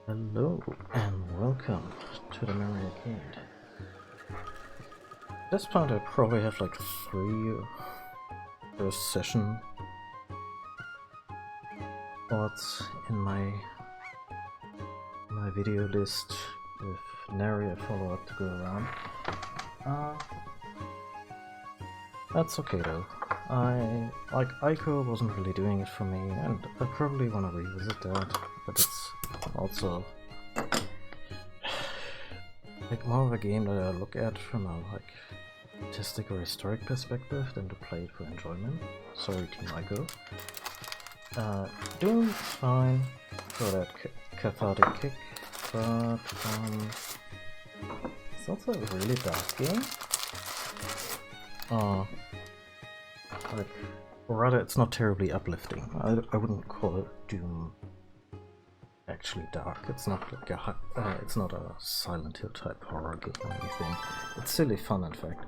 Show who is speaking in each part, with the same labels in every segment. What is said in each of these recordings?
Speaker 1: Hello and welcome to the Merry Arcade. At this point I probably have like 3 first session spots in my video list with nary a follow-up to go around. That's okay though. Ico wasn't really doing it for me, and I probably want to revisit that, but it's also like more of a game that I look at from a artistic or historic perspective than to play it for enjoyment. Sorry, Team Ico. Doing fine for that cathartic kick, but it's also a really dark game. Or rather, it's not terribly uplifting. I wouldn't call it Doom actually dark. It's not like it's not a Silent Hill type horror game or anything. It's silly fun, in fact.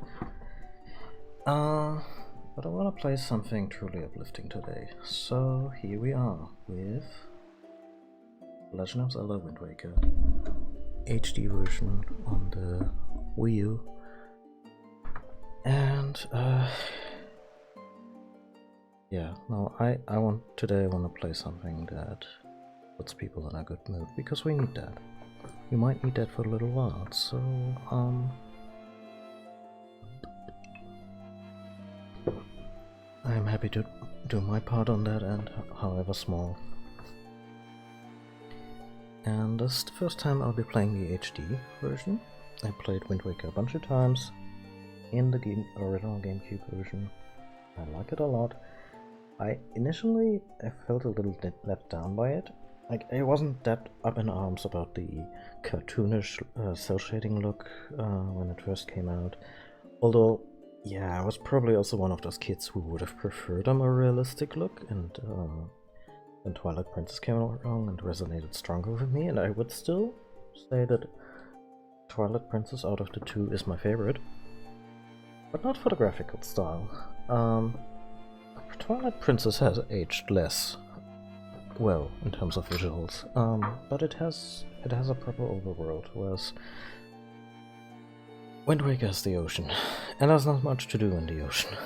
Speaker 1: But I want to play something truly uplifting today. So here we are with Legend of Zelda Wind Waker HD version on the Wii U. And yeah, no, I want to play something that puts people in a good mood, because we need that. You might need that for a little while, so I'm happy to do my part on that end, however small. And this is the first time I'll be playing the HD version. I played Wind Waker a bunch of times in the original GameCube version. I like it a lot. I felt a little let down by it. Like, I wasn't that up in arms about the cartoonish cel shading look when it first came out. Although, yeah, I was probably also one of those kids who would have preferred a more realistic look, and then Twilight Princess came along and resonated stronger with me, and I would still say that Twilight Princess out of the two is my favorite. But not for the graphical style. Twilight Princess has aged less well in terms of visuals, but it has a proper overworld, whereas Wind Waker has the ocean, and there's not much to do in the ocean.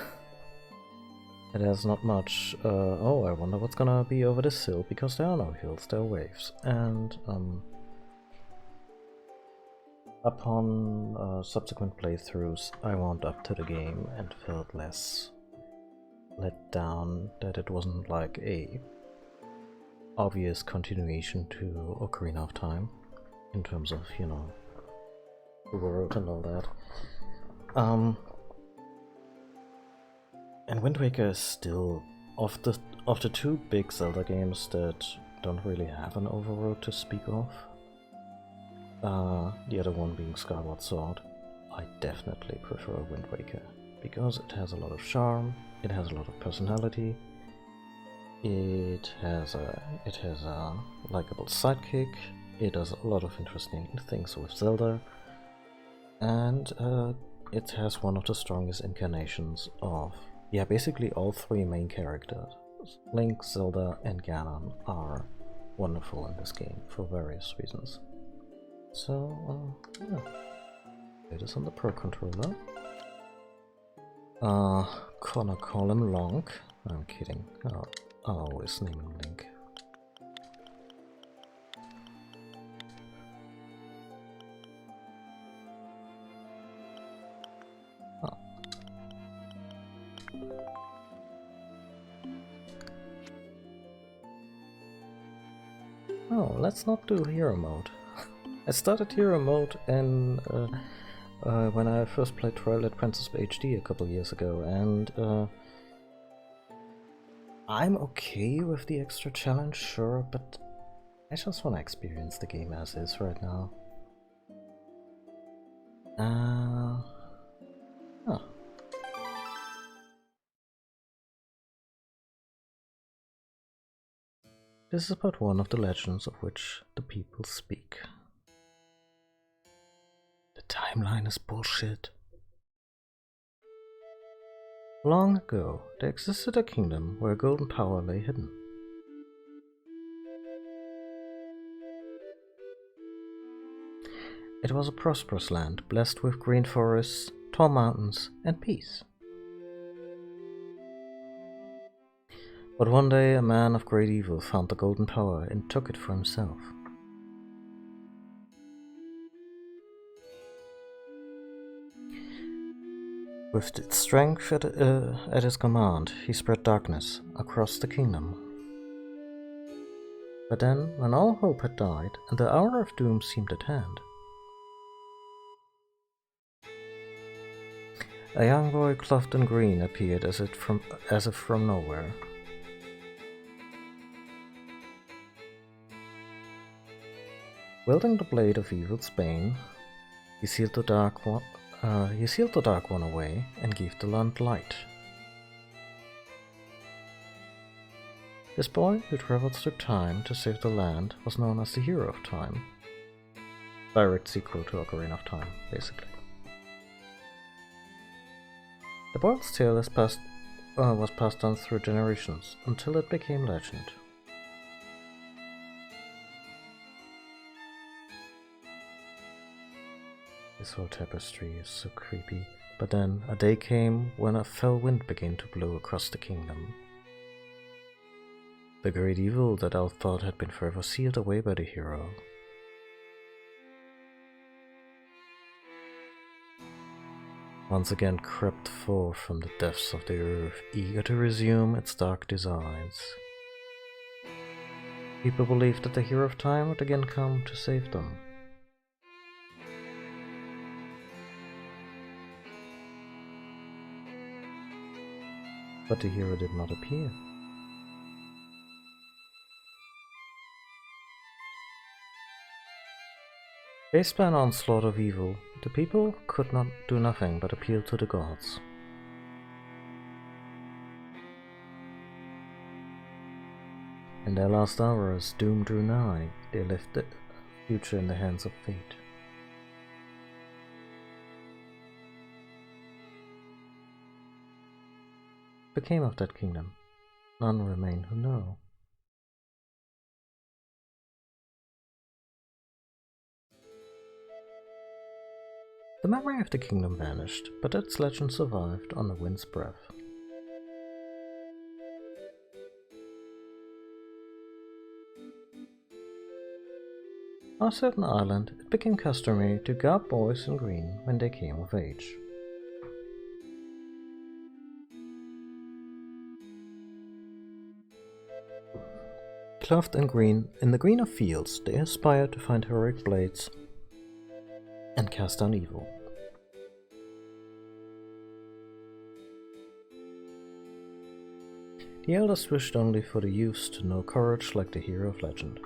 Speaker 1: It has not much, oh, I wonder what's gonna be over this hill, because there are no hills, there are waves, and upon subsequent playthroughs I warmed up to the game and felt less let down that it wasn't like a obvious continuation to Ocarina of Time in terms of, you know, the world and all that. And Wind Waker is still of the two big Zelda games that don't really have an overworld to speak of. The other one being Skyward Sword. I definitely prefer Wind Waker because it has a lot of charm, it has a lot of personality, it has a likable sidekick, it does a lot of interesting things with Zelda, and it has one of the strongest incarnations of, yeah, basically all three main characters. Link, Zelda, and Ganon are wonderful in this game for various reasons. So, yeah. It is on the Pro Controller. Gonna call him Long. I'm kidding. I'll always name him Link. Oh, let's not do hero mode. I started hero mode and when I first played Twilight Princess HD a couple years ago, and I'm okay with the extra challenge, sure, but I just want to experience the game as is right now. Huh. This is about one of the legends of which the people speak. The timeline is bullshit. Long ago, there existed a kingdom where a golden power lay hidden. It was a prosperous land, blessed with green forests, tall mountains, and peace. But one day a man of great evil found the golden power and took it for himself. With its strength at his command, he spread darkness across the kingdom. But then, when all hope had died and the hour of doom seemed at hand, a young boy clothed in green appeared as if from nowhere. Wielding the blade of evil's bane, he sealed the dark one away and gave the land light. This boy, who traveled through time to save the land, was known as the Hero of Time. Direct sequel to Ocarina of Time, basically. The boy's tale was passed down through generations until it became legend. This whole tapestry is so creepy, but then a day came when a fell wind began to blow across the kingdom. The great evil that all thought had been forever sealed away by the hero. once again crept forth from the depths of the earth, eager to resume its dark designs. People believed that the hero of time would again come to save them. But the hero did not appear. Faced by an onslaught of evil, the people could not do nothing but appeal to the gods. In their last hour, as doom drew nigh, they left the future in the hands of fate. What became of that kingdom? None remain who know. The memory of the kingdom vanished, but its legend survived on the wind's breath. On a certain island, it became customary to guard boys in green when they came of age. Clothed in green, in the green of fields, they aspired to find heroic blades and cast down evil. The elders wished only for the youths to know courage like the hero of legend.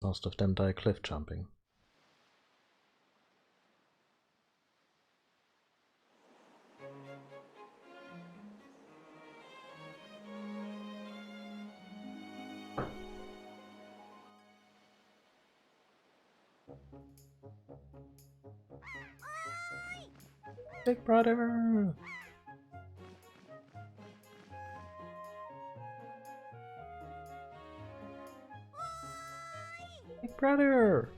Speaker 1: Most of them die cliff jumping. Big brother! Big brother!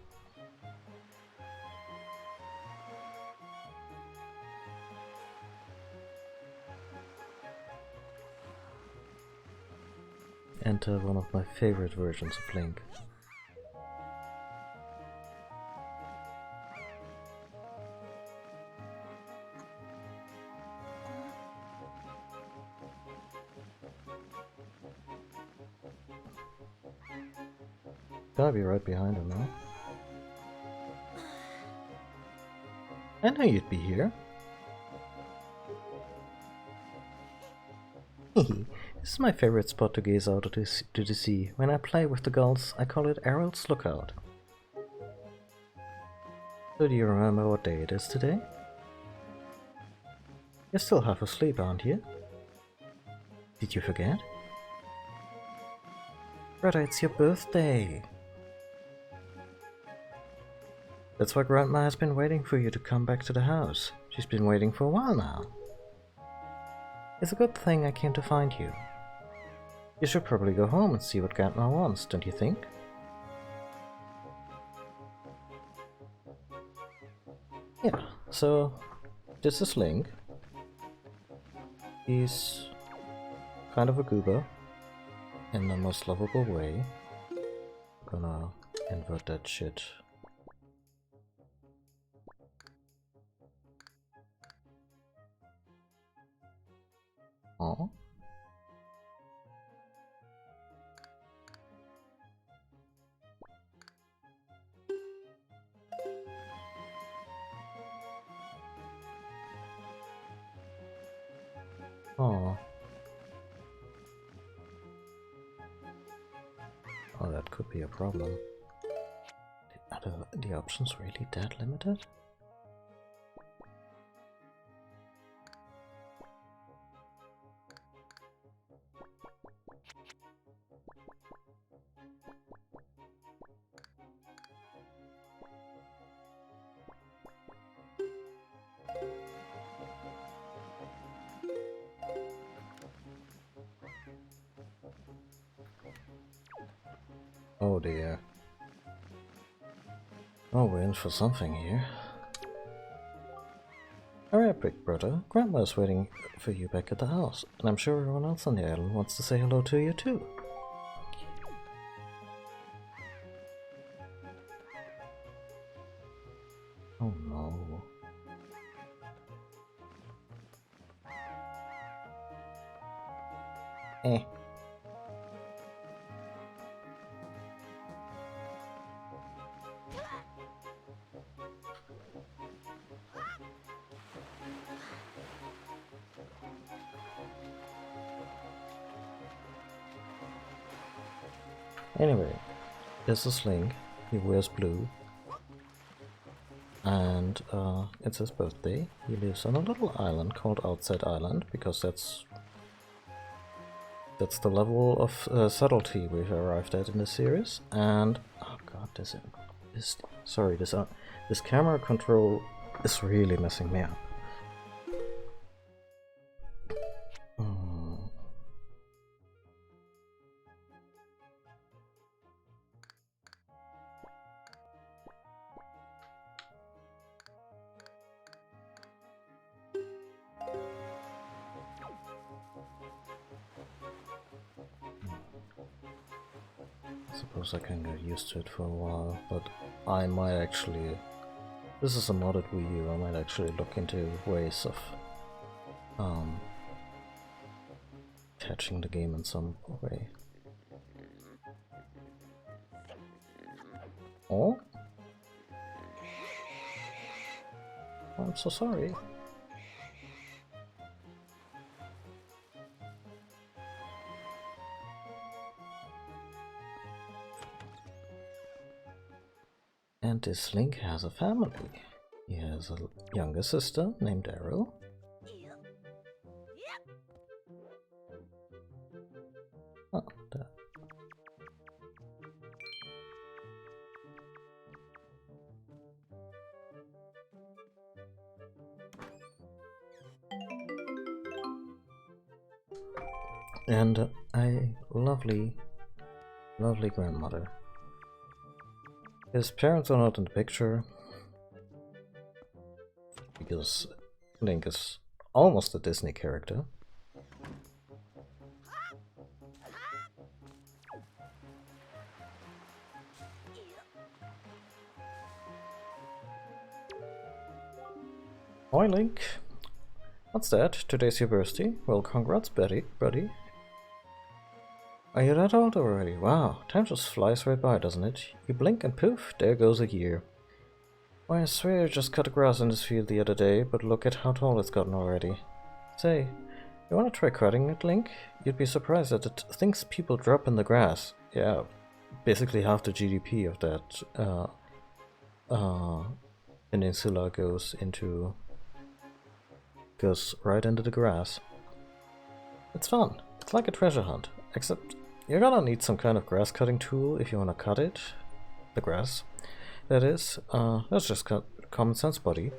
Speaker 1: Enter one of my favorite versions of Link. Gotta be right behind him now. I know you'd be here. This is my favorite spot to gaze out to the sea. When I play with the gulls, I call it Errol's Lookout. So do you remember what day it is today? You're still half asleep, aren't you? Did you forget? Brother, it's your birthday! That's why Grandma has been waiting for you to come back to the house. She's been waiting for a while now. It's a good thing I came to find you. You should probably go home and see what Grandma wants, don't you think? Yeah, so this is Link. He's kind of a goober in the most lovable way. Gonna invert that shit. Oh. Oh. Oh, that could be a problem. Are the options really that limited? Oh dear. Oh, we're in for something here. Alright, big brother. Grandma's waiting for you back at the house, and I'm sure everyone else on the island wants to say hello to you too. Eh. Anyway, this is Link. He wears blue. And it's his birthday. He lives on a little island called Outside Island, because that's the level of subtlety we've arrived at in this series. And oh god, this camera control is really messing me up. I suppose I can get used to it for a while, but I might actually... This is a modded Wii U, I might actually look into ways of catching the game in some way. Oh? I'm so sorry. And this Link has a family. He has a younger sister named Arrow. Oh, there. And a lovely, lovely grandmother. His parents are not in the picture, because Link is almost a Disney character. Hi Link! What's that? Today's your birthday? Well, congrats, buddy. Are you that old already? Wow, time just flies right by, doesn't it? You blink and poof, there goes a year. Why, I swear I just cut the grass in this field the other day, but look at how tall it's gotten already. Say, you wanna try cutting it, Link? You'd be surprised at the things people drop in the grass. Yeah, basically half the GDP of that peninsula goes right into the grass. It's fun. It's like a treasure hunt, except you're gonna need some kind of grass cutting tool if you wanna cut it. The grass. That is, that's just common sense, buddy.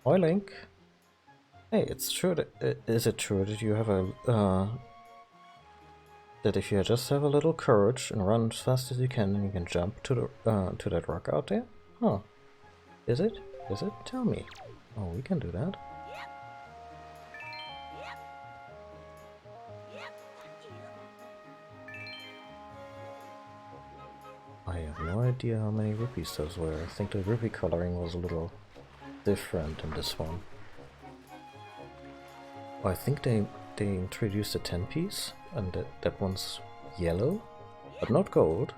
Speaker 1: Hi, Link. Hey, it's true that, is it true that you have a, that if you just have a little courage and run as fast as you can jump to that rock out there? Huh. Is it? Is it? Tell me. Oh, we can do that. I have no idea how many rupees those were. I think the rupee coloring was a little different in this one. Oh, I think they introduced a 10 piece, and that one's yellow, but not gold.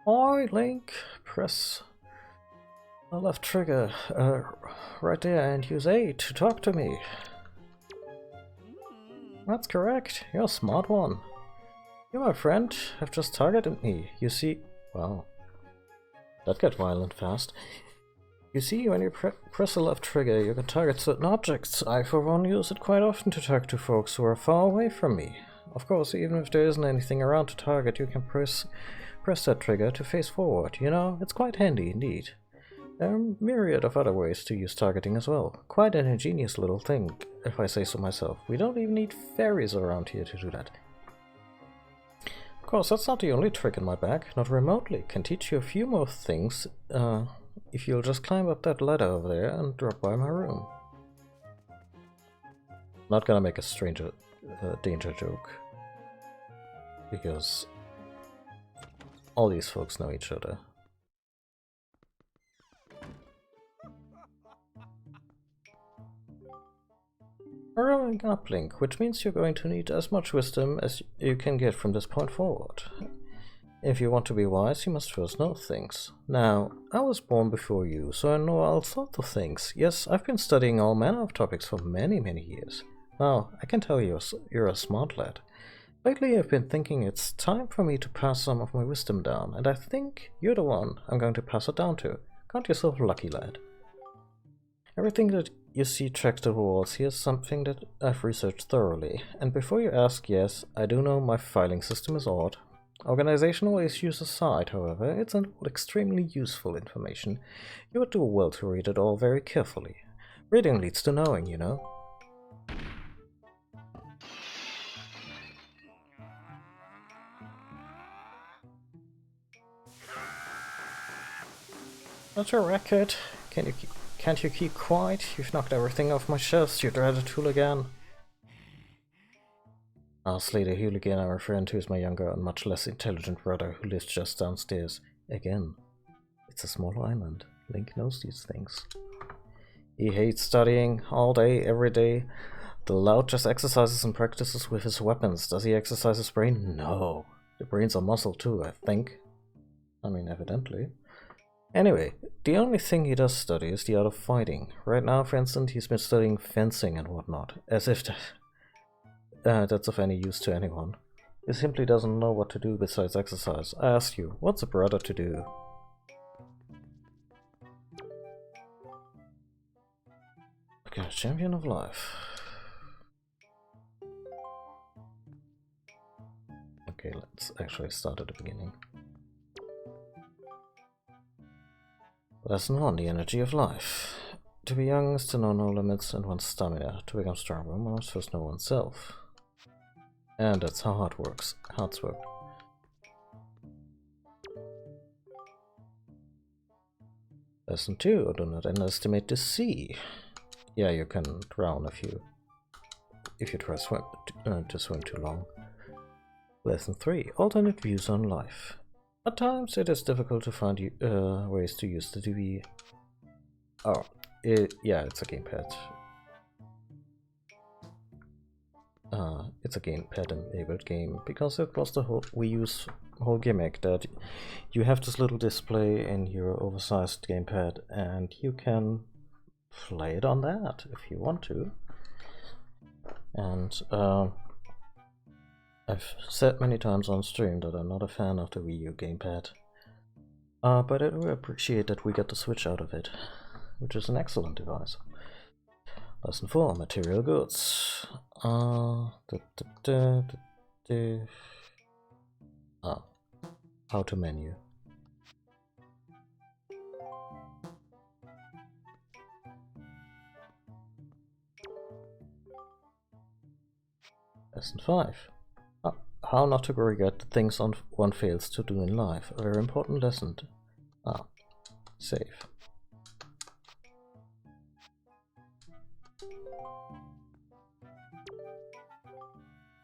Speaker 1: Oi, Link! Press the left trigger right there and use A to talk to me. That's correct. You're a smart one. You, my friend, have just targeted me. You see... Wow. That got violent fast. You see, when you press the left trigger, you can target certain objects. I, for one, use it quite often to talk to folks who are far away from me. Of course, even if there isn't anything around to target, you can press that trigger to face forward. You know, it's quite handy indeed. There are a myriad of other ways to use targeting as well. Quite an ingenious little thing, if I say so myself. We don't even need fairies around here to do that. Of course, that's not the only trick in my bag, not remotely. Can teach you a few more things, if you'll just climb up that ladder over there and drop by my room. Not gonna make a stranger danger joke. because all these folks know each other. A growing uplink, which means you're going to need as much wisdom as you can get from this point forward. If you want to be wise, you must first know things. Now, I was born before you, so I know all sorts of things. Yes, I've been studying all manner of topics for many, many years. Now, I can tell you're a smart lad. Lately, I've been thinking it's time for me to pass some of my wisdom down, and I think you're the one I'm going to pass it down to. Count yourself lucky, lad. Everything that you see tracked to the walls here is something that I've researched thoroughly, and before you ask, yes, I do know my filing system is odd. Organizational issues aside, however, it's extremely useful information. You would do well to read it all very carefully. Reading leads to knowing, you know. That's your record. Can't you keep quiet? You've knocked everything off my shelves, you dreaded hooligan. Honestly, the hooligan I'm referring to is my younger and much less intelligent brother who lives just downstairs. Again, it's a small island. Link knows these things. He hates studying all day, every day. The loud just exercises and practices with his weapons. Does he exercise his brain? No. The brain's a muscle too, I think. I mean, evidently. Anyway, the only thing he does study is the art of fighting. Right now, for instance, he's been studying fencing and whatnot. As if that's of any use to anyone. He simply doesn't know what to do besides exercise. I ask you, what's a brother to do? Okay, champion of life. Okay, let's actually start at the beginning. Lesson 1, the energy of life. To be young is to know no limits and one's stamina. To become stronger, one must first know oneself. And that's how hearts work. Lesson 2, do not underestimate the sea. Yeah, you can drown if you try to swim too long. Lesson 3, alternate views on life. At times it is difficult to find ways to use the TV. Oh, yeah, it's a gamepad. It's a gamepad enabled game because it was the whole Wii U's whole gimmick that you have this little display in your oversized gamepad and you can play it on that if you want to. And I've said many times on stream that I'm not a fan of the Wii U gamepad, but I do appreciate that we get the Switch out of it, which is an excellent device. Lesson 4, material goods. How to menu. Lesson 5. How not to regret the things one fails to do in life. A very important lesson. Save.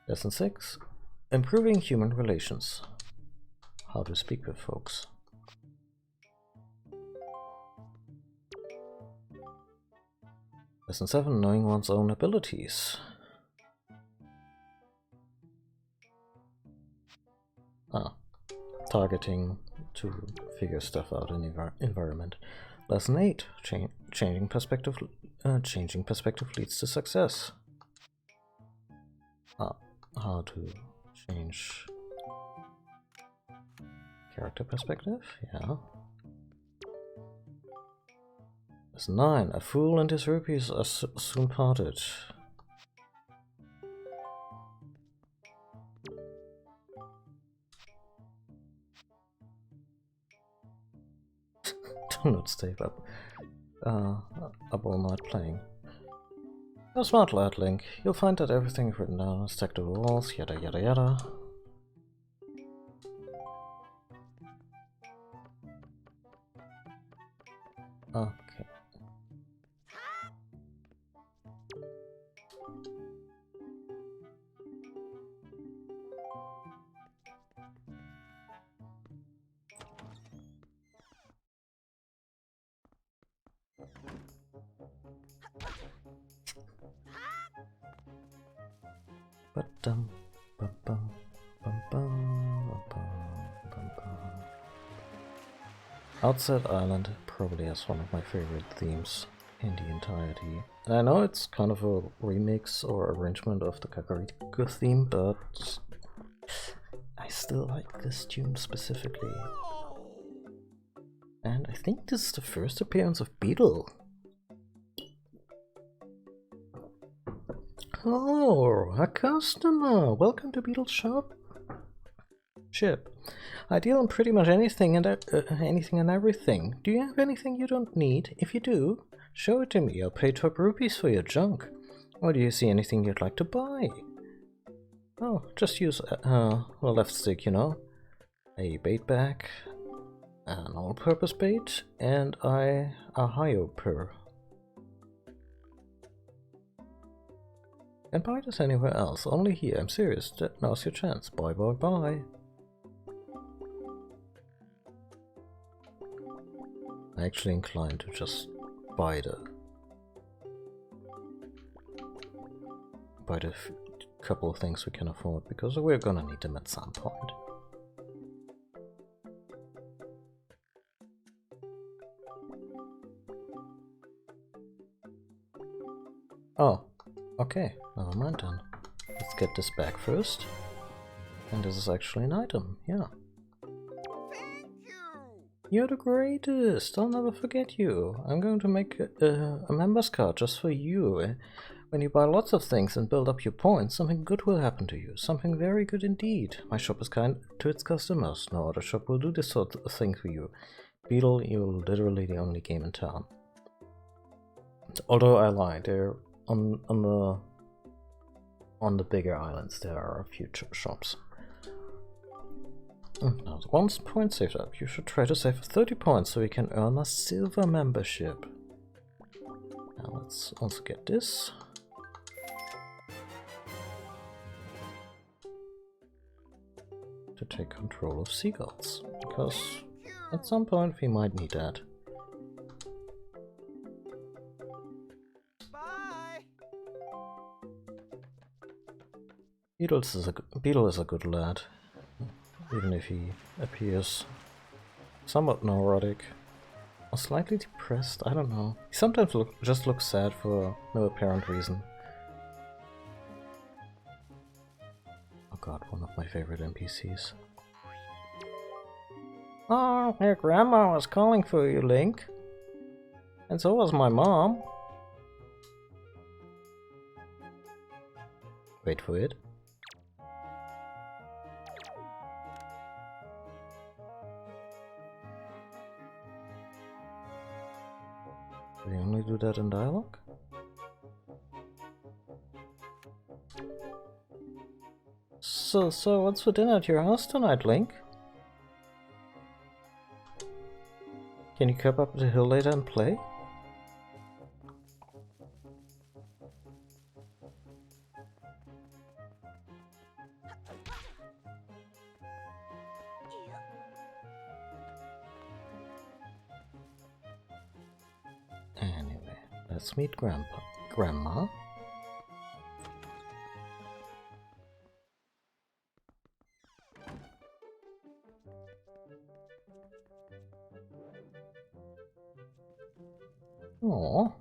Speaker 1: Lesson 6. Improving human relations. How to speak with folks. Lesson 7. Knowing one's own abilities. Targeting to figure stuff out in the environment. Lesson 8. Changing perspective leads to success. How to change character perspective? Yeah. Lesson 9. A fool and his rupees are soon parted. Do not stay up all night playing. You're a smart lad, Link. You'll find that everything is written down, stacked to the walls, yada yada yada. Okay. Ba-dum, ba-bum, bum-bum, ba-bum, bum-bum. Outside Island probably has one of my favorite themes in the entirety. And I know it's kind of a remix or arrangement of the Kakariko theme, but I still like this tune specifically. And I think this is the first appearance of Beetle. Oh, a customer! Welcome to Beetle's shop. I deal in pretty much anything and everything. Do you have anything you don't need? If you do, show it to me. I'll pay top rupees for your junk. Or do you see anything you'd like to buy? Oh, just use the left stick, you know. A bait bag, an all-purpose bait, and a hyoper. And buy this anywhere else, only here. I'm serious. Now's your chance. Bye bye bye. I'm actually inclined to just buy the couple of things we can afford, because we're gonna need them at some point. Oh, okay, never mind then. Let's get this back first. And this is actually an item, yeah. You're the greatest! I'll never forget you. I'm going to make a member's card just for you. When you buy lots of things and build up your points, something good will happen to you. Something very good indeed. My shop is kind to its customers. No other shop will do this sort of thing for you. Beetle, you're literally the only game in town. Although I lied, they're on the bigger islands there are a few shops. Now, once points saved up, you should try to save 30 points so we can earn a silver membership. Now let's also get this. To take control of seagulls, because at some point we might need that. Bye. Beetle is a good lad. Even if he appears somewhat neurotic or slightly depressed, I don't know. He sometimes just looks sad for no apparent reason. Oh god, one of my favorite NPCs. Oh, your grandma was calling for you, Link. And so was my mom. Wait for it. Do we only do that in dialogue? So what's for dinner at your house tonight, Link? Can you come up the hill later and play? Anyway, let's meet Grandma. Aww.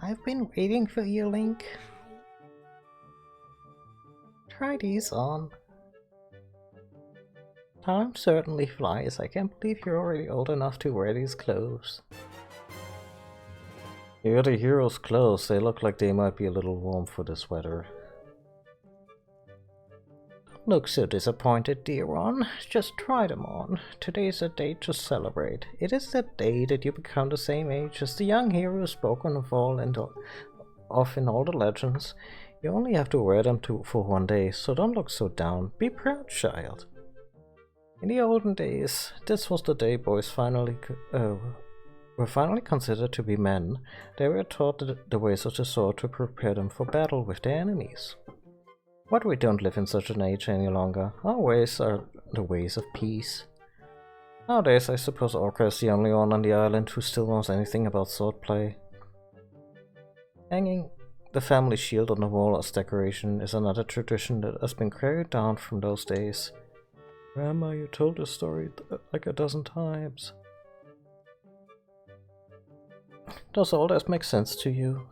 Speaker 1: I've been waiting for you, Link. Try these on. Time certainly flies. I can't believe you're already old enough to wear these clothes. You're the hero's clothes. They look like they might be a little warm for this weather. Don't look so disappointed, dear one. Just try them on. Today's a day to celebrate. It is the day that you become the same age as the young hero spoken of in all the legends. You only have to wear them for one day, so don't look so down. Be proud, child. In the olden days, this was the day boys were finally considered to be men. They were taught the ways of the sword to prepare them for battle with their enemies. But we don't live in such an age any longer. Our ways are the ways of peace. Nowadays, I suppose Orca is the only one on the island who still knows anything about swordplay. Hanging the family shield on the wall as decoration is another tradition that has been carried down from those days. Grandma, you told this story like a dozen times. Does all that make sense to you?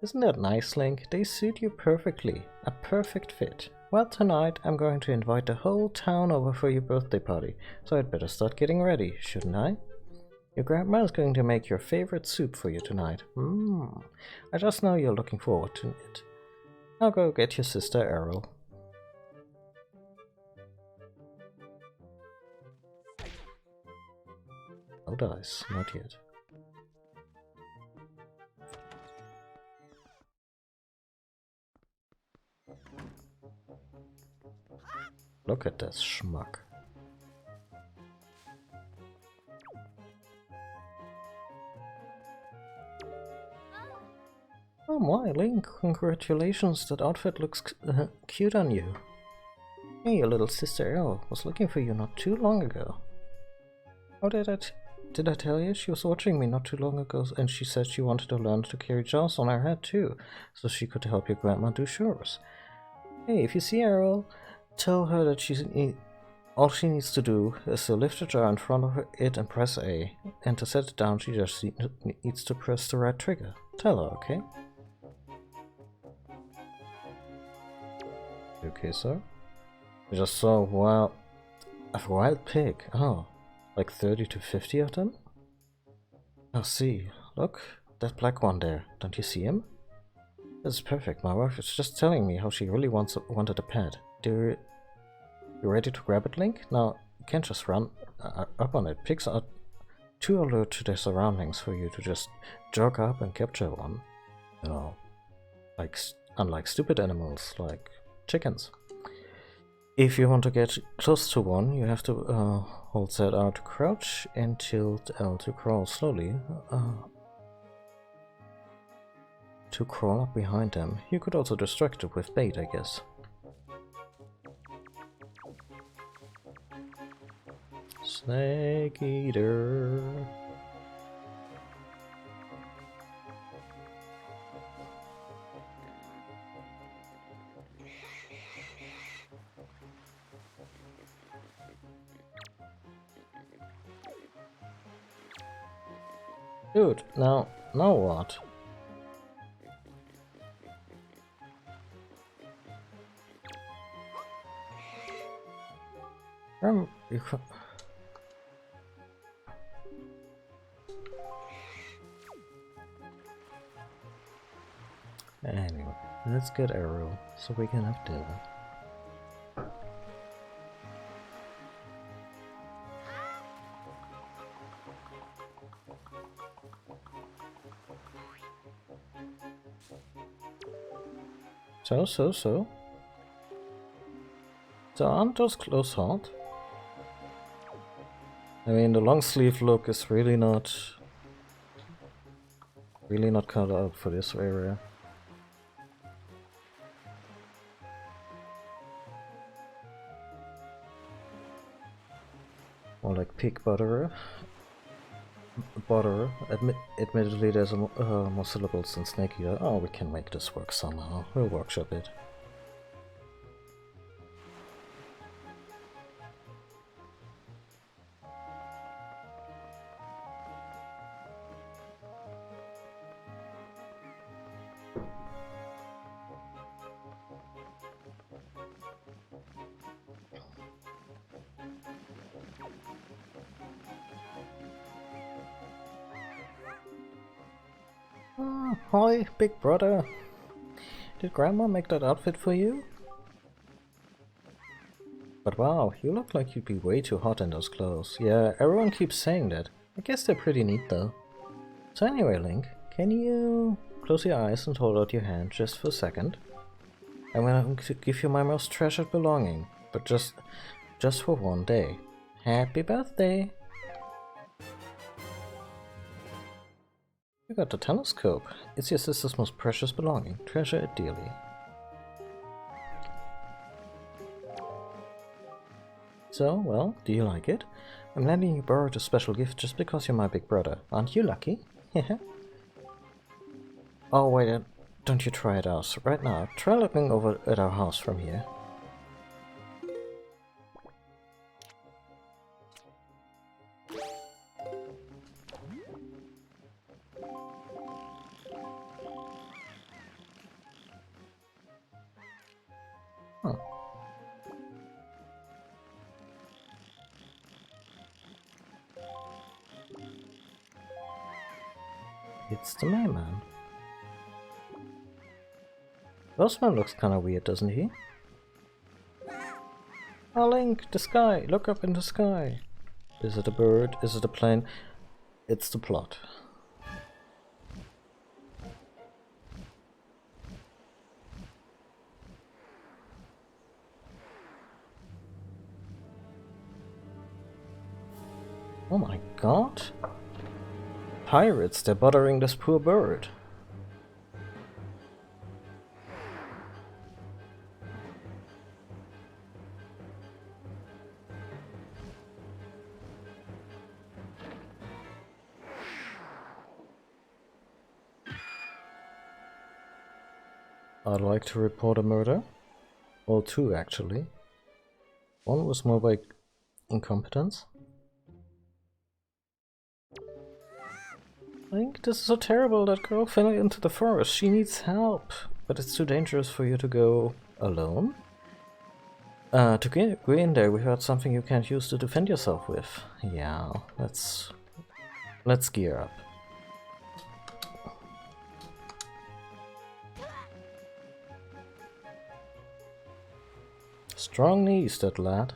Speaker 1: Isn't that nice, Link? They suit you perfectly. A perfect fit. Well, tonight I'm going to invite the whole town over for your birthday party, so I'd better start getting ready, shouldn't I? Your grandma is going to make your favorite soup for you tonight. I just know you're looking forward to it. Now go get your sister Errol. No dice, not yet. Look at this schmuck. Oh my, Link, congratulations, that outfit looks cute on you. Hey, your little sister Errol was looking for you not too long ago. Oh, did I tell you? She was watching me not too long ago, and she said she wanted to learn to carry jars on her head too, so she could help your grandma do chores. Hey, if you see Errol, tell her that all she needs to do is to lift a jar in front of it and press A, and to set it down she just needs to press the right trigger. Tell her, okay? Okay, sir? I just saw a wild pig. Oh, like 30 to 50 of them? Oh, see, look, that black one there. Don't you see him? This is perfect. My wife is just telling me how she really wanted a pet. You ready to grab it, Link? Now, you can't just run up on it. Pigs are too alert to their surroundings for you to just jog up and capture one. You know, unlike stupid animals like chickens. If you want to get close to one, you have to hold ZR to crouch and tilt L to crawl slowly. To crawl up behind them. You could also distract it with bait, I guess. Snake eater. Dude, now what? You Anyway, let's get Errol so we can have dinner. So. So aren't those clothes hot? I mean, the long sleeve look is really not cut out for this area. More like pig butterer. Admittedly, there's more syllables than snake eater. Oh, we can make this work somehow. We'll workshop it. Hi, big brother. Did Grandma make that outfit for you? But wow, you look like you'd be way too hot in those clothes. Yeah, everyone keeps saying that. I guess they're pretty neat though. So anyway, Link, can you close your eyes and hold out your hand just for a second? I'm gonna give you my most treasured belonging, but just for one day. Happy birthday! You got the telescope. It's your sister's most precious belonging. Treasure it dearly. So, well, do you like it? I'm letting you borrow a special gift just because you're my big brother. Aren't you lucky? Oh wait, don't you try it out. Right now, try looking over at our house from here. Huh. It's the mailman. Postman looks kinda weird, doesn't he? Oh, Link, the sky! Look up in the sky! Is it a bird? Is it a plane? It's the plot. Oh my god! Pirates, they're bothering this poor bird. I'd like to report a murder. Or two, actually. One was more by incompetence. I think this is so terrible. That girl fell into the forest. She needs help. But it's too dangerous for you to go alone. To go in there, we heard something you can't use to defend yourself with. Yeah, let's gear up. Strong knees, that lad.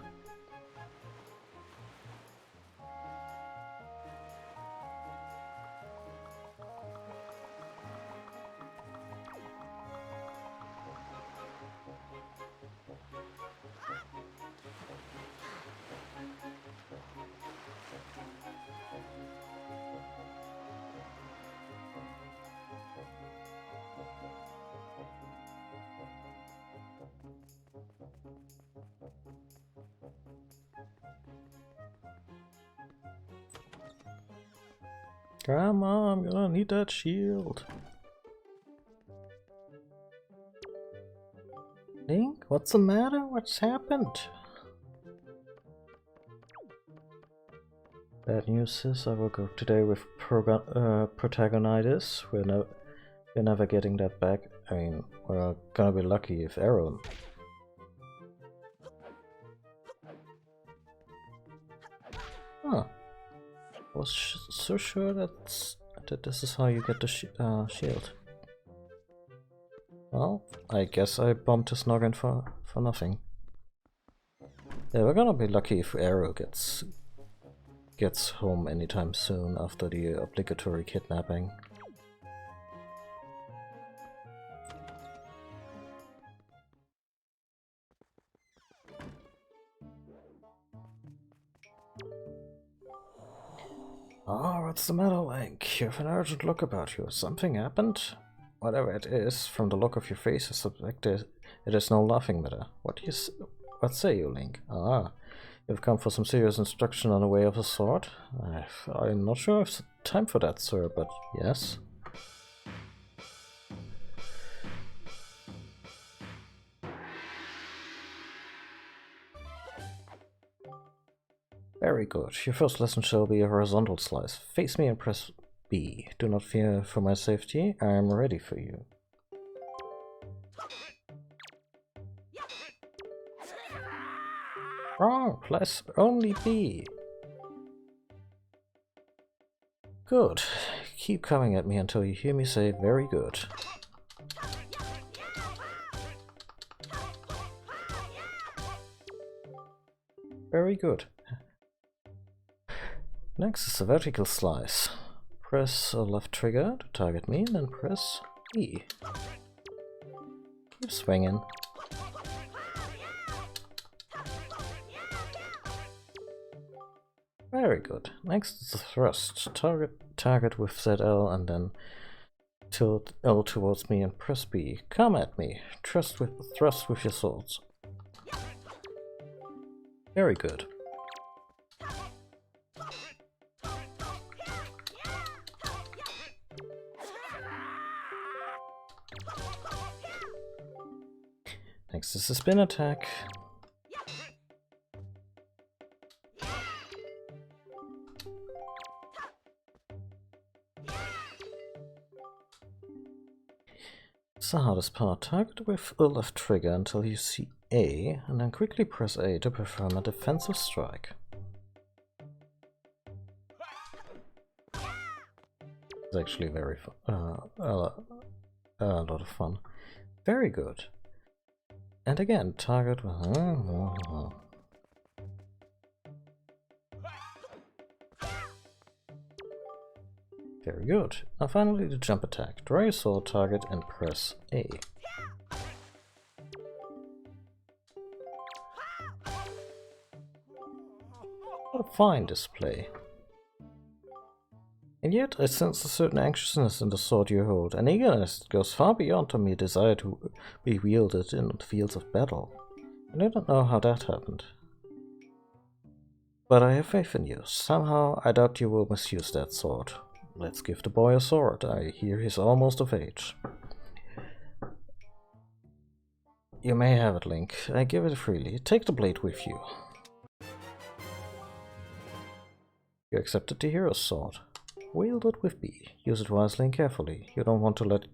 Speaker 1: Come on, I'm gonna need that shield. Link, what's the matter? What's happened? Bad news, sis. I woke up today with protagonitis. We're never getting that back. I mean, we're gonna be lucky if Arrow. Huh. I was so sure that this is how you get the shield. Well, I guess I bumped his noggin for nothing. Yeah, we're gonna be lucky if Arrow gets home anytime soon after the obligatory kidnapping. Oh, what's the matter, Link? You have an urgent look about you. Something happened? Whatever it is, from the look of your face, I suspect it is no laughing matter. What say you, Link? Ah, you've come for some serious instruction on the way of the sword? I'm not sure if it's time for that, sir, but yes. Very good. Your first lesson shall be a horizontal slice. Face me and press B. Do not fear for my safety. I am ready for you. Wrong. Press only B. Good. Keep coming at me until you hear me say very good. Very good. Next is a vertical slice. Press left trigger to target me, then press E. Keep swinging. Very good. Next is a thrust. target with ZL and then tilt L towards me and press B. Come at me. Thrust with your swords. Very good. Next is the spin attack. It's the hardest part. Target with the left trigger until you see A, and then quickly press A to perform a defensive strike. It's actually very fun. A lot of fun. Very good. And again, target. Very good. Now finally the jump attack. Draw your sword, target, and press A. What a fine display. And yet I sense a certain anxiousness in the sword you hold, an eagerness that goes far beyond a mere desire to be wielded in the fields of battle. And I don't know how that happened. But I have faith in you. Somehow I doubt you will misuse that sword. Let's give the boy a sword. I hear he's almost of age. You may have it, Link. I give it freely. Take the blade with you. You accepted the hero's sword. Wield it with B. Use it wisely and carefully. You don't want to let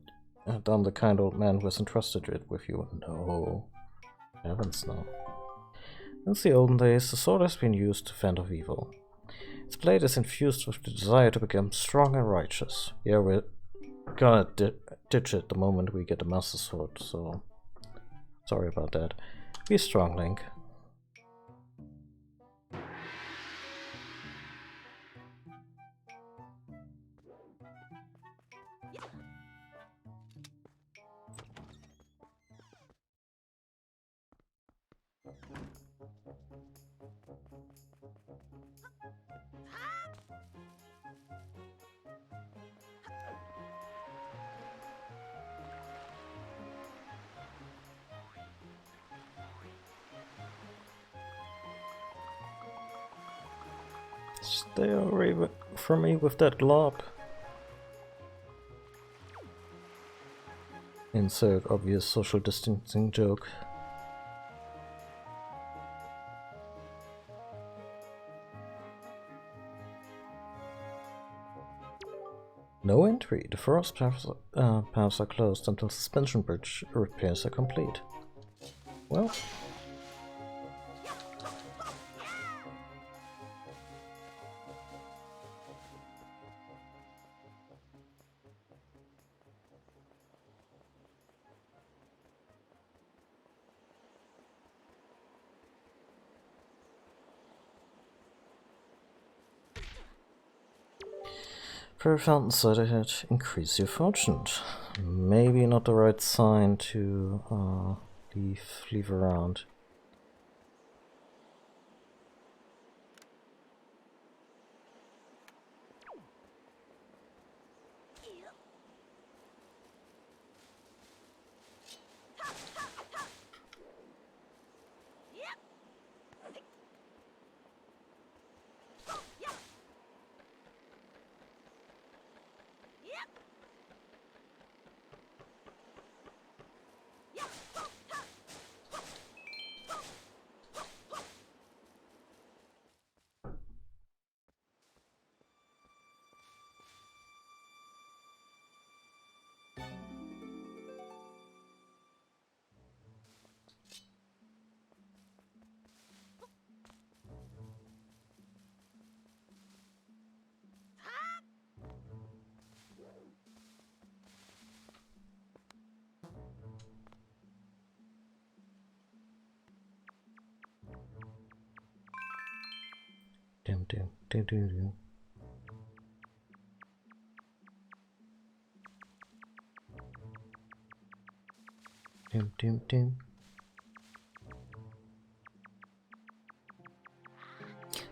Speaker 1: down the kind old man who has entrusted it with you. No. Heavens, no. Since the olden days, the sword has been used to fend off evil. Its blade is infused with the desire to become strong and righteous. Yeah, we're gonna ditch it the moment we get the Master Sword, so sorry about that. Be strong, Link. Stay away from me with that glob. Insert obvious social distancing joke. No entry. The forest paths are closed until suspension bridge repairs are complete. Well. Per fountain side ahead, increase your fortune. Maybe not the right sign to leave around.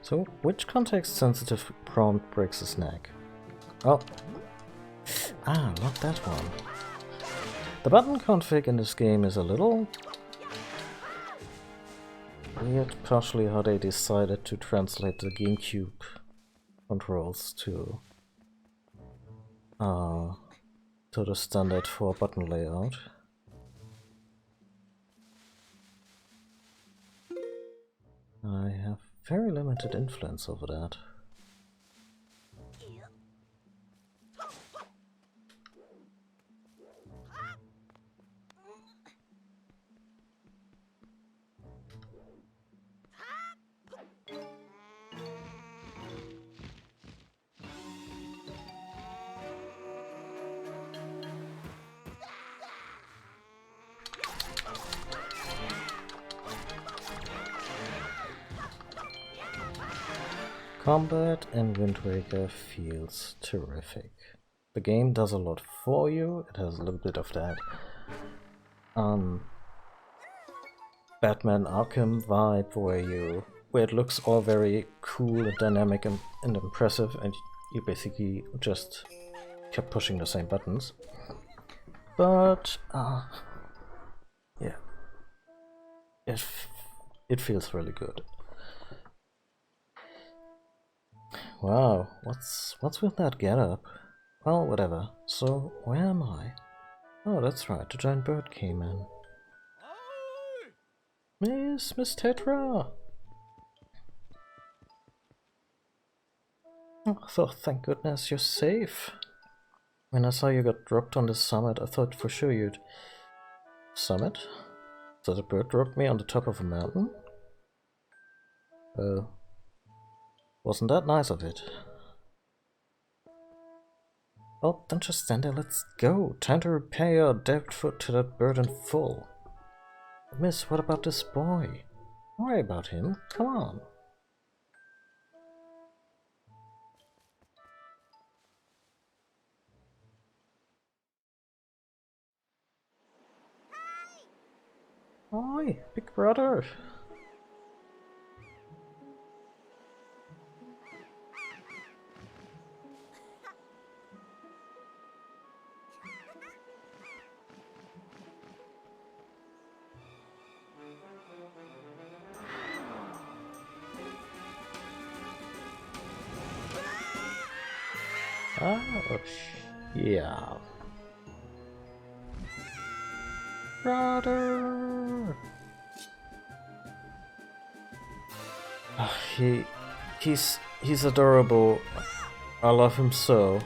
Speaker 1: So, which context-sensitive prompt breaks his neck? Oh. Ah, not that one. The button config in this game is a little weird, partially how they decided to translate the GameCube controls to the standard 4 button layout. I have very limited influence over that. Combat in Wind Waker feels terrific. The game does a lot for you. It has a little bit of that Batman Arkham vibe where it looks all very cool and dynamic and impressive, and you basically just kept pushing the same buttons. But yeah, it feels really good. Wow, what's with that getup? Well, whatever. So, where am I? Oh, that's right, the giant bird came in. Miss Tetra! Oh, so thank goodness you're safe. When I saw you got dropped on the summit, I thought for sure you'd... Summit? So the bird dropped me on the top of a mountain? Wasn't that nice of it? Well, don't just stand there, let's go. Time to repay your debt to that bird in full. Miss, what about this boy? Don't worry about him, come on. Hi, big brother. Ouch. Yeah. Brother! He's adorable. I love him so.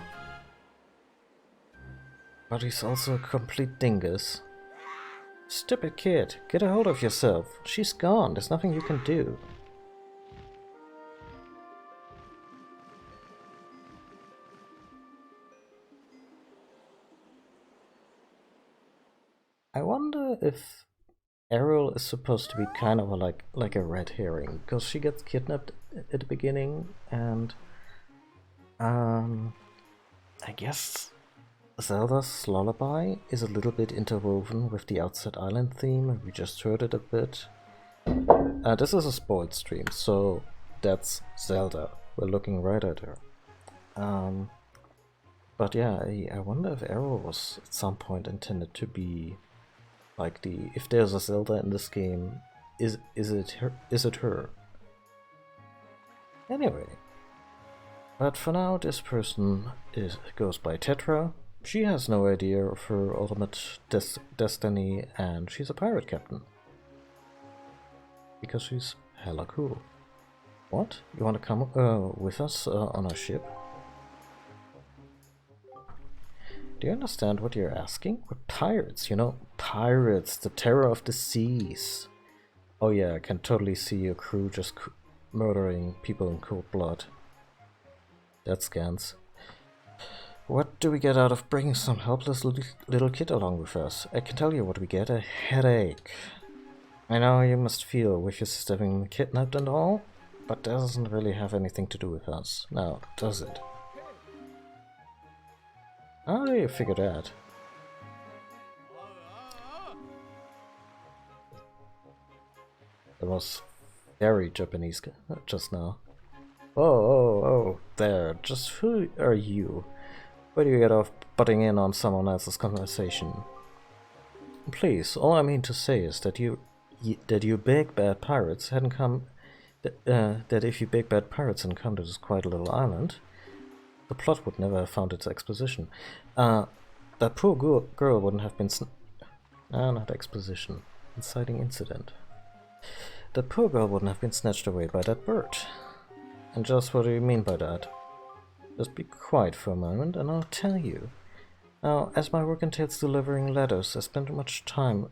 Speaker 1: But he's also a complete dingus. Stupid kid, get a hold of yourself. She's gone, there's nothing you can do. I wonder if Errol is supposed to be kind of like a red herring, because she gets kidnapped at the beginning, and I guess Zelda's lullaby is a little bit interwoven with the Outset Island theme. We just heard it a bit. This is a spoiled stream, so that's Zelda. We're looking right at her. But yeah, I wonder if Errol was at some point intended to be like if there's a Zelda in this game, is it her? Anyway, but for now this person goes by Tetra. She has no idea of her ultimate destiny, and she's a pirate captain. Because she's hella cool. What? You want to come with us on our ship? Do you understand what you're asking? We're pirates, you know? Pirates, the terror of the seas. Oh yeah, I can totally see your crew just murdering people in cold blood. That scans. What do we get out of bringing some helpless little kid along with us? I can tell you what we get, a headache. I know you must feel with your sister being kidnapped and all, but that doesn't really have anything to do with us, now does it? How do you figure that? That was very Japanese just now. Oh, there, just who are you? Where do you get off butting in on someone else's conversation? Please, all I mean to say is that you big bad pirates hadn't come. That if you big bad pirates hadn't come to this quiet little island, the plot would never have found its exposition. That poor girl wouldn't have been. Not exposition. Inciting incident. That poor girl wouldn't have been snatched away by that bird. And just what do you mean by that? Just be quiet for a moment and I'll tell you. Now, as my work entails delivering letters, I spend much time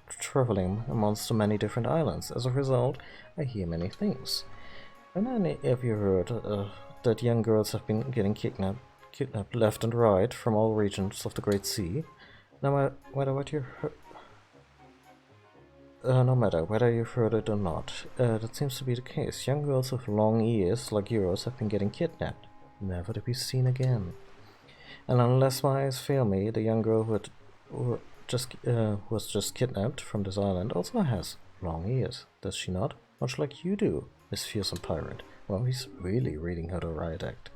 Speaker 1: traveling amongst the many different islands. As a result, I hear many things. Have any of you heard that young girls have been getting kidnapped left and right from all regions of the Great Sea? No matter whether you've heard it or not, that seems to be the case. Young girls with long ears, like yours, have been getting kidnapped, never to be seen again. And unless my eyes fail me, the young girl who was just kidnapped from this island also has long ears, does she not? Much like you do, Miss Fearsome Pirate. Well, he's really reading how to riot act.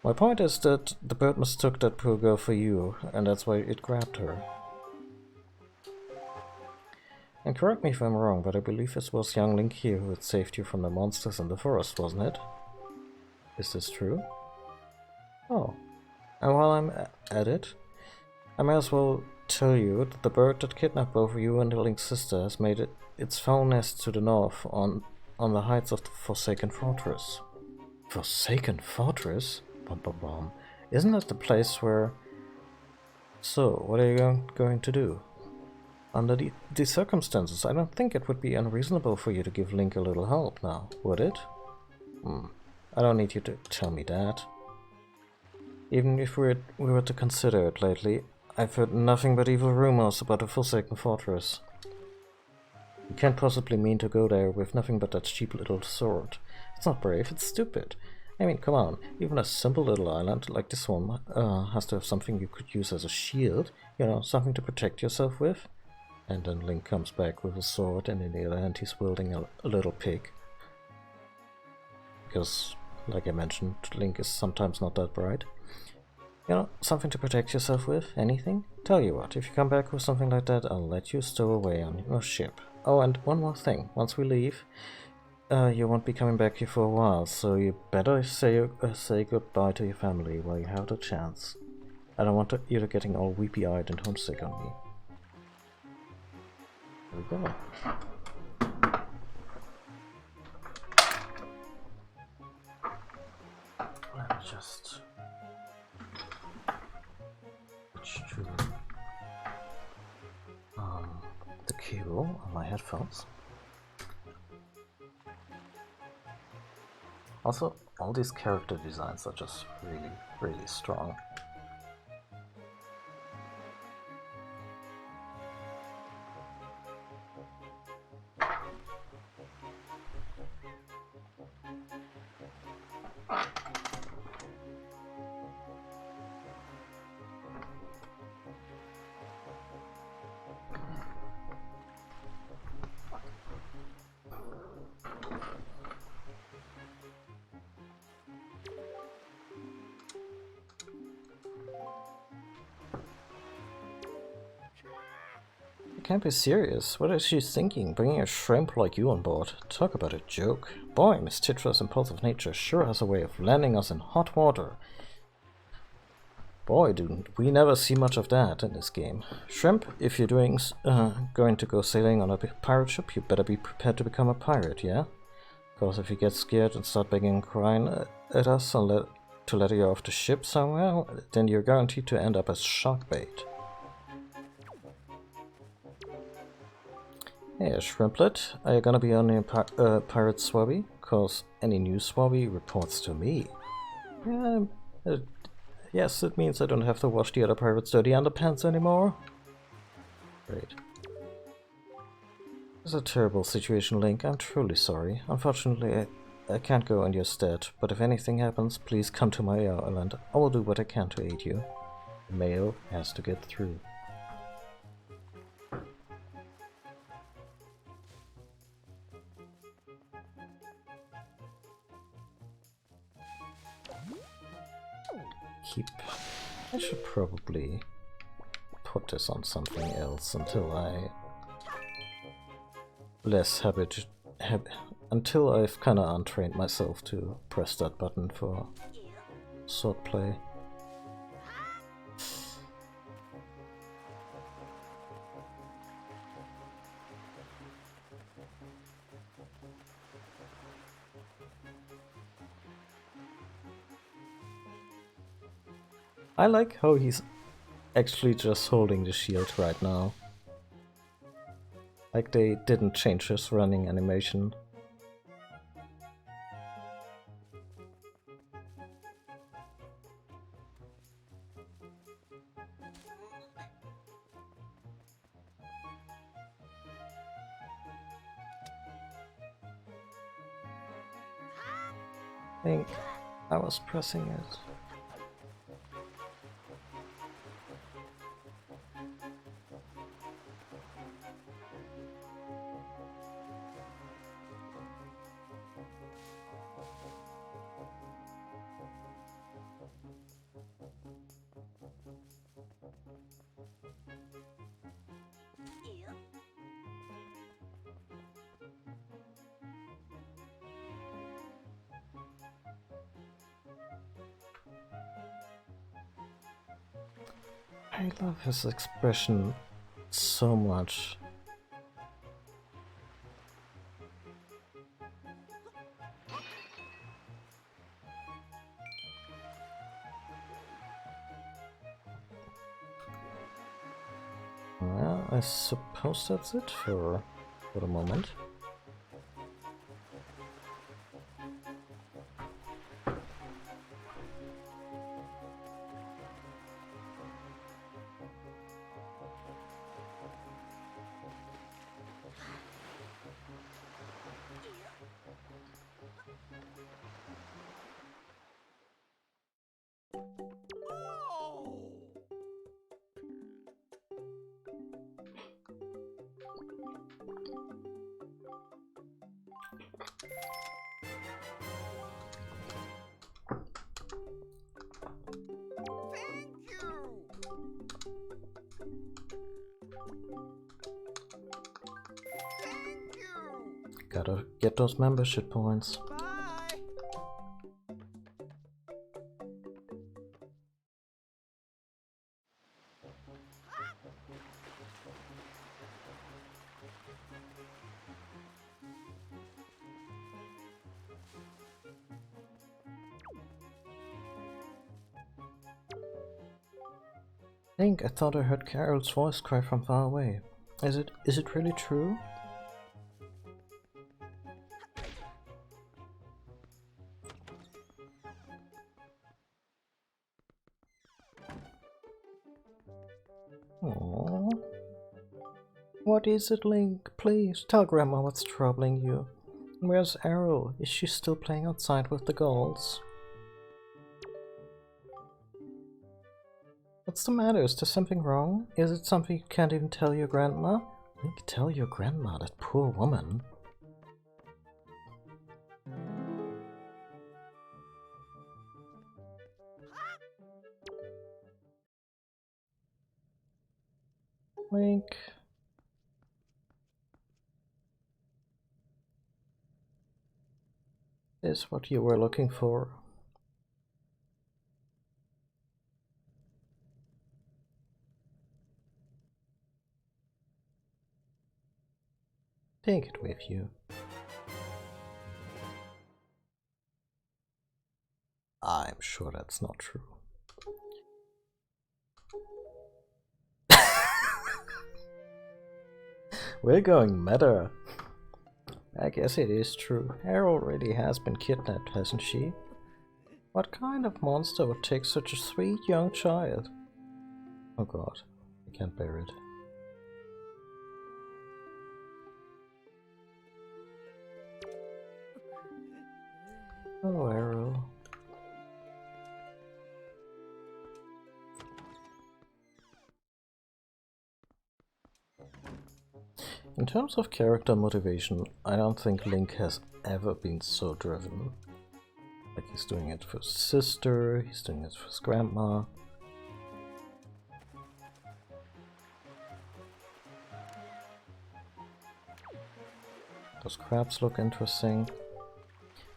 Speaker 1: My point is that the bird mistook that poor girl for you, and that's why it grabbed her. And correct me if I'm wrong, but I believe this was young Link here who had saved you from the monsters in the forest, wasn't it? Is this true? Oh. And while I'm at it, I may as well tell you that the bird that kidnapped both you and Link's sister has made its foul nest to the north on the heights of the Forsaken Fortress. Forsaken Fortress? Bum bum bum. Isn't that the place where... So, what are you going to do? Under these circumstances, I don't think it would be unreasonable for you to give Link a little help now, would it? I don't need you to tell me that. Even if we were to consider it lately, I've heard nothing but evil rumors about the Forsaken Fortress. You can't possibly mean to go there with nothing but that cheap little sword. It's not brave, it's stupid. I mean, come on, even a simple little island like this one has to have something you could use as a shield, you know, something to protect yourself with. And then Link comes back with a sword, and in the other hand he's wielding a little pig. Because, like I mentioned, Link is sometimes not that bright. You know, something to protect yourself with, anything? Tell you what, if you come back with something like that, I'll let you stow away on your ship. Oh, and one more thing, once we leave, you won't be coming back here for a while, so you better say goodbye to your family while you have the chance. I don't want you to getting all weepy-eyed and homesick on me. There we go. Let me just switch to the cable on my headphones. Also, all these character designs are just really, really strong. Can't be serious. What is she thinking, bringing a shrimp like you on board? Talk about a joke. Boy, Miss Titra's impulsive nature sure has a way of landing us in hot water. Boy, do we never see much of that in this game. Shrimp, if you're going to go sailing on a big pirate ship, you better be prepared to become a pirate, yeah? Because if you get scared and start begging and crying at us and to let you off the ship somewhere, then you're guaranteed to end up as shark bait. Hey, Shrimplet, are you gonna be on your pirate swabby? Cause any new swabby reports to me. Yeah, yes, it means I don't have to wash the other pirates' dirty underpants anymore. Great. It's a terrible situation, Link. I'm truly sorry. Unfortunately, I can't go in your stead, but if anything happens, please come to my island. I will do what I can to aid you. The mail has to get through. Keep probably put this on something else until until I've kind of untrained myself to press that button for swordplay. I like how he's actually just holding the shield right now. Like they didn't change his running animation. I think I was pressing it. I love his expression so much. Well, I suppose that's it for the moment. Gotta get those membership points. I thought I heard Carol's voice cry from far away. Is it really true? Aww. What is it, Link? Please tell Grandma what's troubling you. Where's Arrow? Is she still playing outside with the gulls? What's the matter? Is there something wrong? Is it something you can't even tell your grandma? Link, tell your grandma, that poor woman. Link. Is what you were looking for. Take it with you. I'm sure that's not true. We're going meta. I guess it is true. Arrow already has been kidnapped, hasn't she? What kind of monster would take such a sweet young child? Oh god, I can't bear it. Oh, Arrow. In terms of character motivation, I don't think Link has ever been so driven. Like, he's doing it for his sister, he's doing it for his grandma. Those crabs look interesting.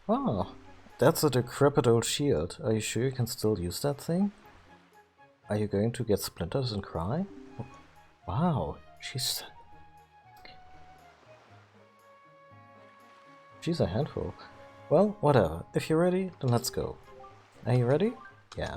Speaker 1: Oh, that's a decrepit old shield. Are you sure you can still use that thing? Are you going to get splinters and cry? Wow, she's a handful. Well, whatever. If you're ready, then let's go. Are you ready? Yeah.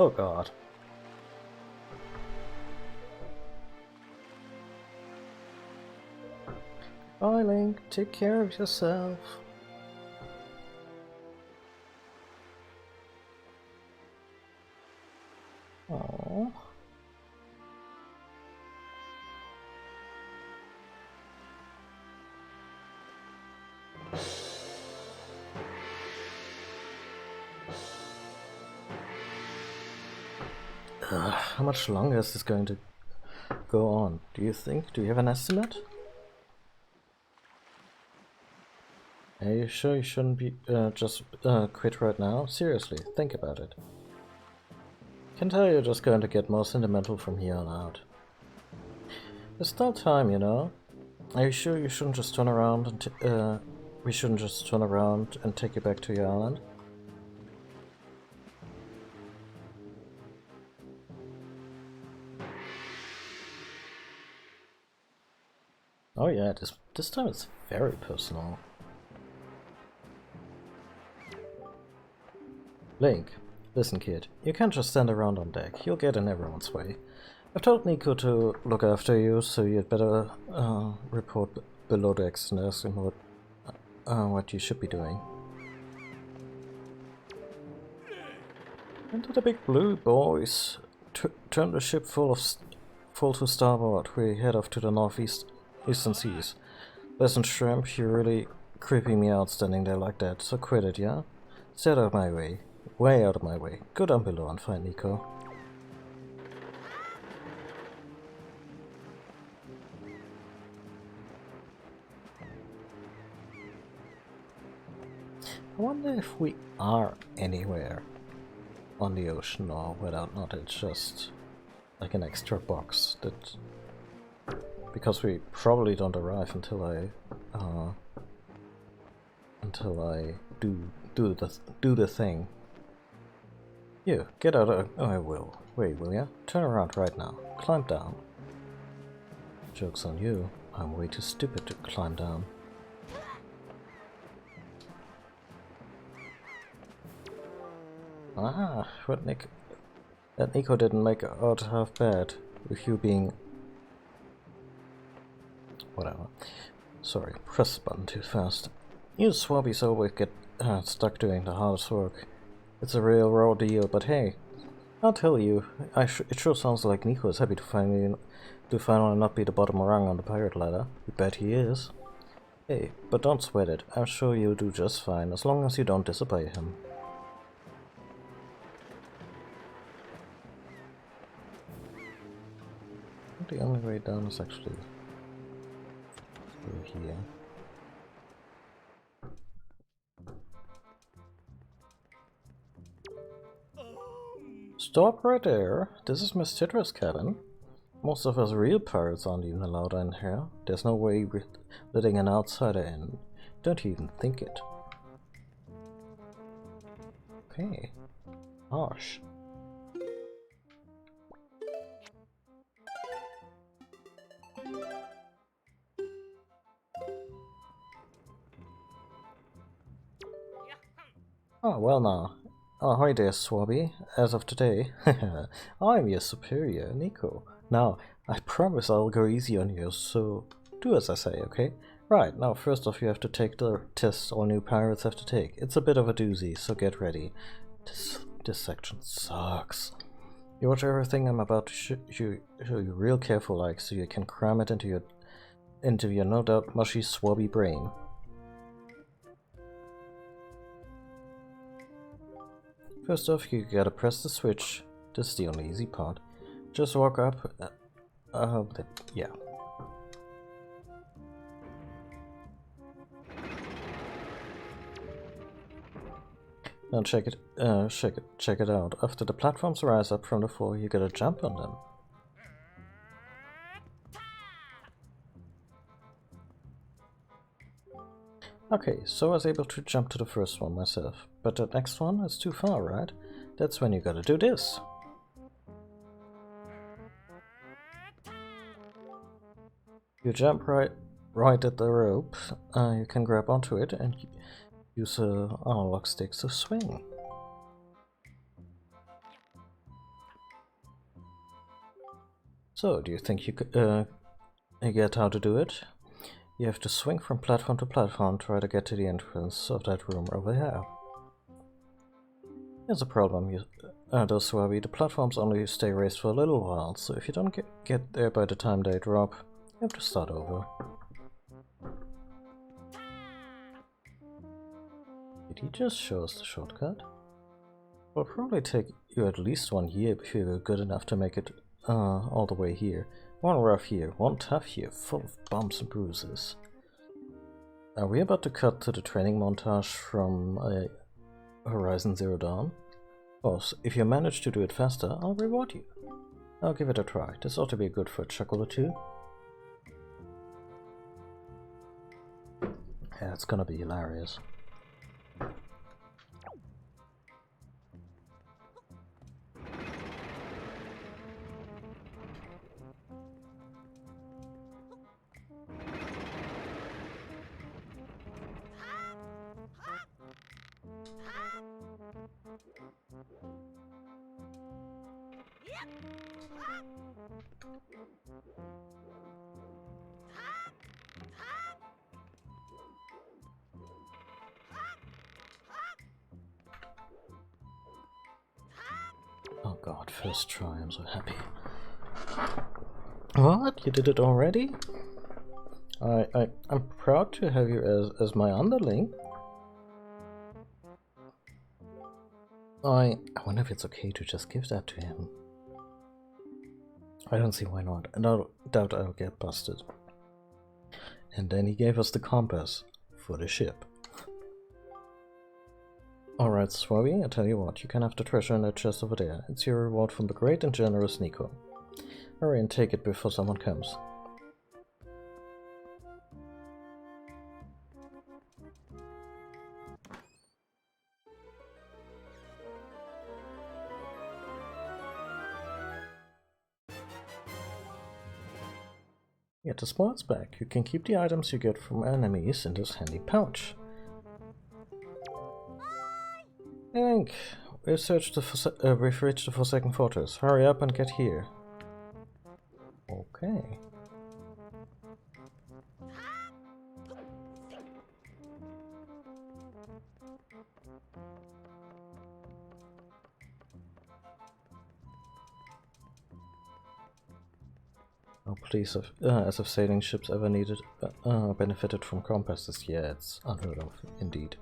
Speaker 1: Oh god. Bye, Link. Take care of yourself. Aww. How much longer is this going to go on? Do you think? Do you have an estimate? Are you sure you shouldn't be just quit right now? Seriously, think about it. Can tell you're just going to get more sentimental from here on out. There's still time, you know. Are you sure you shouldn't just turn around and we shouldn't just turn around and take you back to your island? Oh yeah, this time it's very personal. Link, listen kid, you can't just stand around on deck, you'll get in everyone's way. I've told Nico to look after you, so you'd better report below decks and ask him what you should be doing. Into the big blue, boys. Turn the ship full to starboard. We head off to the northeastern seas. Listen, shrimp, you're really creeping me out standing there like that, so quit it, yeah? Stay out of my way. Way out of my way. Go down below and find Nico. I wonder if we are anywhere on the ocean or whether or not it's just like an extra box that... Because we probably don't arrive until I do the thing. You, get out of... Oh, I will. Wait, will ya? Turn around right now. Climb down. Joke's on you. I'm way too stupid to climb down. Ah, that Nico didn't make out half bad, with you being... Whatever. Sorry, press the button too fast. You swabbies always get stuck doing the hardest work. It's a real raw deal, but hey, I'll tell you, it sure sounds like Nico is happy to finally not be the bottom rung on the pirate ladder. You bet he is. Hey, but don't sweat it. I'm sure you'll do just fine, as long as you don't disobey him. The only way down is actually through here. Stop right there. This is Miss Titra's cabin. Most of us real pirates aren't even allowed in here. There's no way we're letting an outsider in. Don't even think it. Okay. Harsh. Oh, well now. Ahoy there, Swabby. As of today, I'm your superior, Nico. Now, I promise I'll go easy on you, so do as I say, okay? Right, now first off you have to take the test all new pirates have to take. It's a bit of a doozy, so get ready. This section sucks. You watch everything I'm about to show you real careful like, so you can cram it into your no doubt mushy swabby brain. First off, you gotta press the switch. This is the only easy part. Just walk up. Yeah. Now check it out. After the platforms rise up from the floor, you gotta jump on them. Okay, so I was able to jump to the first one myself, but the next one is too far, right? That's when you gotta do this. You jump right at the rope, you can grab onto it and use analog sticks to swing. So, do you think you could get how to do it? You have to swing from platform to platform, try to get to the entrance of that room over here. Here's a problem, though Swabi, the platforms only stay raised for a little while, so if you don't get there by the time they drop, you have to start over. Did he just show us the shortcut? It'll probably take you at least 1 year before you're good enough to make it all the way here. One rough year, one tough year, full of bumps and bruises. Are we about to cut to the training montage from Horizon Zero Dawn? Of course, if you manage to do it faster, I'll reward you. I'll give it a try. This ought to be good for a chuckle or two. Yeah, it's gonna be hilarious. Oh god, first try, I'm so happy. What? You did it already? I'm proud to have you as my underling. I wonder if it's okay to just give that to him. I don't see why not. I doubt I'll get busted. And then he gave us the compass for the ship. Alright, Swabi, I tell you what, you can have the treasure in that chest over there. It's your reward from the great and generous Nico. Hurry and take it before someone comes. Get the spoils back. You can keep the items you get from enemies in this handy pouch. Hank, we've reached the Forsaken Fortress. Hurry up and get here. Okay. Oh please, as if sailing ships ever benefited from compasses, yeah, it's unheard of, indeed.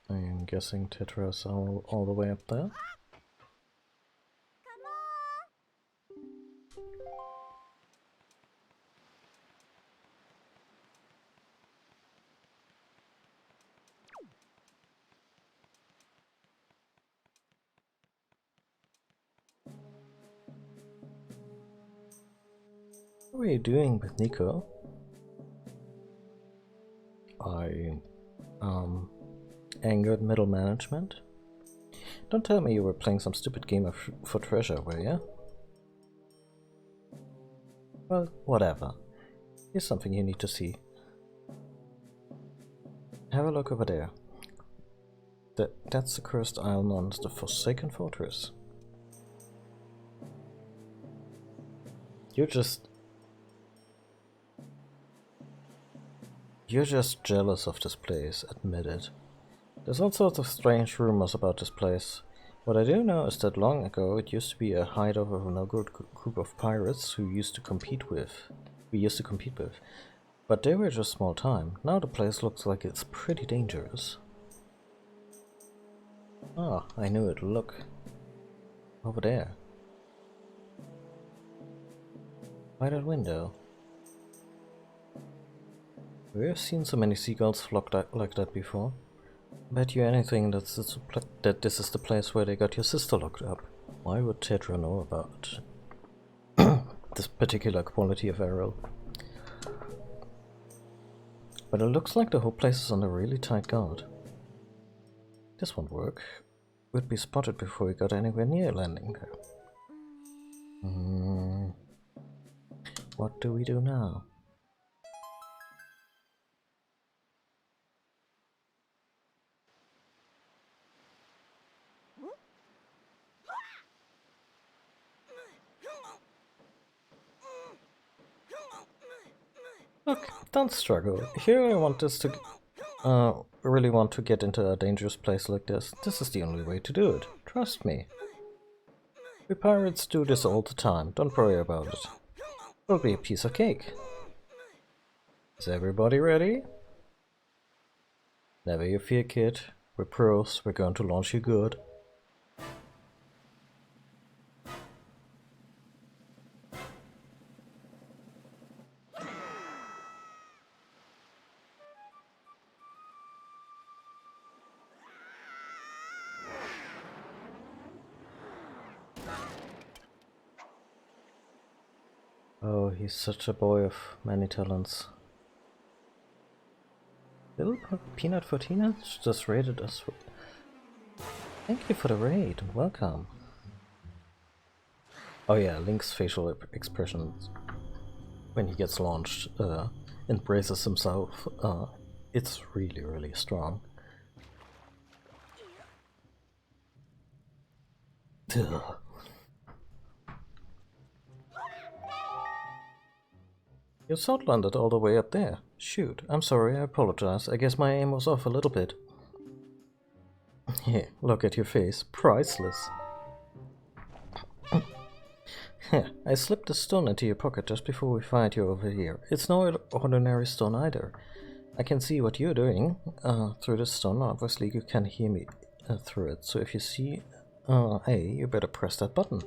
Speaker 1: I'm guessing Tetra's all the way up there. What are you doing with Nico? Angered middle management? Don't tell me you were playing some stupid game for treasure, were you? Well, whatever. Here's something you need to see. Have a look over there. That's the cursed island, the Forsaken Fortress. You're just jealous of this place, admit it. There's all sorts of strange rumors about this place. What I do know is that long ago it used to be a hideout of a no-good group of pirates who we used to compete with. But they were just small time. Now the place looks like it's pretty dangerous. Ah, I knew it. Look. Over there. By that window. We've seen so many seagulls flock like that before. Bet you anything that this is the place where they got your sister locked up. Why would Tetra know about this particular quality of arrow? But it looks like the whole place is under really tight guard. This won't work. We'd be spotted before we got anywhere near landing there. What do we do now? Look, don't struggle. If you really want this to, really want to get into a dangerous place like this, this is the only way to do it. Trust me. We pirates do this all the time. Don't worry about it. It'll be a piece of cake. Is everybody ready? Never you fear, kid. We're pros. We're going to launch you good. Oh, he's such a boy of many talents. Little Peanut for Tina just raided us. Thank you for the raid. Welcome. Oh yeah, Link's facial expressions when he gets launched and braces himself. It's really, really strong. Ugh. Your sword landed all the way up there. Shoot, I'm sorry, I apologize. I guess my aim was off a little bit. Here, look at your face. Priceless. I slipped a stone into your pocket just before we fired you over here. It's no ordinary stone either. I can see what you're doing through the stone. Obviously, you can hear me through it. So if you see A, you better press that button.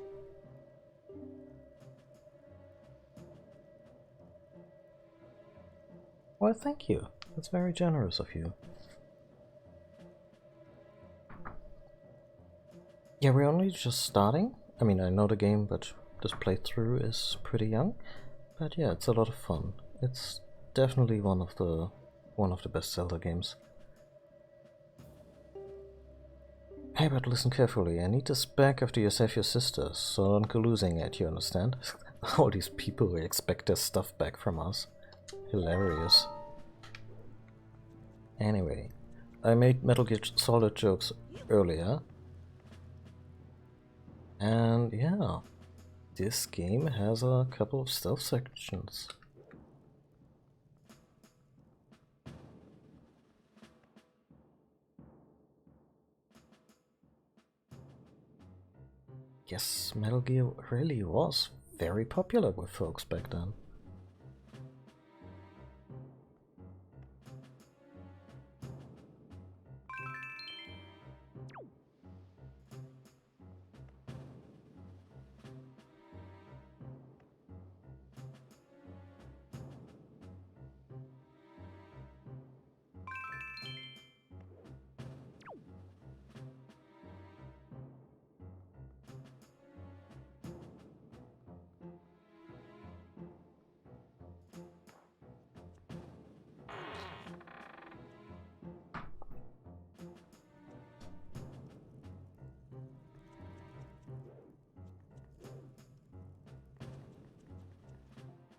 Speaker 1: Well, thank you. That's very generous of you. Yeah, we're only just starting. I mean, I know the game, but this playthrough is pretty young. But yeah, it's a lot of fun. It's definitely one of the best Zelda games. Hey, but listen carefully. I need this back after you save your sister, so don't go losing it, you understand? All these people who expect their stuff back from us. Hilarious. Anyway, I made Metal Gear Solid jokes earlier. And yeah, this game has a couple of stealth sections. Yes, Metal Gear really was very popular with folks back then.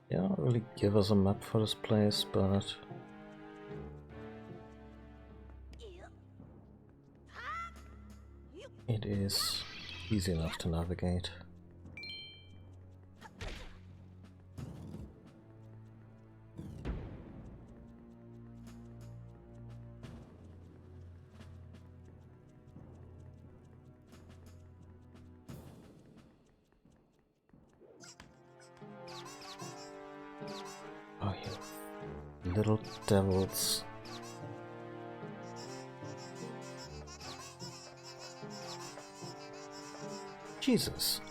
Speaker 1: They don't really give us a map for this place, but it is easy enough to navigate. little devils. Jesus.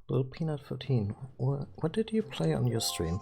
Speaker 1: Little Peanut 14, what did you play on your stream?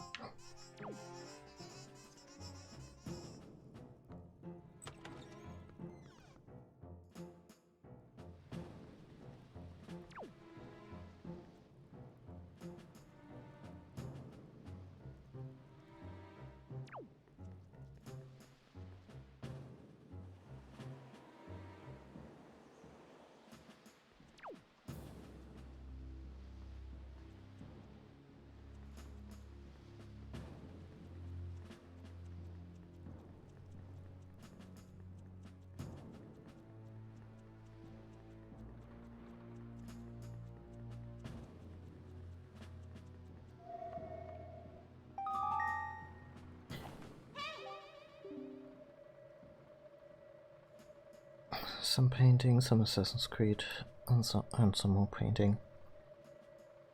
Speaker 1: Some painting, some Assassin's Creed, and some more painting.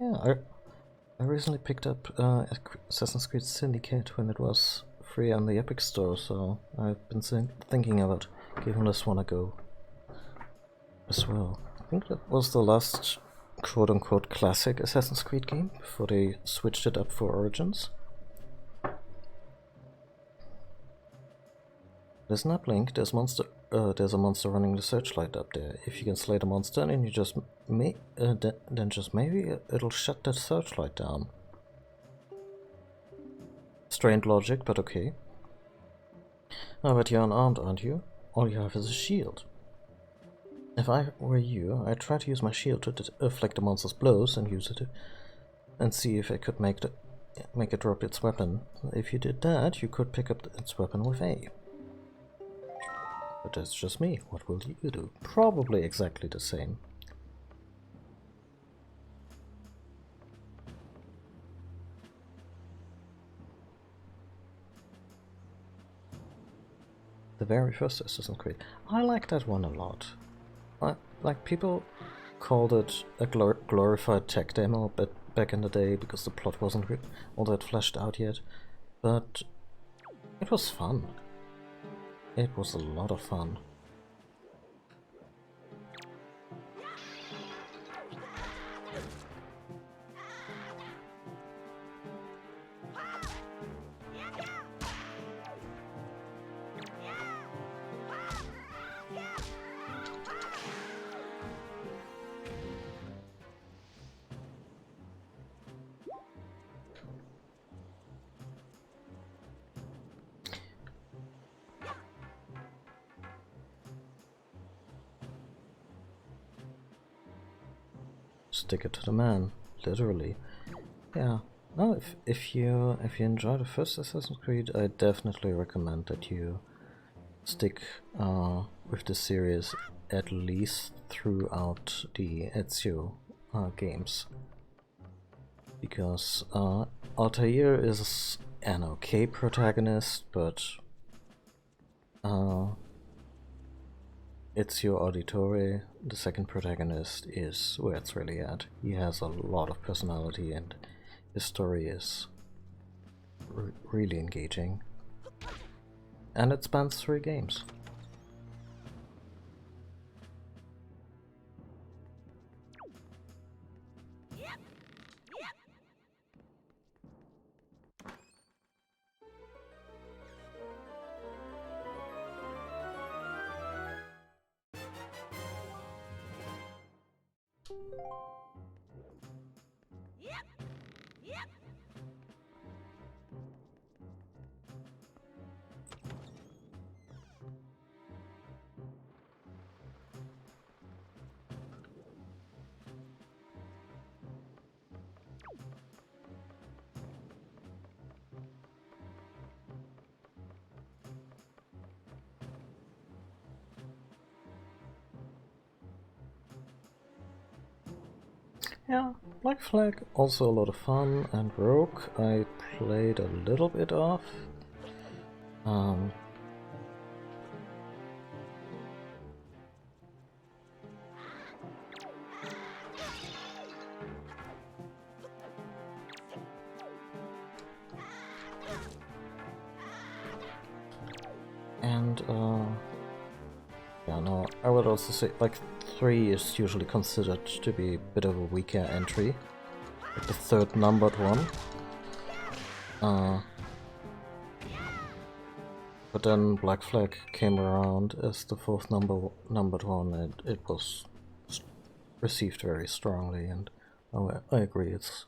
Speaker 1: Yeah, I recently picked up Assassin's Creed Syndicate when it was free on the Epic Store, so I've been thinking about giving this one a go as well. I think that was the last quote-unquote classic Assassin's Creed game before they switched it up for Origins. There's an uplink, there's a monster running the searchlight up there. If you can slay the monster, then you just then just maybe it'll shut that searchlight down. Strained logic, but okay. Oh, but you're unarmed, aren't you? All you have is a shield. If I were you, I'd try to use my shield to deflect the monster's blows and use it and see if I could make it drop its weapon. If you did that, you could pick up its weapon with A. But that's just me. What will you do? Probably exactly the same. The very first Assassin's Creed. I like that one a lot. Like, people called it a glorified tech demo back in the day because the plot wasn't all that fleshed out yet. But it was fun. It was a lot of fun. Stick it to the man, literally. Yeah. No, if you enjoy the first Assassin's Creed, I definitely recommend that you stick with the series at least throughout the Ezio games, because Altair is an okay protagonist, but Ezio Auditore, the second protagonist, is where it's really at. He has a lot of personality and his story is really engaging. And it spans 3 games. Yeah, Black Flag, also a lot of fun, and Rogue I played a little bit of. Um, and yeah, no, I would also say like 3 is usually considered to be a bit of a weaker entry, like the third numbered one. But then Black Flag came around as the fourth numbered one, and it was received very strongly. And I agree, it's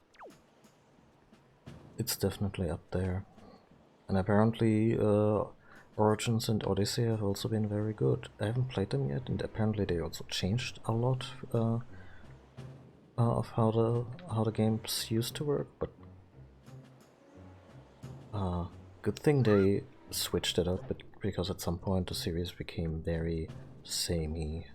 Speaker 1: definitely up there. And apparently, Origins and Odyssey have also been very good. I haven't played them yet, and apparently they also changed a lot of how the games used to work. But good thing they switched it up, because at some point the series became very samey.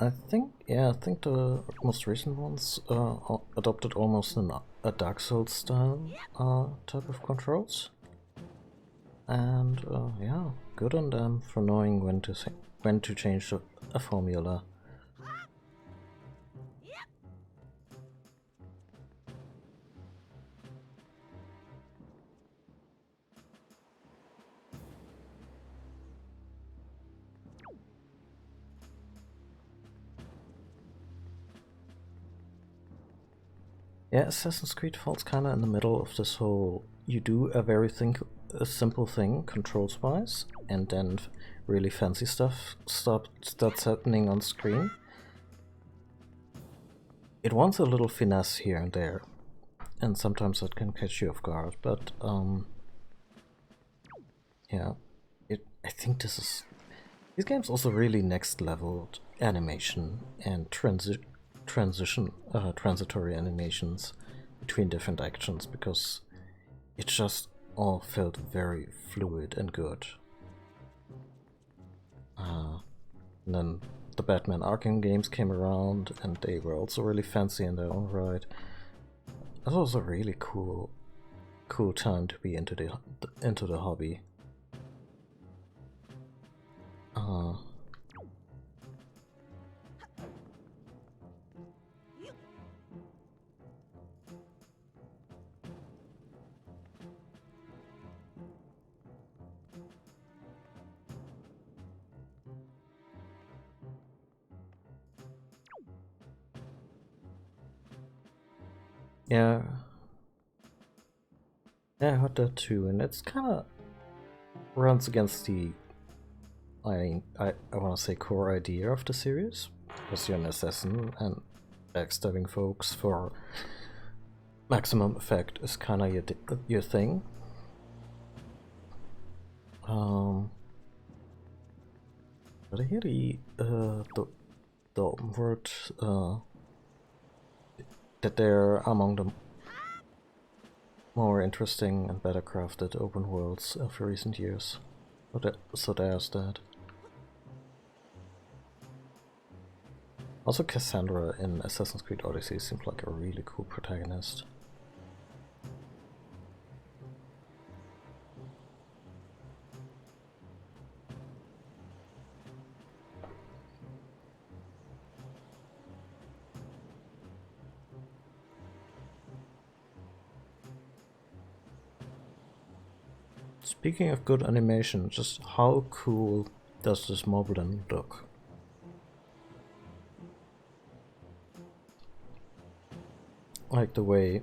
Speaker 1: I think the most recent ones adopted almost a Dark Souls style type of controls, and yeah, good on them for knowing when to change a formula. Yeah, Assassin's Creed falls kinda in the middle of this whole, you do a simple thing controls wise, and then really fancy stuff starts happening on screen. It wants a little finesse here and there, and sometimes that can catch you off guard, but yeah, I think these games also really next leveled animation and transitory animations between different actions, because it just all felt very fluid and good. And then the Batman Arkham games came around, and they were also really fancy in their own right. It was a really cool time to be into the hobby. Yeah, I heard that too, and it's kind of runs against the I want to say core idea of the series, because you're an assassin and backstabbing folks for maximum effect is kind of your thing. But I hear the open world, that they're among the more interesting and better crafted open worlds of recent years. So there's that. Also, Cassandra in Assassin's Creed Odyssey seems like a really cool protagonist. Speaking of good animation, just how cool does this moblin look? Like the way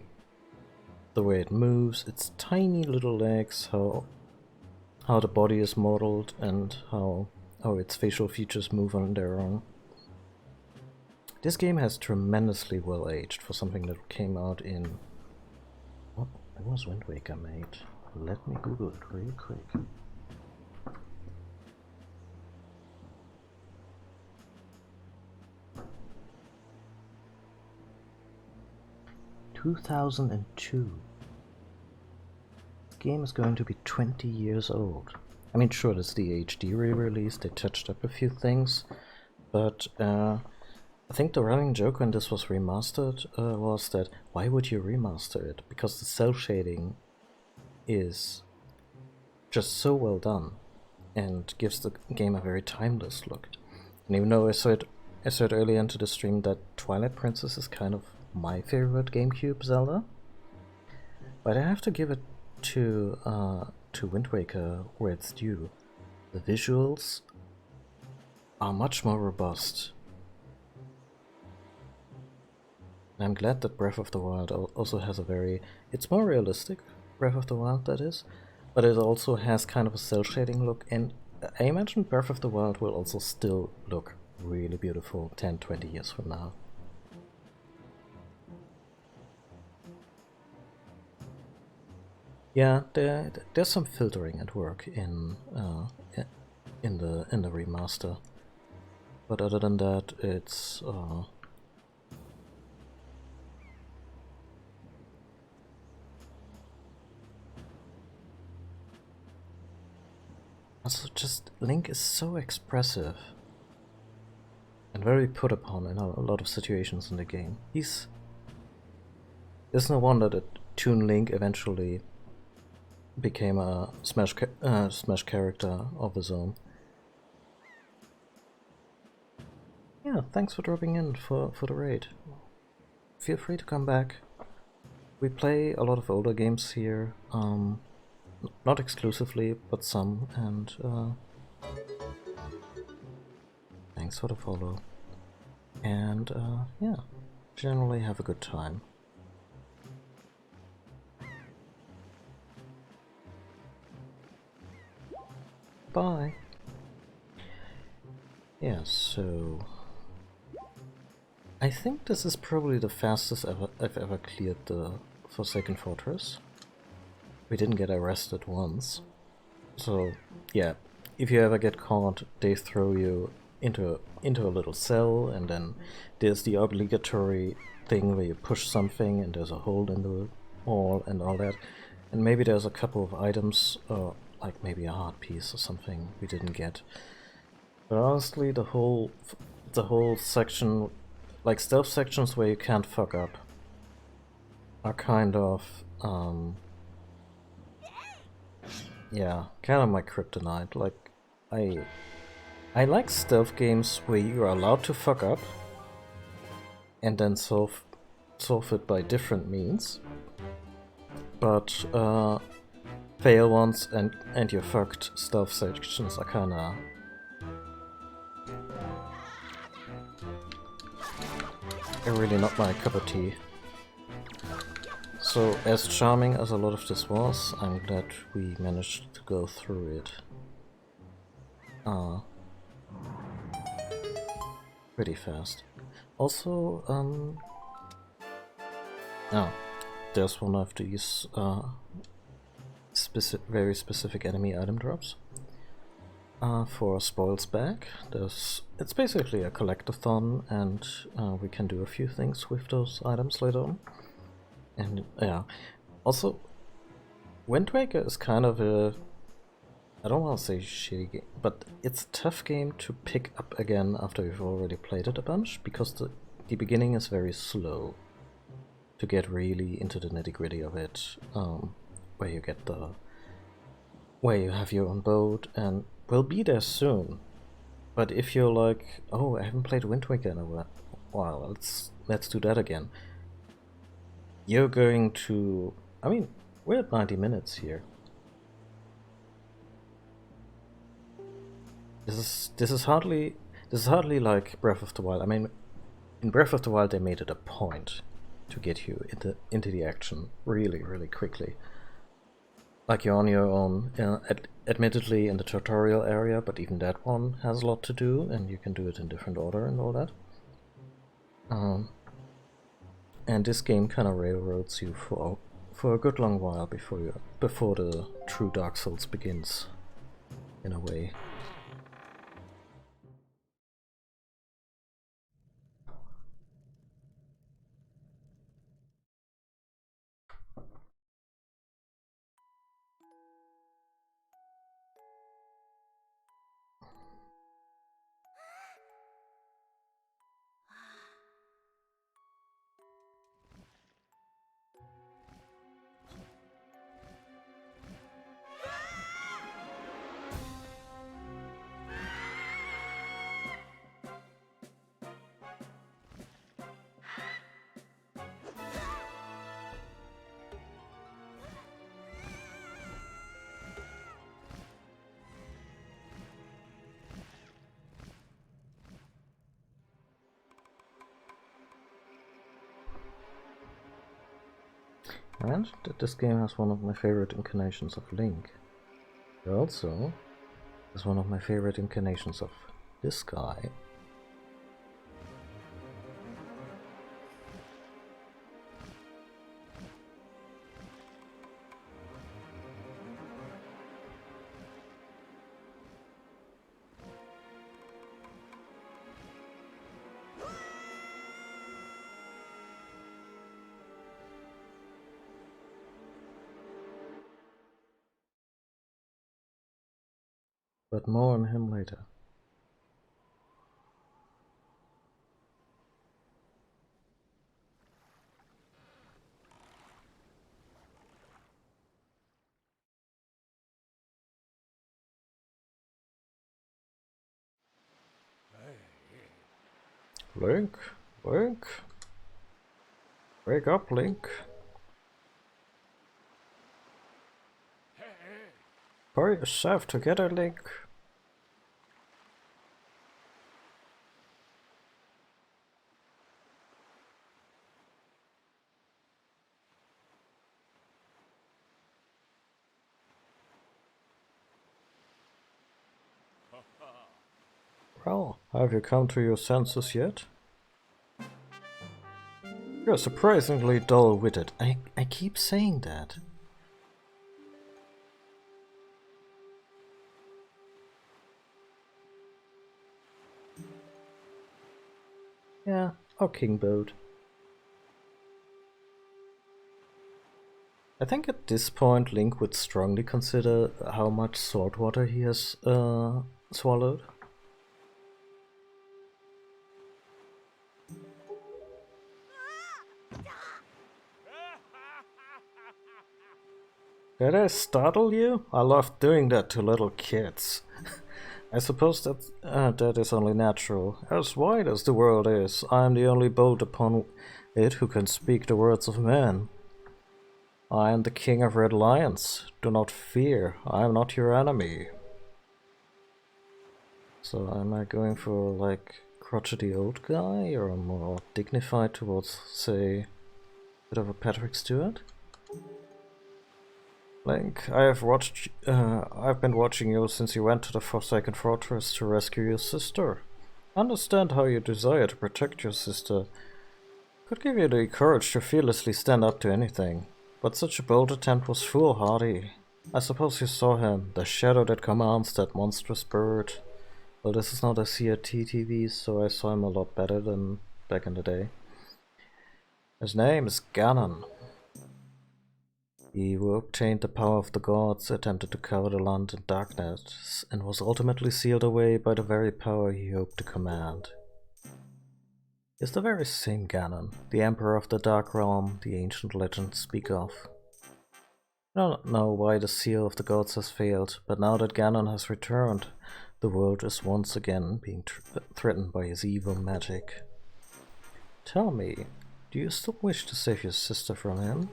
Speaker 1: it moves, its tiny little legs, how the body is modeled, and how its facial features move on their own. This game has tremendously well aged for something that came out in... What was Wind Waker made? Let me Google it real quick. ...2002. This game is going to be 20 years old. I mean, sure, this is the HD re-release, they touched up a few things, but I think the running joke when this was remastered was that, why would you remaster it? Because the cell shading is just so well done and gives the game a very timeless look. And even though I said earlier into the stream that Twilight Princess is kind of my favorite GameCube Zelda, but I have to give it to Wind Waker where it's due. The visuals are much more robust. And I'm glad that Breath of the Wild also has a very... It's more realistic, Breath of the Wild that is, but it also has kind of a cel shading look, and I imagine Breath of the Wild will also still look really beautiful 10-20 years from now. Yeah, there's some filtering at work in the remaster, but other than that, it's also just Link is so expressive and very put upon in a lot of situations in the game. There's no wonder that Toon Link eventually became a Smash character of his own. Yeah, thanks for dropping in for the raid. Feel free to come back. We play a lot of older games here, not exclusively, but some, and thanks for the follow. And yeah, generally have a good time. Bye. Yeah, so I think this is probably the fastest I've ever cleared the Forsaken Fortress. We didn't get arrested once. So yeah, if you ever get caught, they throw you into a little cell, and then there's the obligatory thing where you push something and there's a hole in the wall and all that. And maybe there's a couple of items, like maybe a heart piece or something we didn't get. But honestly, the whole section, like stealth sections where you can't fuck up, are kind of yeah, kind of my kryptonite. Like I like stealth games where you are allowed to fuck up and then solve it by different means, but fail once and you're fucked. Stealth sections are kinda... are really not my cup of tea. So, as charming as a lot of this was, I'm glad we managed to go through it pretty fast. Also, oh, there's one of these very specific enemy item drops. For spoils bag, it's basically a collectathon, and we can do a few things with those items later on. And yeah, also Wind Waker is kind of a, I don't want to say shitty game, but it's a tough game to pick up again after you've already played it a bunch, because the beginning is very slow to get really into the nitty-gritty of it, where you have your own boat, and we'll be there soon. But if you're like, oh, I haven't played Wind Waker in a while, let's do that again, you're going to, I mean, we're at 90 minutes here. This is hardly like Breath of the Wild. I mean, in Breath of the Wild they made it a point to get you into the action really, really quickly. Like you're on your own, admittedly in the tutorial area, but even that one has a lot to do, and you can do it in different order and all that. And this game kind of railroads you for a good long while before the true Dark Souls begins, in a way. And that this game has one of my favorite incarnations of Link. It also is one of my favorite incarnations of this guy. But more on him later. Link, Link, wake up, Link. Pull yourself together, Link. Well, have you come to your senses yet? You're surprisingly dull-witted. I keep saying that. Yeah, our king boat. I think at this point Link would strongly consider how much salt water he has swallowed. Did I startle you? I love doing that to little kids. I suppose that is only natural. As wide as the world is, I am the only boat upon it who can speak the words of man. I am the king of red lions. Do not fear, I am not your enemy. So am I going for like crotchety old guy, or more dignified towards, say, a bit of a Patrick Stewart? Link, I've been watching you since you went to the Forsaken Fortress to rescue your sister. I understand how you desire to protect your sister. Could give you the courage to fearlessly stand up to anything, but such a bold attempt was foolhardy. I suppose you saw him, the shadow that commands that monstrous bird. Well, this is not a CRT TV, so I saw him a lot better than back in the day. His name is Ganon. He who obtained the power of the gods attempted to cover the land in darkness, and was ultimately sealed away by the very power he hoped to command. He is the very same Ganon, the Emperor of the Dark Realm the ancient legends speak of. I don't know why the seal of the gods has failed, but now that Ganon has returned, the world is once again being threatened by his evil magic. Tell me, do you still wish to save your sister from him?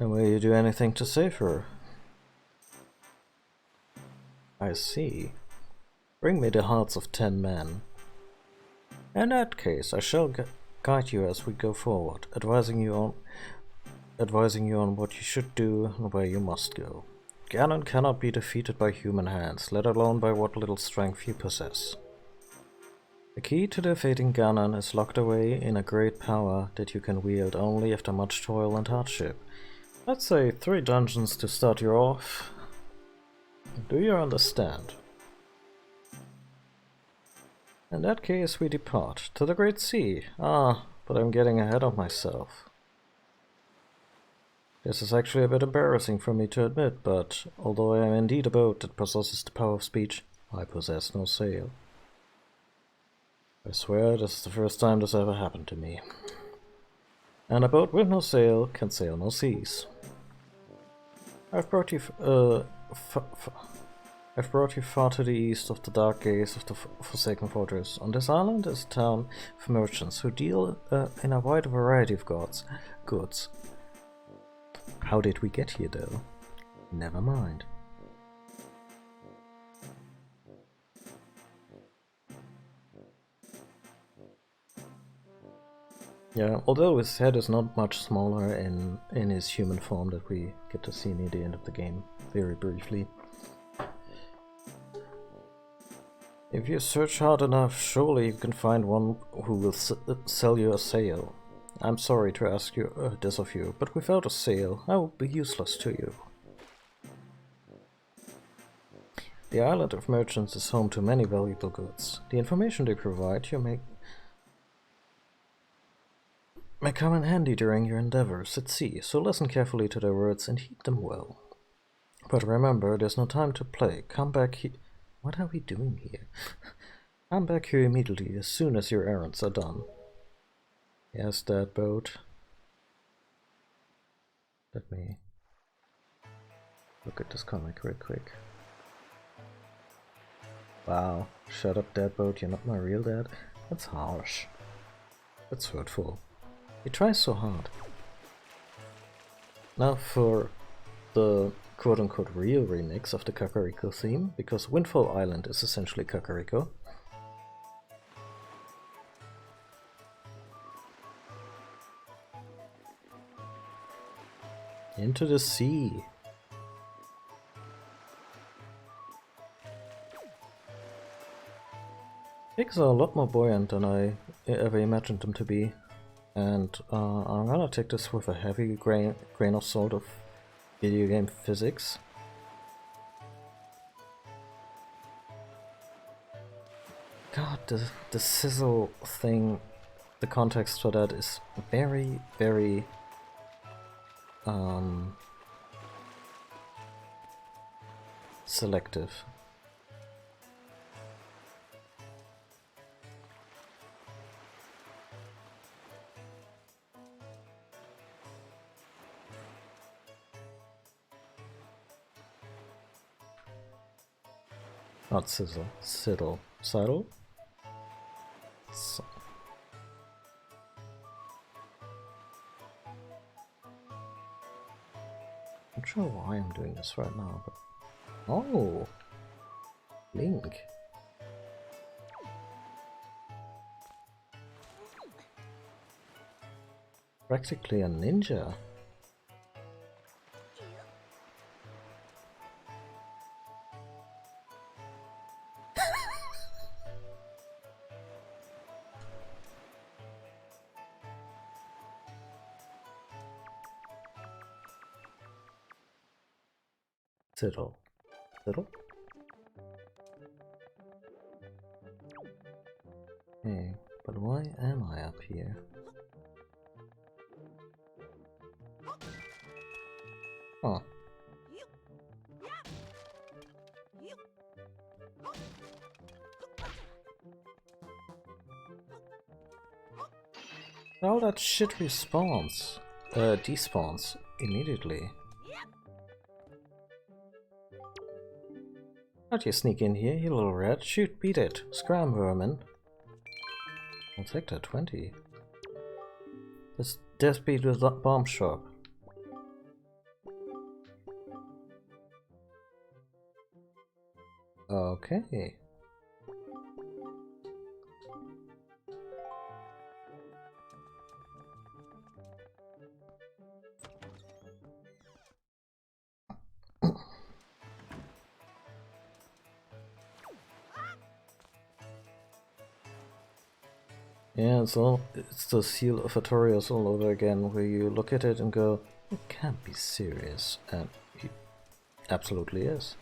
Speaker 1: And will you do anything to save her? I see. Bring me the hearts of 10 men. In that case, I shall guide you as we go forward, advising you on what you should do and where you must go. Ganon cannot be defeated by human hands, let alone by what little strength you possess. The key to defeating Ganon is locked away in a great power that you can wield only after much toil and hardship. Let's say 3 dungeons to start you off. Do you understand? In that case, we depart to the Great Sea. Ah, but I'm getting ahead of myself. This is actually a bit embarrassing for me to admit, but although I am indeed a boat that possesses the power of speech, I possess no sail. I swear this is the first time this ever happened to me. And a boat with no sail can sail no seas. I've brought you far to the east of the dark gates of the Forsaken Fortress. On this island is a town of merchants who deal in a wide variety of goods. How did we get here, though? Never mind. Yeah, although his head is not much smaller in his human form that we get to see near the end of the game, very briefly. If you search hard enough, surely you can find one who will sell you a sail. I'm sorry to ask you this of you, but without a sail, I will be useless to you. The island of merchants is home to many valuable goods. The information they provide you may come in handy during your endeavors at sea, so listen carefully to their words and heed them well. But remember, there's no time to play. Come back here. What are we doing here? Come back here immediately, as soon as your errands are done. Yes, that boat. Let me look at this comic real quick. Wow, shut up, dad boat, you're not my real dad? That's harsh. That's hurtful. He tries so hard. Now for the quote-unquote real remix of the Kakariko theme, because Windfall Island is essentially Kakariko. Into the sea. Pigs are a lot more buoyant than I ever imagined them to be. And I'm gonna take this with a heavy grain of salt of video game physics. God, the sizzle thing, the context for that is very, very selective. Not sizzle, siddle. Sidle? Not sure why I'm doing this right now, but... Oh! Link! Practically a ninja. Fiddle. Fiddle? Hey, but why am I up here? Oh. All that shit respawns. Despawns immediately. How'd you sneak in here, you little rat? Shoot, beat it. Scram, vermin. I'll take that 20. This deathbeat with that bomb shop. Okay. Yeah, it's the seal of Artorias all over again, where you look at it and go, it can't be serious, and it absolutely is.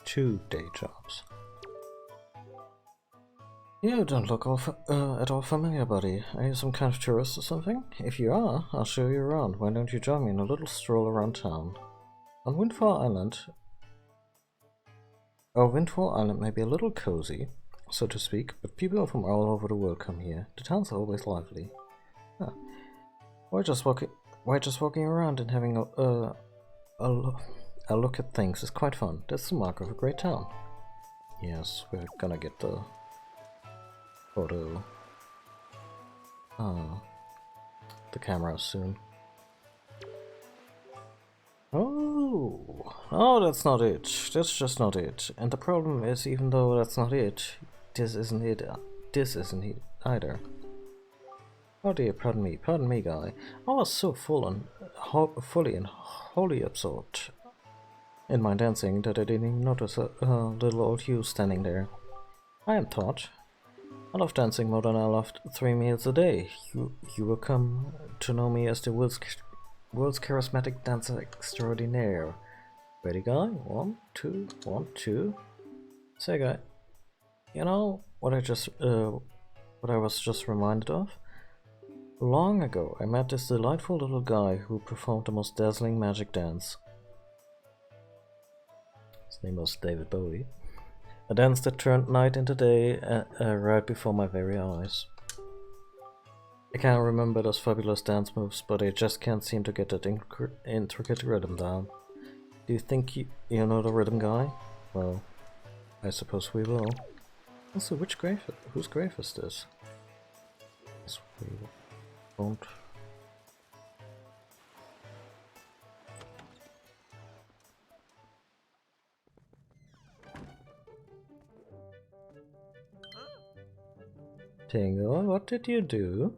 Speaker 1: Two day jobs. You don't look at all familiar, buddy. Are you some kind of tourist or something? If you are, I'll show you around. Why don't you join me in a little stroll around town? On Windfall Island... Windfall Island may be a little cozy, so to speak, but people from all over the world come here. The town's always lively. Huh. Why just walking around and having a look at things is quite fun. That's the mark of a great town. Yes, we're gonna get the photo. The camera soon. Oh, that's not it. That's just not it. And the problem is, even though that's not it, this isn't it. This isn't it either. Oh dear, pardon me, guy. I was so fully and wholly absorbed in my dancing that I didn't even notice a little old you standing there. I am Todd. I love dancing more than I loved 3 meals a day. You will come to know me as the world's charismatic dancer extraordinaire. Ready, guy? 1, 2, 1, 2. Say, guy. You know what I was just reminded of? Long ago, I met this delightful little guy who performed the most dazzling magic dance. His name was David Bowie. A dance that turned night into day right before my very eyes. I can't remember those fabulous dance moves, but I just can't seem to get that intricate rhythm down. Do you think you know the rhythm, guy? Well, I suppose we will. Also, whose grave is this? Yes, we won't. Tingle, what did you do?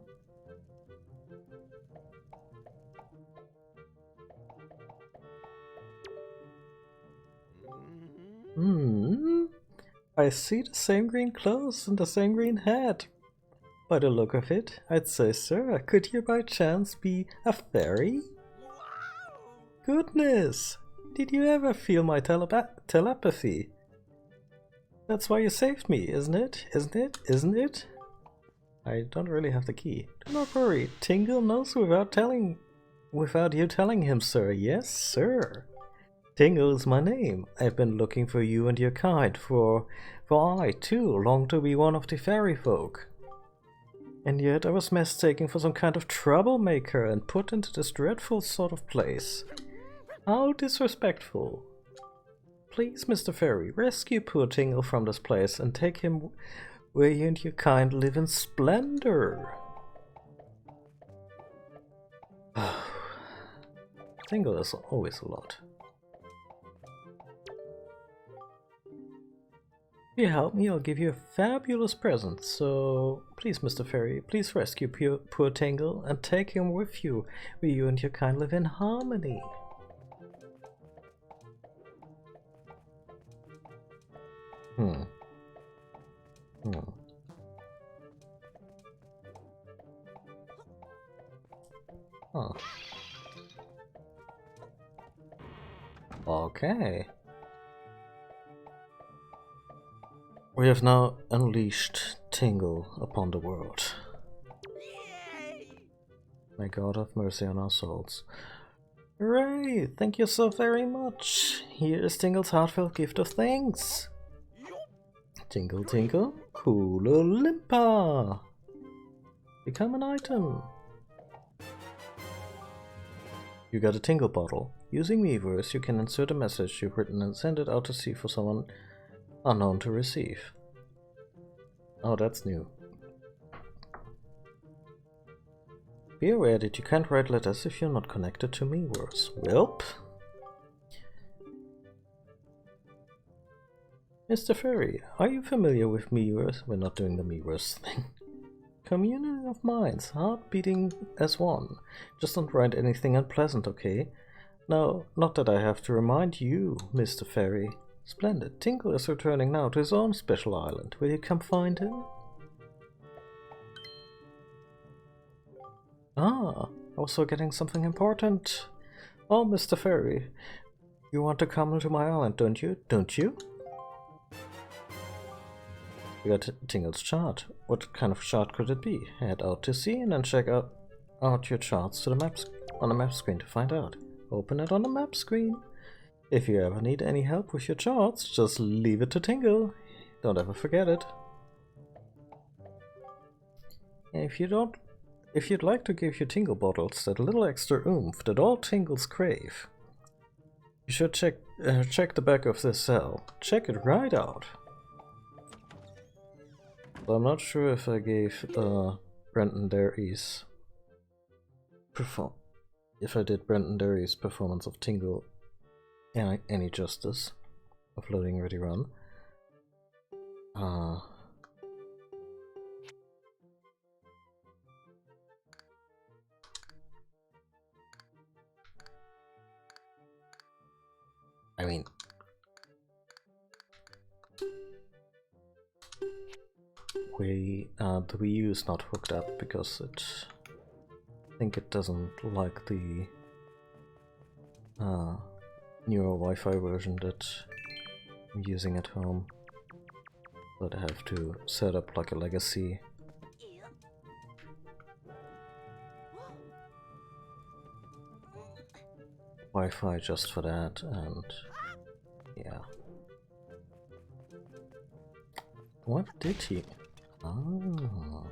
Speaker 1: I see the same green clothes and the same green hat. By the look of it, I'd say, sir, could you by chance be a fairy? Goodness! Did you ever feel my telepathy? That's why you saved me, isn't it? Isn't it? I don't really have the key. Do not worry, Tingle knows without you telling him, sir. Yes, sir. Tingle is my name. I've been looking for you and your kind, for I, too, long to be one of the fairy folk. And yet I was mistaken for some kind of troublemaker and put into this dreadful sort of place. How disrespectful. Please, Mr. Fairy, rescue poor Tingle from this place and take him where you and your kind live in splendor. Tingle is always a lot. If you help me, I'll give you a fabulous present. So, please, Mr. Fairy, please rescue poor Tingle and take him with you, where you and your kind live in harmony. Huh. Okay. We have now unleashed Tingle upon the world. May God have mercy on our souls. Hooray! Thank you so very much! Here is Tingle's heartfelt gift of thanks! Tingle Tingle, Cooler Limpa! Become an item! You got a Tingle bottle. Using Miiverse, you can insert a message you've written and send it out to sea for someone unknown to receive. Oh, that's new. Be aware that you can't write letters if you're not connected to Miiverse. Welp. Mr. Furry, are you familiar with Miiverse? We're not doing the Miiverse thing. Community of minds, heart beating as one. Just don't write anything unpleasant, okay? No, not that I have to remind you, Mr. Fairy. Splendid. Tingle is returning now to his own special island. Will you come find him? Ah, I was forgetting something important. Oh, Mr. Fairy, you want to come to my island, don't you? Don't you? We got Tingle's chart. What kind of chart could it be? Head out to sea and then check out your charts to the maps on the map screen to find out. Open it on the map screen. If you ever need any help with your charts, just leave it to Tingle. Don't ever forget it. And if you'd like to give your Tingle bottles that little extra oomph that all Tingles crave, you should check the back of this cell. Check it right out. But I'm not sure if I gave Brenton Derry's performance of Tingle any justice of Loading Ready Run. I mean, the Wii U is not hooked up because I think it doesn't like the newer Wi-Fi version that I'm using at home, but I have to set up like a legacy Wi-Fi just for that, and yeah. What did he? Oh.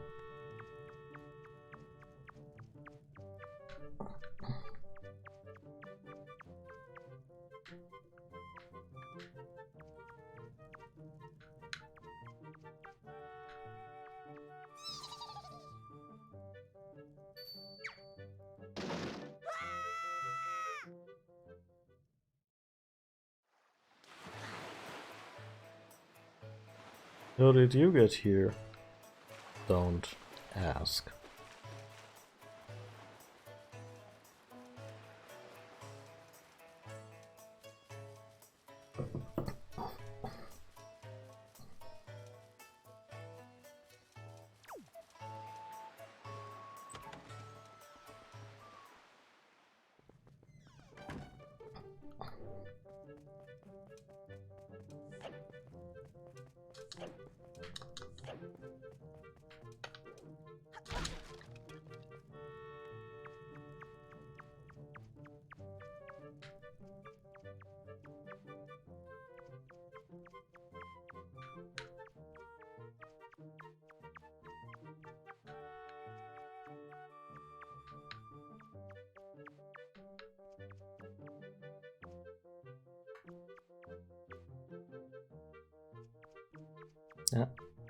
Speaker 1: How did you get here? Don't ask.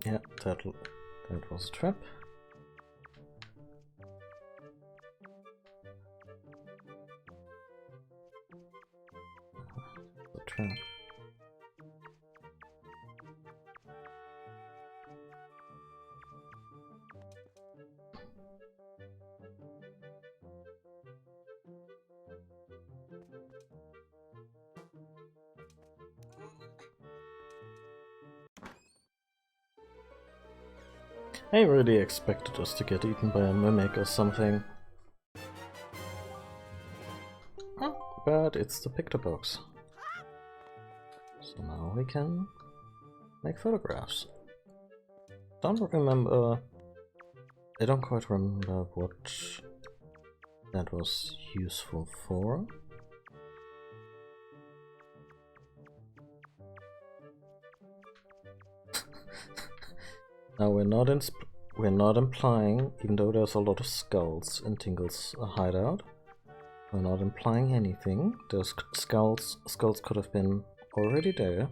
Speaker 1: Yeah, that was a trap. The trap. I really expected us to get eaten by a mimic or something. but it's the picture box. So now we can make photographs. Don't remember. I don't quite remember what that was useful for. Now we're not implying, even though there's a lot of skulls in Tingle's hideout, we're not implying anything. Those skulls could have been already there.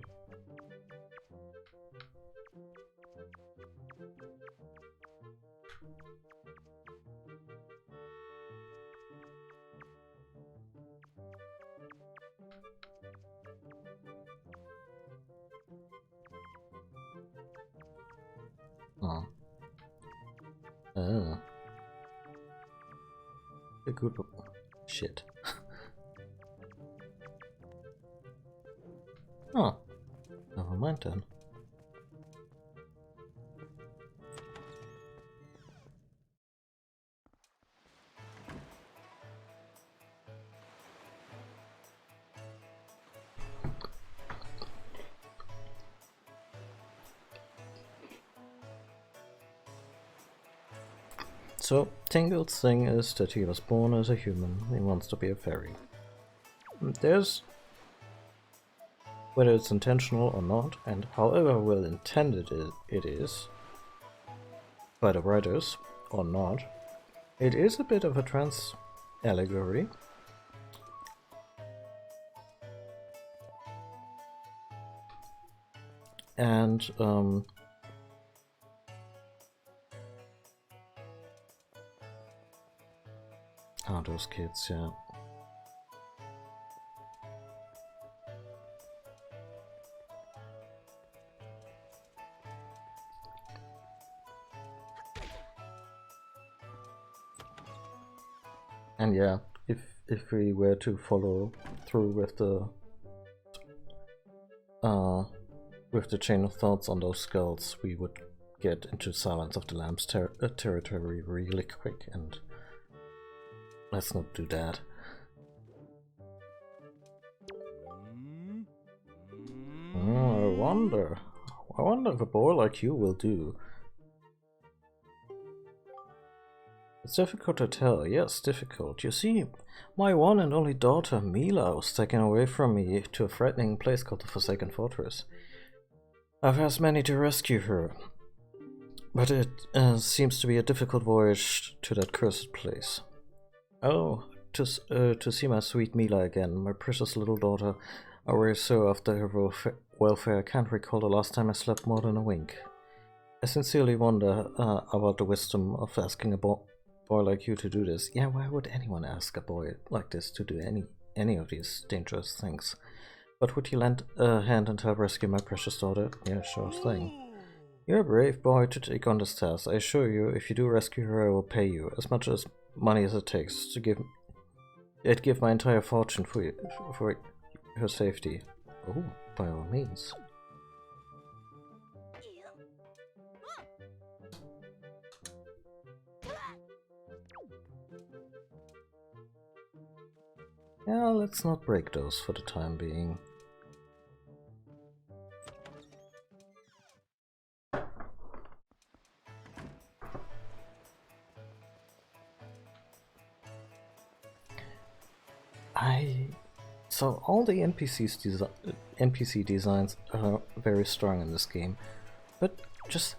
Speaker 1: Oh. Oh. A good shit. Oh. Never mind then. So, Tingle's thing is that he was born as a human, he wants to be a fairy. There's, whether it's intentional or not, and however well intended it is by the writers or not, it is a bit of a trans allegory. And oh, those kids, yeah. And yeah, if we were to follow through with the chain of thoughts on those skulls, we would get into Silence of the Lambs territory really quick, and let's not do that. Oh, I wonder if a boy like you will do. It's difficult to tell, yes, difficult. You see, my one and only daughter, Mila, was taken away from me to a frightening place called the Forsaken Fortress. I've asked many to rescue her, but it seems to be a difficult voyage to that cursed place. Oh, to see my sweet Mila again, my precious little daughter. I worry so after her welfare, I can't recall the last time I slept more than a wink. I sincerely wonder about the wisdom of asking a boy like you to do this. Yeah, why would anyone ask a boy like this to do any of these dangerous things? But would you lend a hand and help rescue my precious daughter? Yeah, sure thing. You're a brave boy to take on this task. I assure you, if you do rescue her, I will pay you as much money as it takes to give my entire fortune for her safety. Oh, by all means. Yeah, let's not break those for the time being. So all the NPC designs are very strong in this game, but just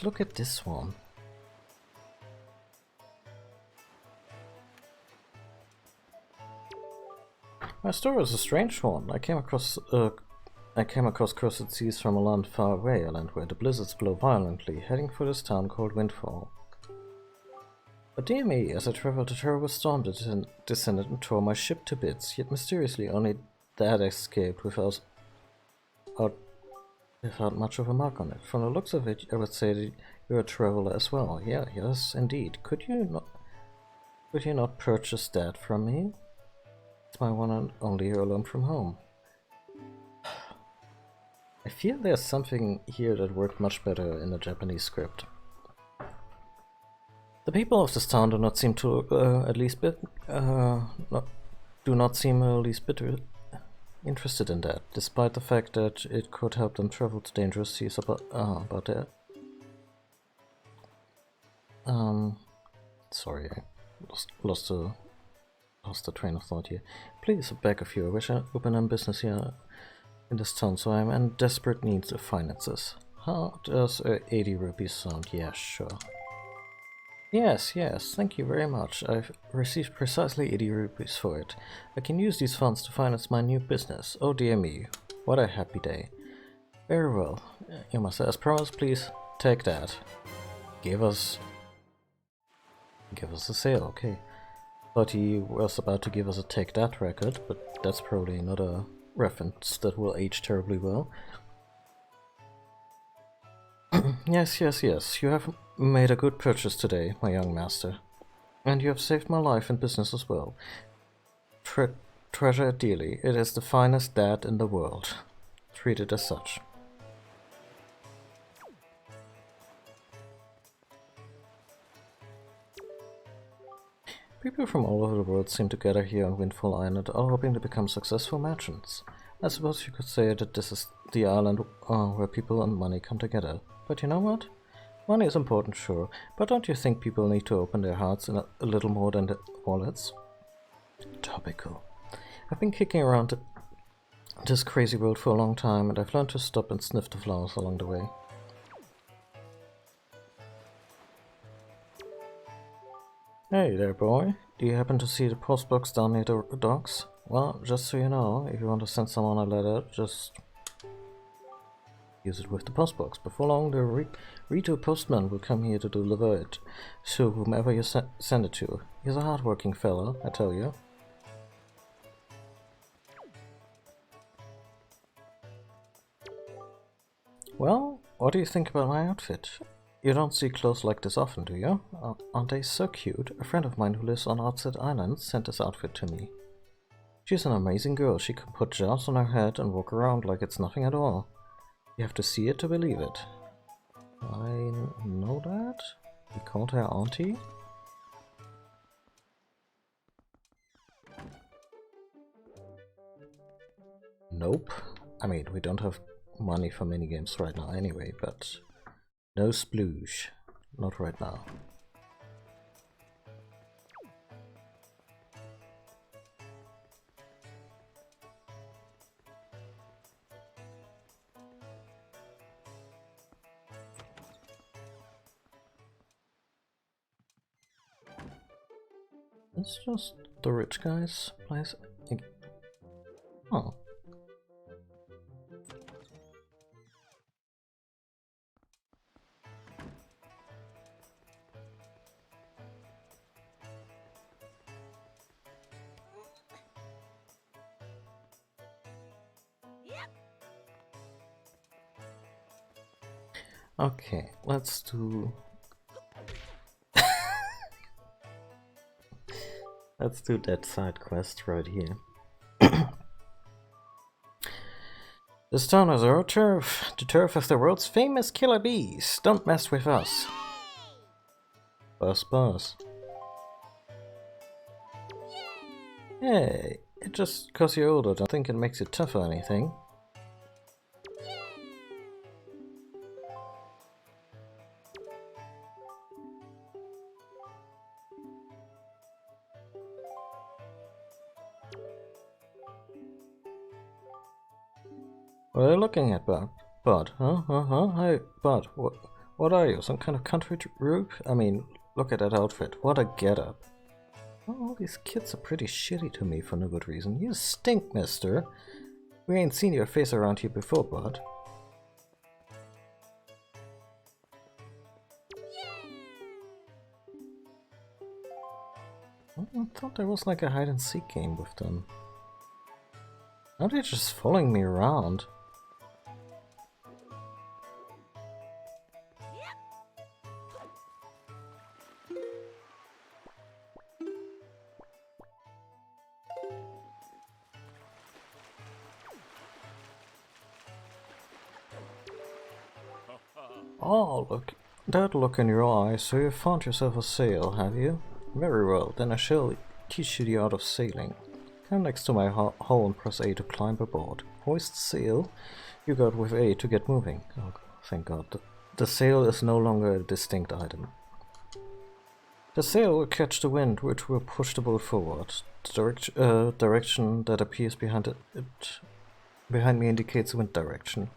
Speaker 1: look at this one. My story is a strange one. I came across cursed seas from a land far away, a land where the blizzards blow violently, heading for this town called Windfall. But dear me, as I traveled, a terrible storm descended and tore my ship to bits, yet mysteriously only that escaped without much of a mark on it. From the looks of it, I would say that you're a traveler as well. Yeah, yes, indeed. Could you not purchase that from me? It's my one and only heirloom from home. I feel there's something here that worked much better in the Japanese script. The people of this town do not seem to, at least do not seem a least bit interested in that, despite the fact that it could help them travel to dangerous seas about that. Sorry, I lost the train of thought here. Please, I beg of you, I wish I open a business here in this town, so I am in desperate need of finances. How does 80 rupees sound? Yeah, sure. Yes, thank you very much. I've received precisely 80 rupees for it. I can use these funds to finance my new business. Oh dear me, what a happy day. Very well. You must, as promised, please take that. Give us a sale, okay. Thought he was about to give us a take that record, but that's probably not a reference that will age terribly well. Yes, you have made a good purchase today, my young master. And you have saved my life and business as well. Treasure it dearly. It is the finest dad in the world. Treat it as such. People from all over the world seem to gather here on Windfall Island, all hoping to become successful merchants. I suppose you could say that this is the island where people and money come together. But you know what? Money is important, sure, but don't you think people need to open their hearts a little more than their wallets? Topical. I've been kicking around this crazy world for a long time, and I've learned to stop and sniff the flowers along the way. Hey there, boy. Do you happen to see the postbox down near the docks? Well, just so you know, if you want to send someone a letter, just use it with the postbox. Before long, the Rito postman will come here to deliver it to whomever you send it to. He's a hard-working fellow, I tell you. Well, what do you think about my outfit? You don't see clothes like this often, do you? Aren't they so cute? A friend of mine who lives on Outside Island sent this outfit to me. She's an amazing girl. She can put jars on her head and walk around like it's nothing at all. You have to see it to believe it. I know that. We called her Auntie. Nope. I mean, we don't have money for minigames right now anyway, but no sploosh. Not right now. It's just the rich guy's place. Oh. Okay, let's do... Let's do that side quest right here. This town is our turf. The turf of the world's famous killer bees. Don't mess with us. Buzz. Hey, it just cause you're older, don't think it makes you tough or anything. What are you looking at, Bud? Hey, Bud, what are you, some kind of country group? I mean, look at that outfit, what a getup. Well, all these kids are pretty shitty to me for no good reason. You stink, mister. We ain't seen your face around here before, Bud. Well, I thought there was like a hide-and-seek game with them. Now they're just following me around. Oh, look, that look in your eyes, so you found yourself a sail, have you? Very well, then I shall teach you the art of sailing. Stand next to my hull and press A to climb aboard. Hoist sail. You got with A to get moving. Oh, thank God. The sail is no longer a distinct item. The sail will catch the wind, which will push the boat forward. The direction that appears behind me indicates wind direction.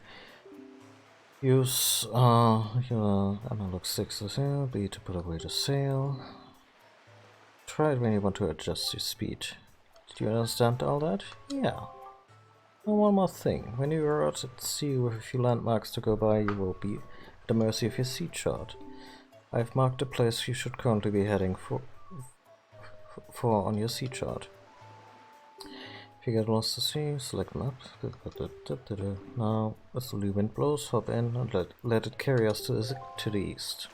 Speaker 1: Use your analog 6 to sail, B to put away the sail. Try it when you want to adjust your speed. Do you understand all that? Yeah. And one more thing. When you are out at sea with a few landmarks to go by, you will be at the mercy of your sea chart. I've marked the place you should currently be heading for on your sea chart. If you get lost at sea, select map. Now, as the lee wind blows, hop in and let it carry us to the east.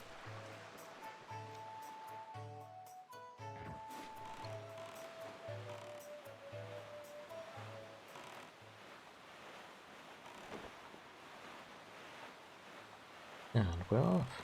Speaker 1: And we're off.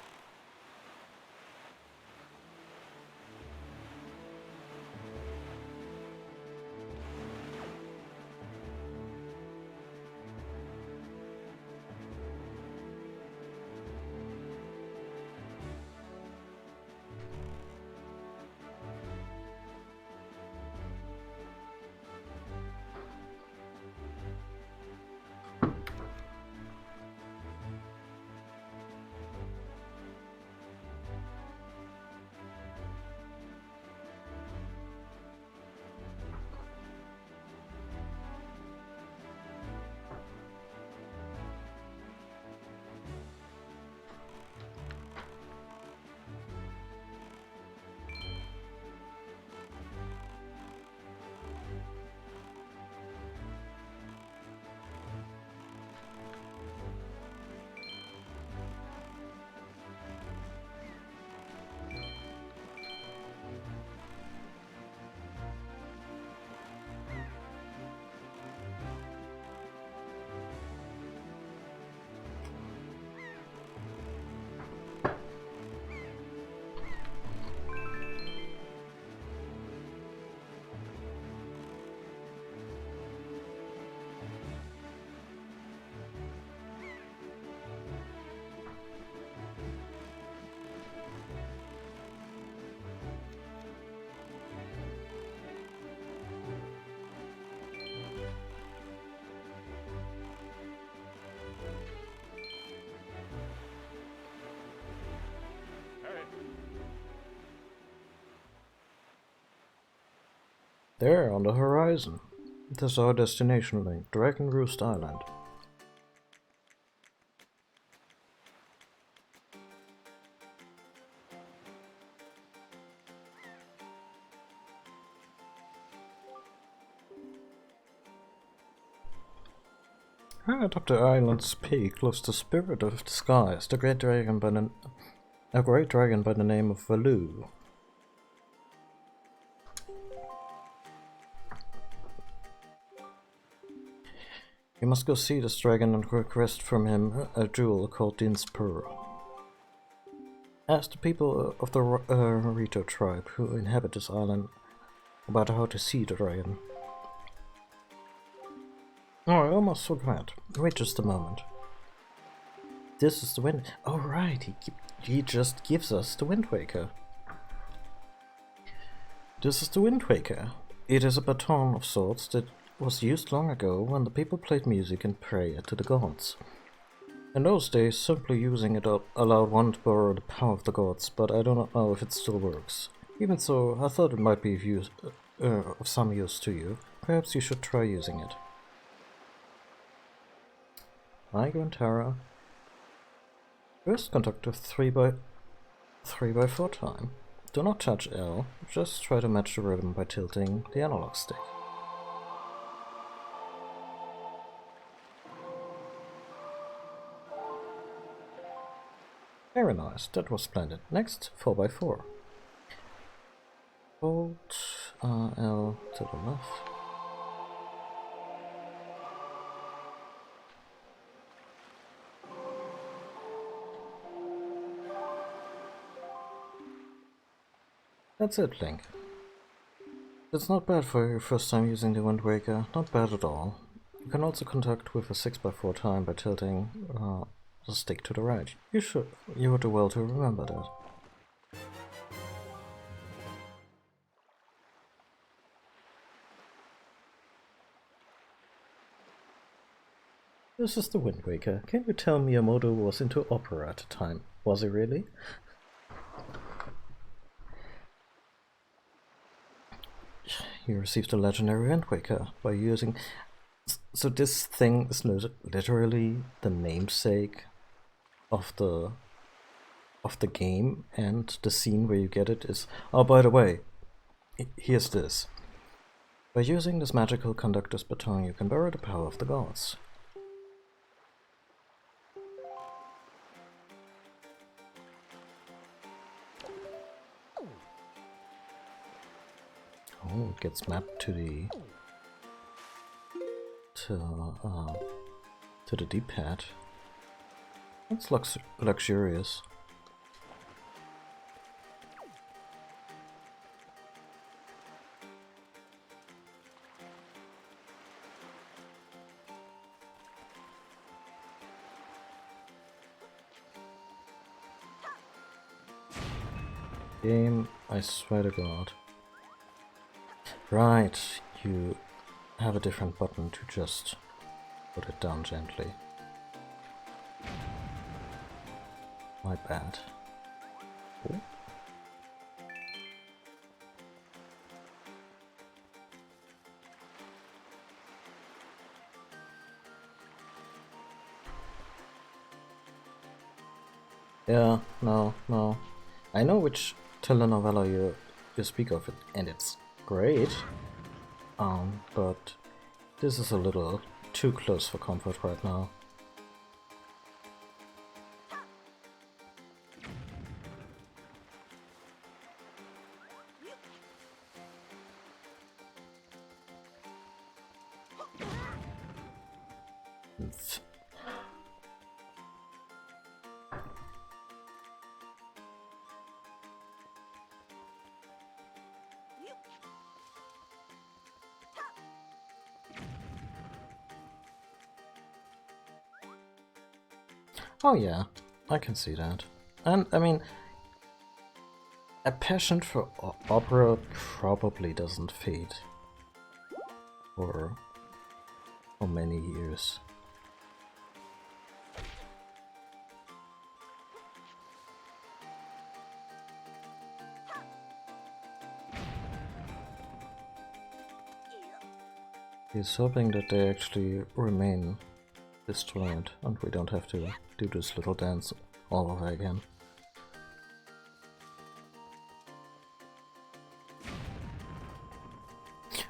Speaker 1: There, on the horizon. This is our destination link, Dragon Roost Island. Atop the island's peak lives the spirit of the skies, a great dragon by the name of Valoo. You must go see this dragon and request from him a jewel called Din's Pearl. Ask the people of the Rito tribe who inhabit this island about how to see the dragon. Oh, I almost forgot. Wait just a moment. This is the wind. Oh right, he just gives us the Wind Waker. This is the Wind Waker. It is a baton of sorts that was used long ago when the people played music and prayer to the gods. In those days, simply using it allowed one to borrow the power of the gods, but I do not know if it still works. Even so, I thought it might be of some use to you. Perhaps you should try using it. Hi, Gwentara. First conduct a 3x4 time. Do not touch L, just try to match the rhythm by tilting the analog stick. Very nice, that was splendid. Next, 4x4. Hold L to the left. That's it, Link. It's not bad for your first time using the Wind Waker, not bad at all. You can also conduct with a 6x4 time by tilting the stick to the right. You would do well to remember that. This is the Wind Waker. Can you tell Miyamoto was into opera at the time? Was he really? You received a legendary Wind Waker by using... So this thing is literally the namesake of the game, and the scene where you get it is... Oh, by the way, here's this. By using this magical conductor's baton, you can borrow the power of the gods. Oh, it gets mapped to the D-pad. That's luxurious. Game, I swear to God. Right, you have a different button to just put it down gently. My bad. Cool. Yeah, no. I know which telenovela you speak of, and it's great. But this is a little too close for comfort right now. Oh yeah, I can see that. And I mean, a passion for opera probably doesn't fade for many years. He's hoping that they actually remain destroyed and we don't have to do this little dance all over again.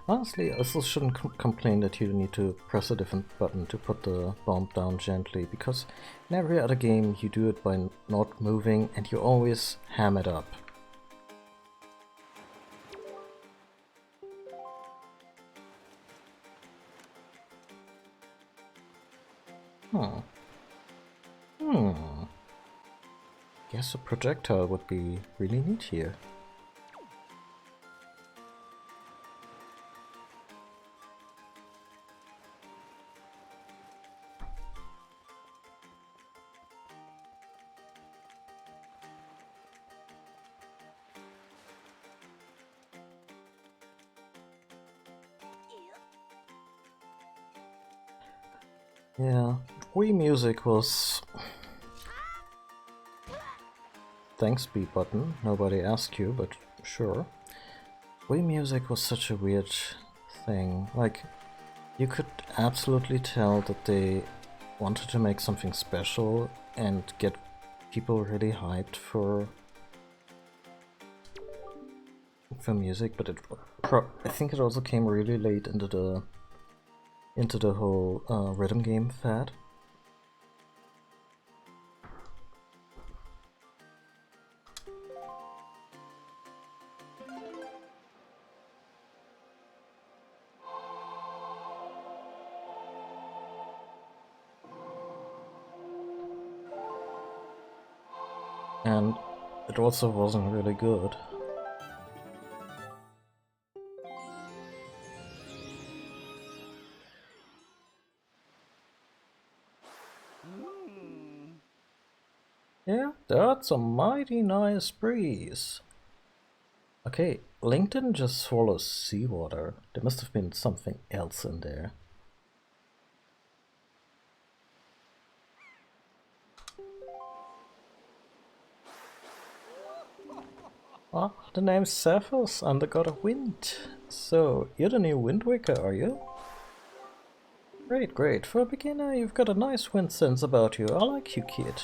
Speaker 1: Honestly, I still shouldn't complain that you need to press a different button to put the bomb down gently, because in every other game you do it by not moving and you always ham it up. Guess a projectile would be really neat here. Yeah, Wii Music was... Thanks, B button. Nobody asked you, but sure. Wii Music was such a weird thing. Like, you could absolutely tell that they wanted to make something special and get people really hyped for music, but I think it also came really late into the whole rhythm game fad. And it also wasn't really good. Yeah, that's a mighty nice breeze. Okay, Link didn't just swallow seawater. There must have been something else in there. Ah, the name's Cephas. I'm the god of wind. So, you're the new Wind Waker, are you? Great, great. For a beginner, you've got a nice wind sense about you. I like you, kid.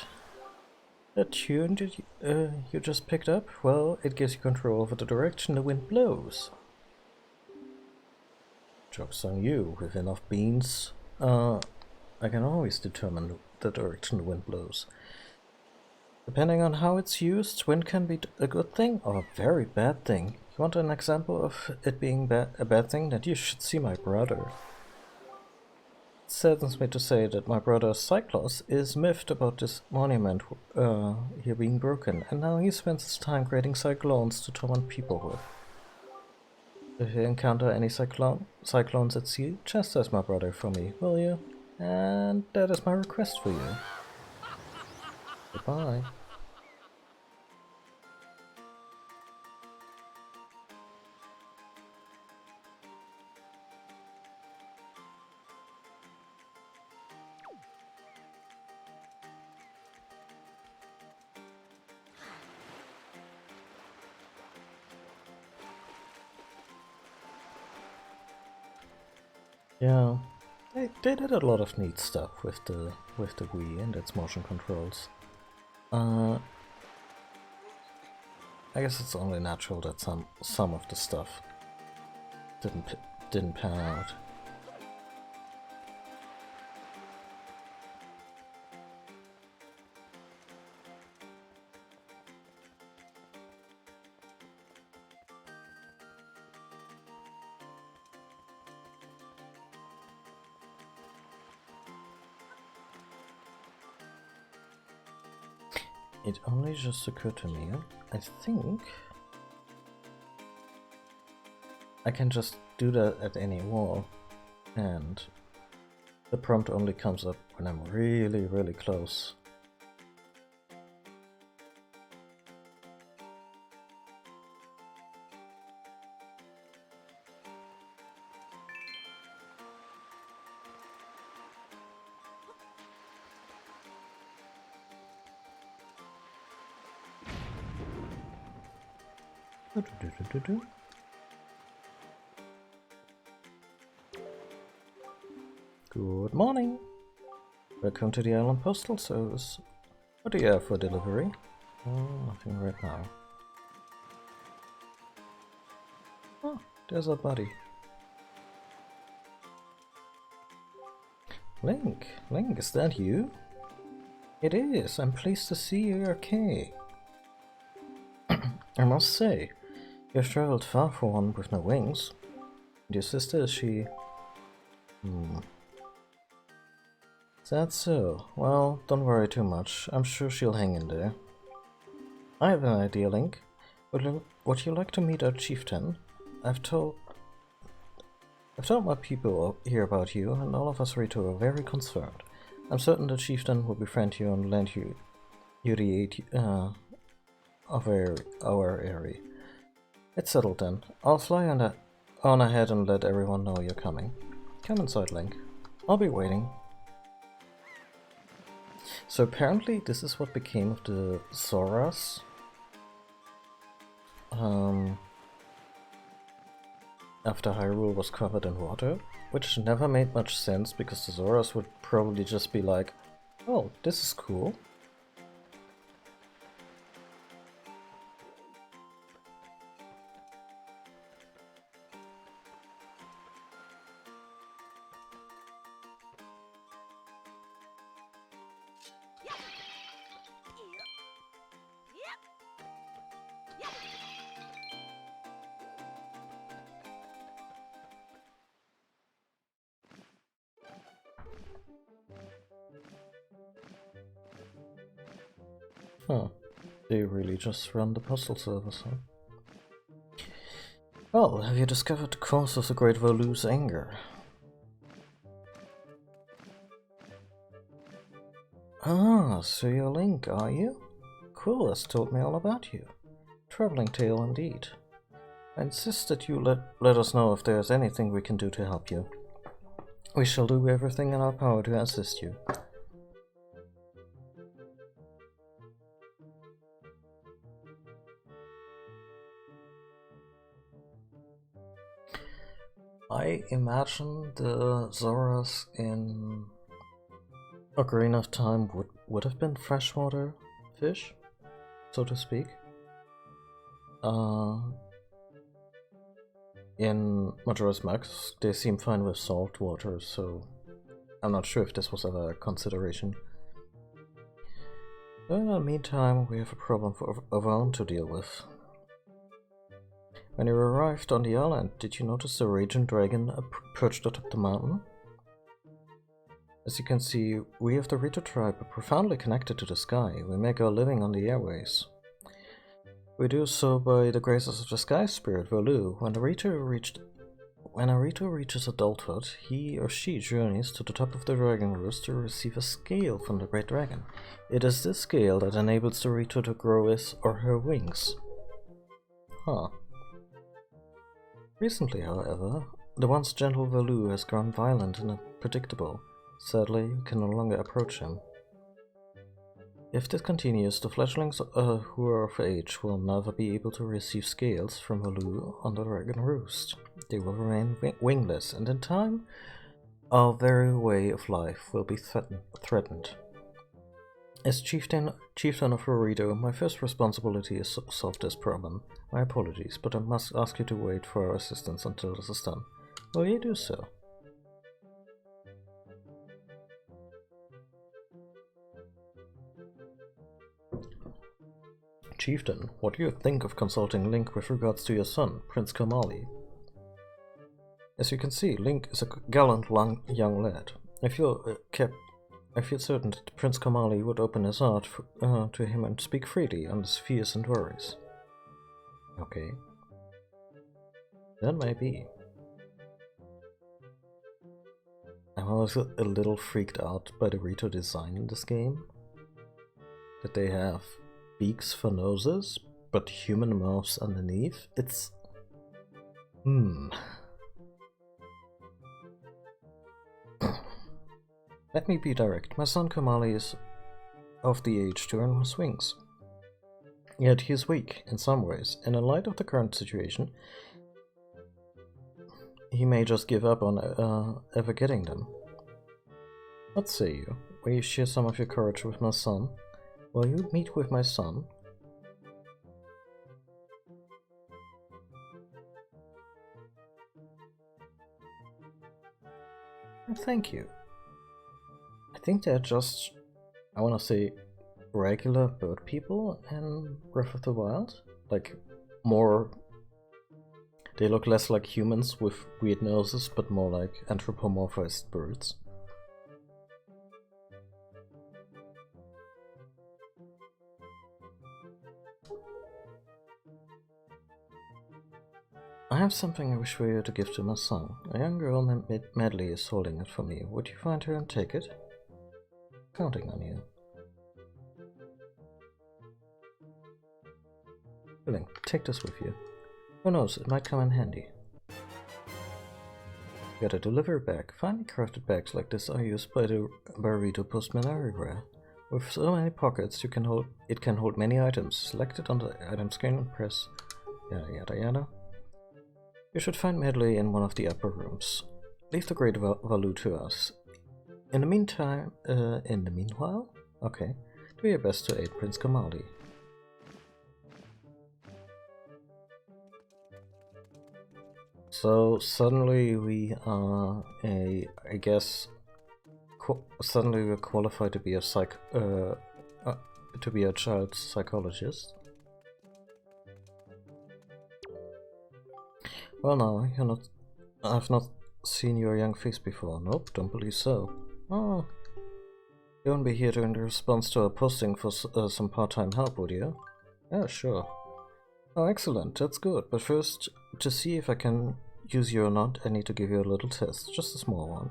Speaker 1: That tune you just picked up? Well, it gives you control over the direction the wind blows. Joke's on you. With enough beans, I can always determine the direction the wind blows. Depending on how it's used, wind can be a good thing or a very bad thing. You want an example of it being a bad thing? Then you should see my brother. It saddens me to say that my brother Cyclos is miffed about this monument here being broken, and now he spends his time creating cyclones to torment people with. If you encounter any cyclones at sea, chastise my brother for me, will you? And that is my request for you. Goodbye. Yeah, they did a lot of neat stuff with the Wii and its motion controls. I guess it's only natural that some of the stuff didn't pan out. It only just occurred to me, I think I can just do that at any wall, and the prompt only comes up when I'm really, really close. Good morning. Welcome to the Island Postal Service. What do you have for delivery? Oh, nothing right now. Oh, there's our buddy. Link, is that you? It is. I'm pleased to see you're okay. I must say, you've traveled far for one with no wings. And your sister, is she... Is that so? Well, don't worry too much. I'm sure she'll hang in there. I have an idea, Link. Would you like to meet our chieftain? I've told my people here about you, and all of us Rito are very concerned. I'm certain the chieftain will befriend you and lend you the aid of our area. It's settled then. I'll fly on ahead and let everyone know you're coming. Come inside, Link. I'll be waiting. So apparently this is what became of the Zoras. After Hyrule was covered in water, which never made much sense because the Zoras would probably just be like, oh, this is cool. Huh. They really just run the postal service, huh? Well, have you discovered the cause of the Great Volu's anger? Ah, so you're Link, are you? Quill has told me all about you. Troubling tale indeed. I insist that you let us know if there's anything we can do to help you. We shall do everything in our power to assist you. I imagine the Zoras in Ocarina of Time would have been freshwater fish, so to speak. In Majora's Mask, they seem fine with salt water, so I'm not sure if this was ever a consideration. But in the meantime, we have a problem of our own to deal with. When you arrived on the island, did you notice the raging dragon perched atop the mountain? As you can see, we of the Rito tribe are profoundly connected to the sky. We make our living on the airways. We do so by the graces of the sky spirit, Volu. When a Rito reaches adulthood, he or she journeys to the top of the dragon roost to receive a scale from the great dragon. It is this scale that enables the Rito to grow his or her wings. Huh. Recently, however, the once gentle Volu has grown violent and unpredictable. Sadly, you can no longer approach him. If this continues, the fledglings who are of age will never be able to receive scales from Volu on the dragon roost. They will remain wingless, and in time, our very way of life will be threatened. As chieftain of Rorito, my first responsibility is to solve this problem. My apologies, but I must ask you to wait for our assistance until this is done. Will you do so? Chieftain, what do you think of consulting Link with regards to your son, Prince Komali? As you can see, Link is a gallant young lad. I feel certain that Prince Komali would open his heart to him and speak freely on his fears and worries. Okay. That may be. I'm also a little freaked out by the Rito design in this game. That they have beaks for noses, but human mouths underneath. It's... Let me be direct. My son Komali is of the age to earn his wings. Yet he is weak in some ways, and in light of the current situation, he may just give up on ever getting them. What say you? Will you share some of your courage with my son? Will you meet with my son? Thank you. I think they're just, I want to say, regular bird people in Breath of the Wild. Like, more... They look less like humans with weird noses, but more like anthropomorphized birds. I have something I wish for you to give to my son. A young girl named Medley is holding it for me. Would you find her and take it? Counting on you. Willing, take this with you. Who knows, it might come in handy. Get a delivery bag. Finely crafted bags like this are used by the Rito postmen everywhere. With so many pockets, it can hold many items. Select it on the item screen and press yada yada yada. You should find Medley in one of the upper rooms. Leave the great Volu to us. In the meanwhile? Okay. Do your best to aid Prince Komali. So suddenly we are suddenly we're qualified to be a child psychologist. Well now, I've not seen your young face before. Nope, don't believe so. Oh. You won't be here during the response to a posting for some part-time help, would you? Yeah, sure. Oh, excellent, that's good. But first, to see if I can use you or not, I need to give you a little test, just a small one.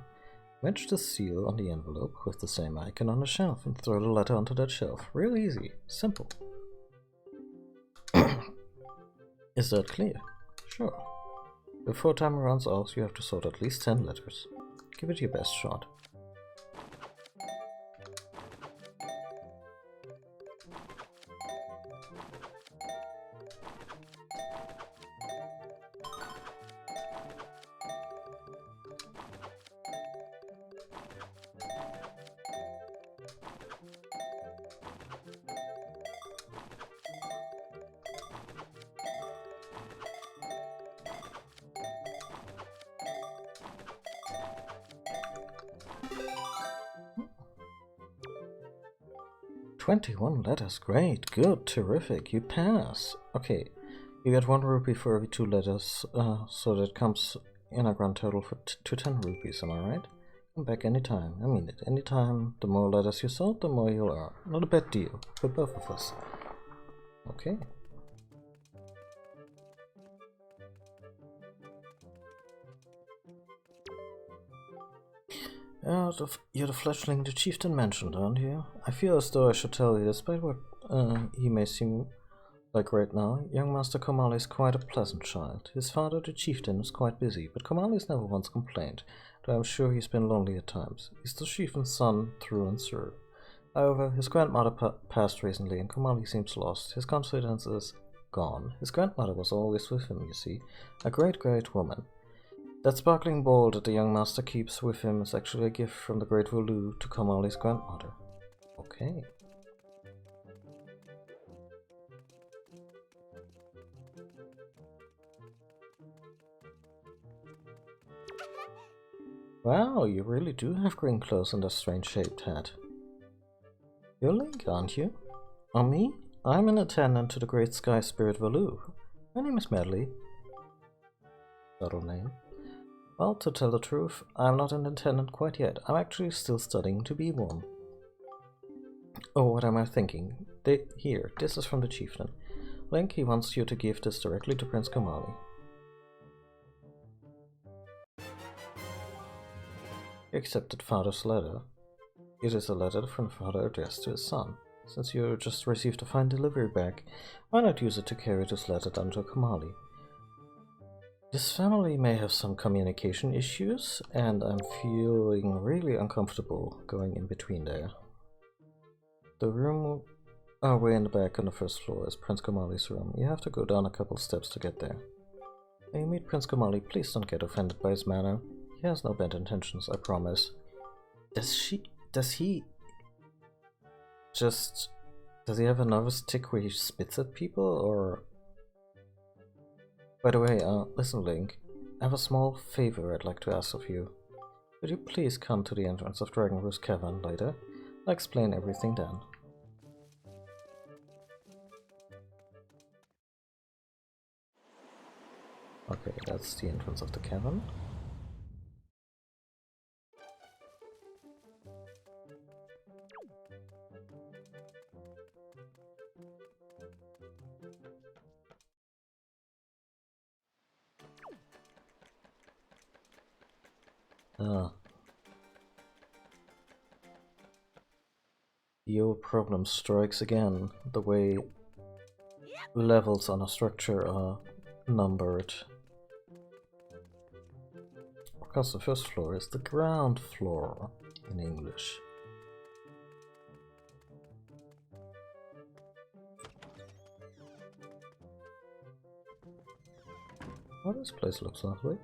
Speaker 1: Wedge the seal on the envelope with the same icon on the shelf and throw the letter onto that shelf. Real easy. Simple. Is that clear? Sure. Before time runs out, you have to sort at least 10 letters. Give it your best shot. "21 letters, great, good, terrific, you pass. Okay, you get 1 rupee for every 2 letters, so that comes in a grand total to 10 rupees, am I right? Come back anytime, I mean it, anytime. The more letters you sort, the more you'll earn. Not a bad deal, for both of us." Okay. You're the fledgling the chieftain mentioned, aren't you? I feel as though I should tell you, despite what he may seem like right now, young Master Komali is quite a pleasant child. His father, the chieftain, is quite busy, but Komali's never once complained, though I'm sure he's been lonely at times. He's the chieftain's son through and through. However, his grandmother passed recently, and Komali seems lost. His confidence is gone. His grandmother was always with him, you see. A great, great woman. That sparkling ball that the young master keeps with him is actually a gift from the great Volu to Komali's grandmother. Okay. Wow, you really do have green clothes and a strange-shaped hat. You're Link, aren't you? Or me? I'm an attendant to the great sky spirit Volu. My name is Medley. Subtle name. Well, to tell the truth, I'm not an attendant quite yet. I'm actually still studying to be one. Oh, what am I thinking? Here, this is from the chieftain. Link, he wants you to give this directly to Prince Komali. He accepted Father's letter. It is a letter from Father addressed to his son. Since you just received a fine delivery bag, why not use it to carry this letter down to Komali? This family may have some communication issues, and I'm feeling really uncomfortable going in between there. The room way in the back on the first floor is Prince Komali's room. You have to go down a couple steps to get there. When you meet Prince Komali, please don't get offended by his manner. He has no bad intentions, I promise. Does he have a nervous tick where he spits at people, or... By the way, listen, Link. I have a small favor I'd like to ask of you. Could you please come to the entrance of Dragon Roost Cavern later? I'll explain everything then. Okay, that's the entrance of the cavern. The old problem strikes again, the way levels on a structure are numbered. Because the first floor is the ground floor in English. Oh, this place looks lovely.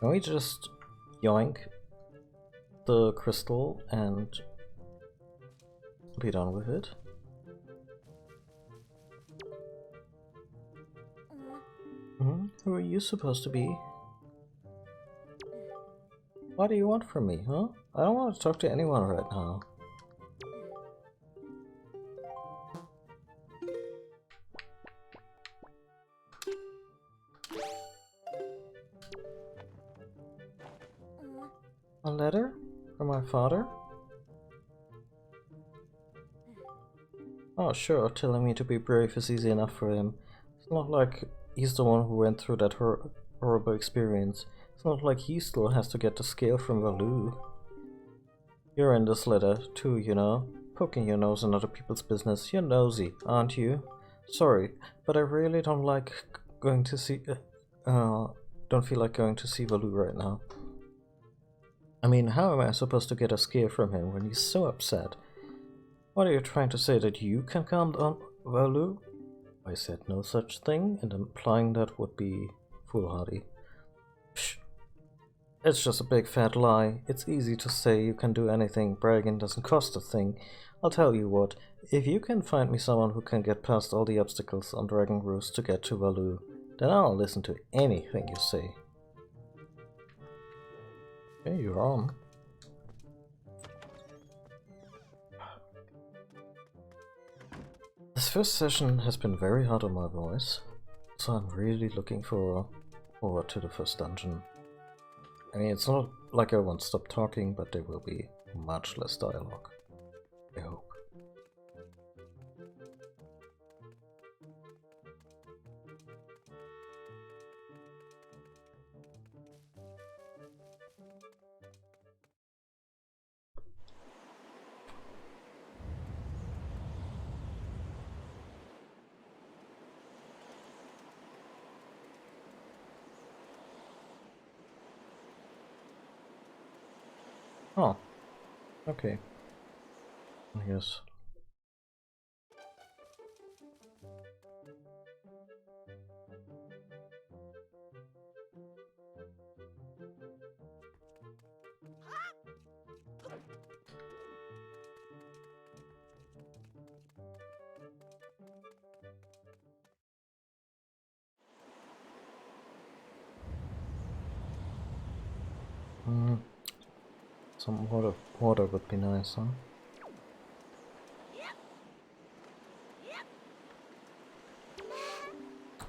Speaker 1: Can we just yoink the crystal and be done with it? Who are you supposed to be? What do you want from me, huh? I don't want to talk to anyone right now. A letter? From my father? Oh, sure, telling me to be brave is easy enough for him. It's not like he's the one who went through that horrible experience. It's not like he still has to get the scale from Valoo. You're in this letter, too, you know. Poking your nose in other people's business. You're nosy, aren't you? Sorry, but I really don't like going to see... don't feel like going to see Valoo right now. I mean, how am I supposed to get a scare from him when he's so upset? What are you trying to say, that you can calm down Valoo? I said no such thing, and implying that would be foolhardy. Psh. It's just a big fat lie. It's easy to say you can do anything. Bragging doesn't cost a thing. I'll tell you what, if you can find me someone who can get past all the obstacles on Dragon Roost to get to Valoo, then I'll listen to anything you say. Okay, you're on. This first session has been very hard on my voice, so I'm really looking forward to the first dungeon. I mean, it's not like I won't stop talking, but there will be much less dialogue. I hope. Oh, okay. Yes. Some water would be nice, huh?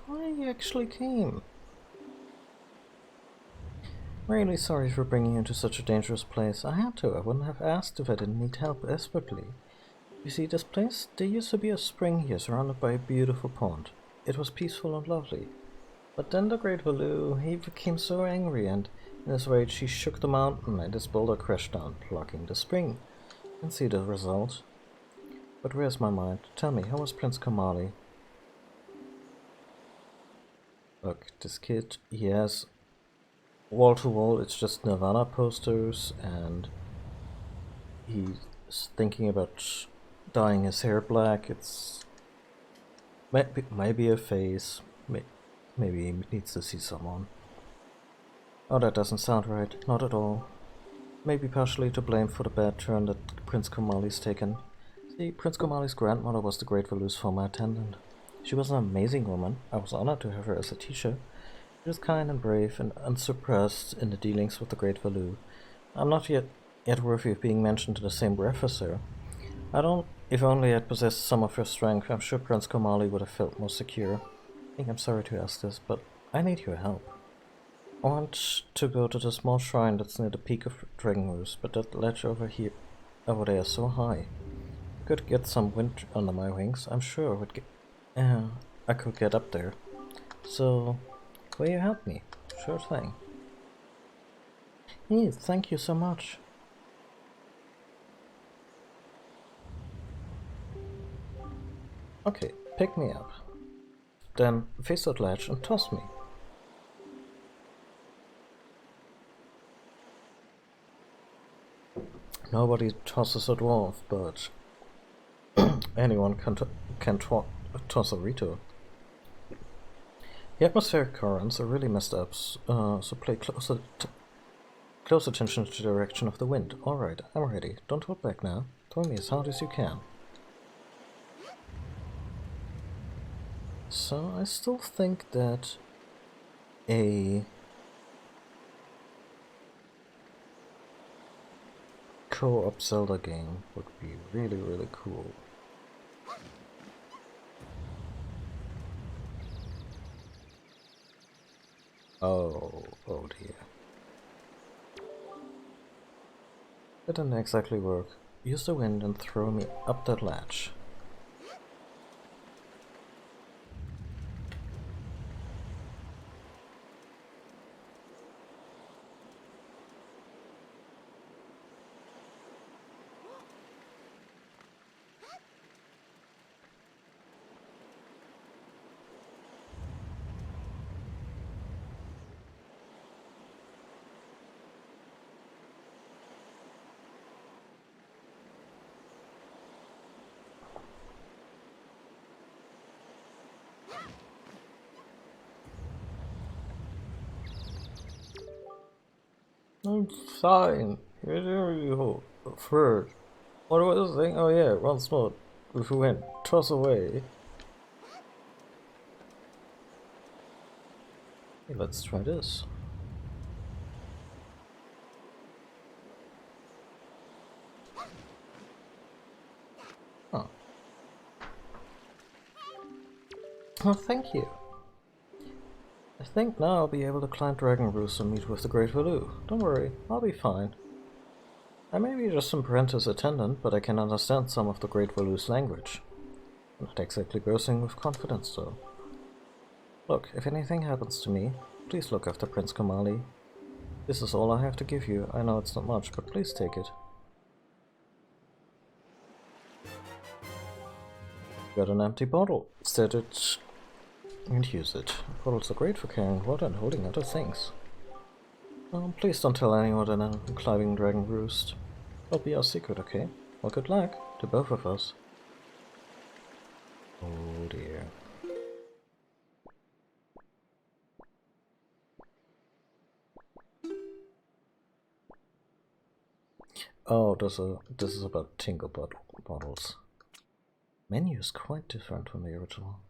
Speaker 1: Oh, you actually came. Really sorry for bringing you into such a dangerous place. I had to. I wouldn't have asked if I didn't need help desperately. You see, this place, there used to be a spring here surrounded by a beautiful pond. It was peaceful and lovely. But then the great Valoo, he became so angry, and in his rage he shook the mountain and his boulder crashed down, blocking the spring. You can see the result. But where's my mind? Tell me, how was Prince Kamali? Look, this kid, he has wall to wall, it's just Nirvana posters, and he's thinking about dyeing his hair black. It's maybe a phase. Maybe he needs to see someone. Oh, that doesn't sound right. Not at all. Maybe partially to blame for the bad turn that Prince Kamali's taken. See, Prince Kamali's grandmother was the great Valoo's former attendant. She was an amazing woman. I was honored to have her as a teacher. She was kind and brave and unsurpassed in the dealings with the great Valoo. I'm not yet worthy of being mentioned in the same breath as her. If only I'd possessed some of her strength, I'm sure Prince Kamali would have felt more secure. I think I'm sorry to ask this, but I need your help. I want to go to the small shrine that's near the peak of Dragon Roost, but that ledge over there is so high. I could get some wind under my wings. I'm sure I could get up there. So, will you help me? Sure thing. Yes, thank you so much. Okay, pick me up. Then face that ledge and toss me. Nobody tosses a dwarf, but anyone can toss a Rito. The atmospheric currents are really messed up, so pay close attention to the direction of the wind. Alright, I'm ready. Don't hold back now. Throw me as hard as you can. So I still think that a co-op Zelda game would be really, really cool. Oh dear. That didn't exactly work. Use the wind and throw me up that ledge. I'm fine. You first. What was the thing? Oh yeah, once more. If we went toss away. Hey, let's try this. Huh. Oh, thank you. I think now I'll be able to climb Dragon Roost and meet with the Great Valoo. Don't worry, I'll be fine. I may be just some apprentice attendant, but I can understand some of the Great Valoo's language. Not exactly bursting with confidence, though. Look, if anything happens to me, please look after Prince Kamali. This is all I have to give you. I know it's not much, but please take it. Got an empty bottle. Set it and use it. Bottles are great for carrying water and holding other things. Please don't tell anyone that I'm climbing Dragon Roost. It'll be our secret, okay? Well, good luck to both of us. Oh dear. Oh, this is about tingle bottles. Menu is quite different from the original.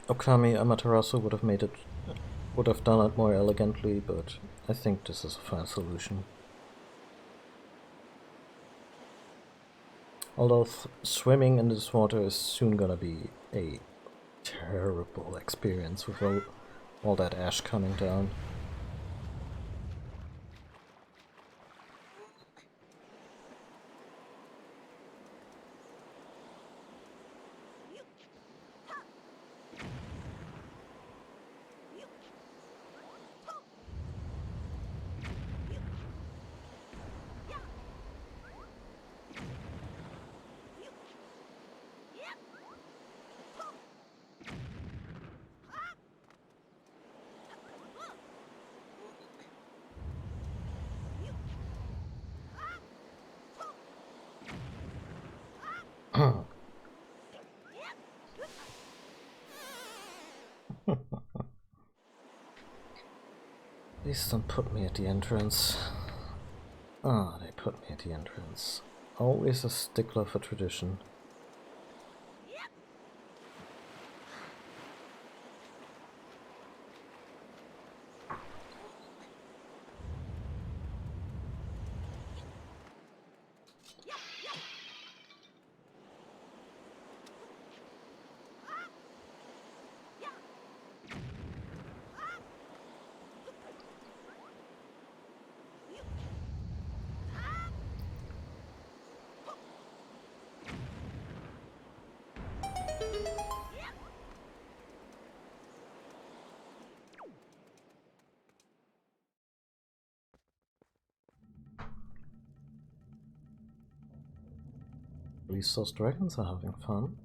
Speaker 1: Okami Amaterasu would have done it more elegantly, but I think this is a fine solution. Although swimming in this water is soon gonna be a terrible experience with all that ash coming down. Please don't put me at the entrance. Ah, they put me at the entrance. Always a stickler for tradition. At least those dragons are having fun.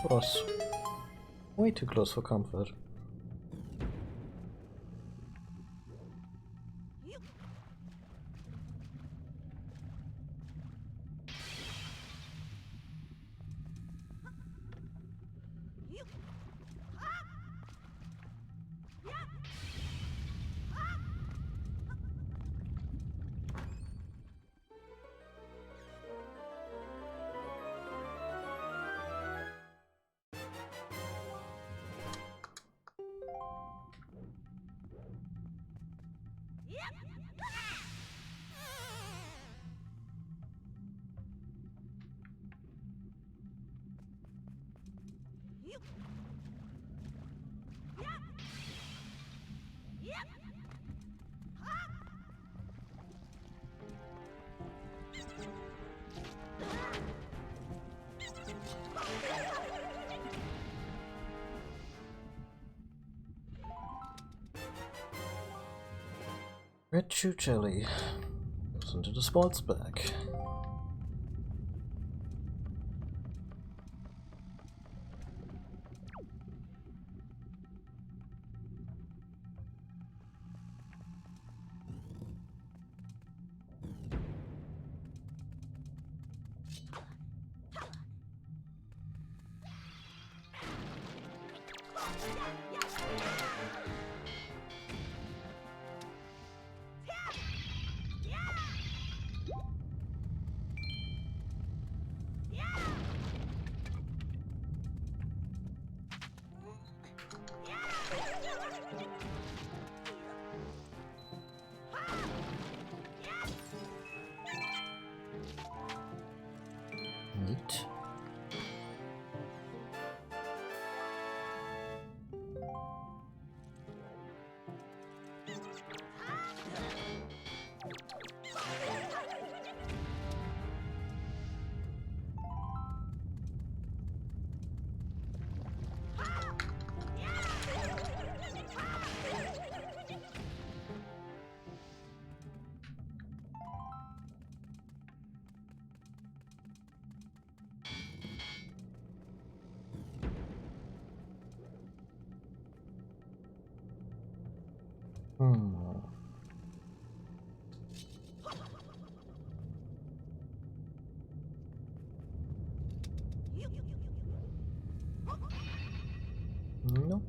Speaker 1: That was way too close for comfort. Red Chew Jelly goes into the sports bag. Neat. Nope.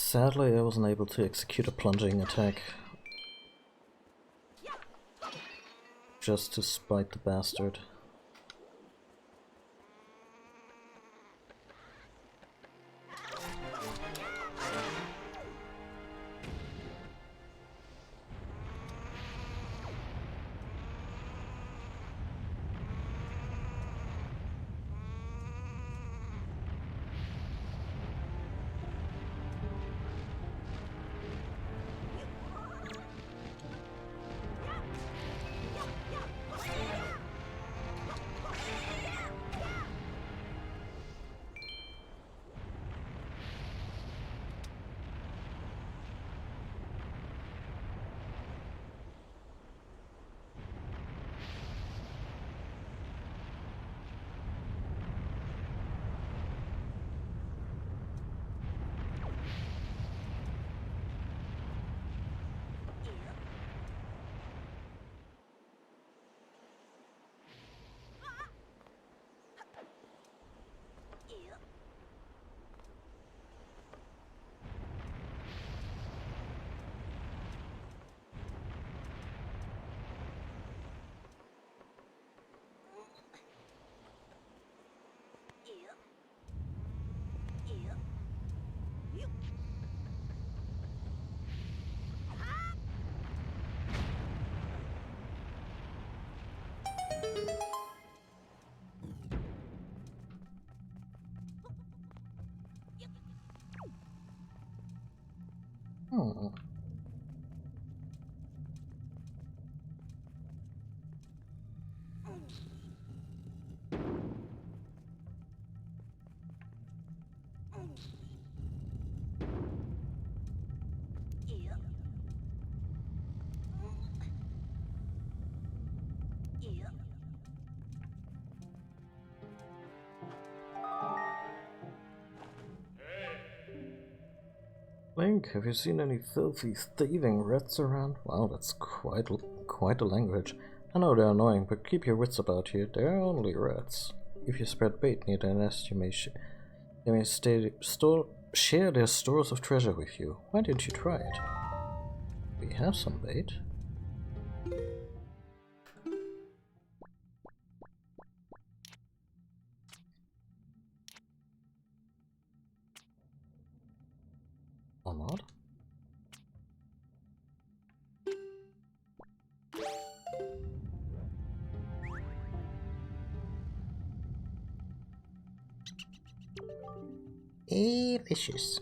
Speaker 1: Sadly, I wasn't able to execute a plunging attack. Just to spite the bastard. Hmm. Link, have you seen any filthy, thieving rats around? Wow, that's quite a language. I know they're annoying, but keep your wits about you. They're only rats. If you spread bait near their nest, they may share their stores of treasure with you. Why didn't you try it? We have some bait. Or not? Delicious.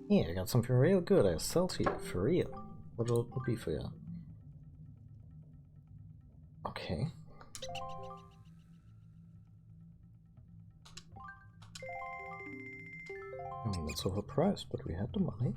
Speaker 1: Yeah, I got something real good I'll sell to you, for real. What'll it be for you? Okay. I mean, it's overpriced, but we have the money.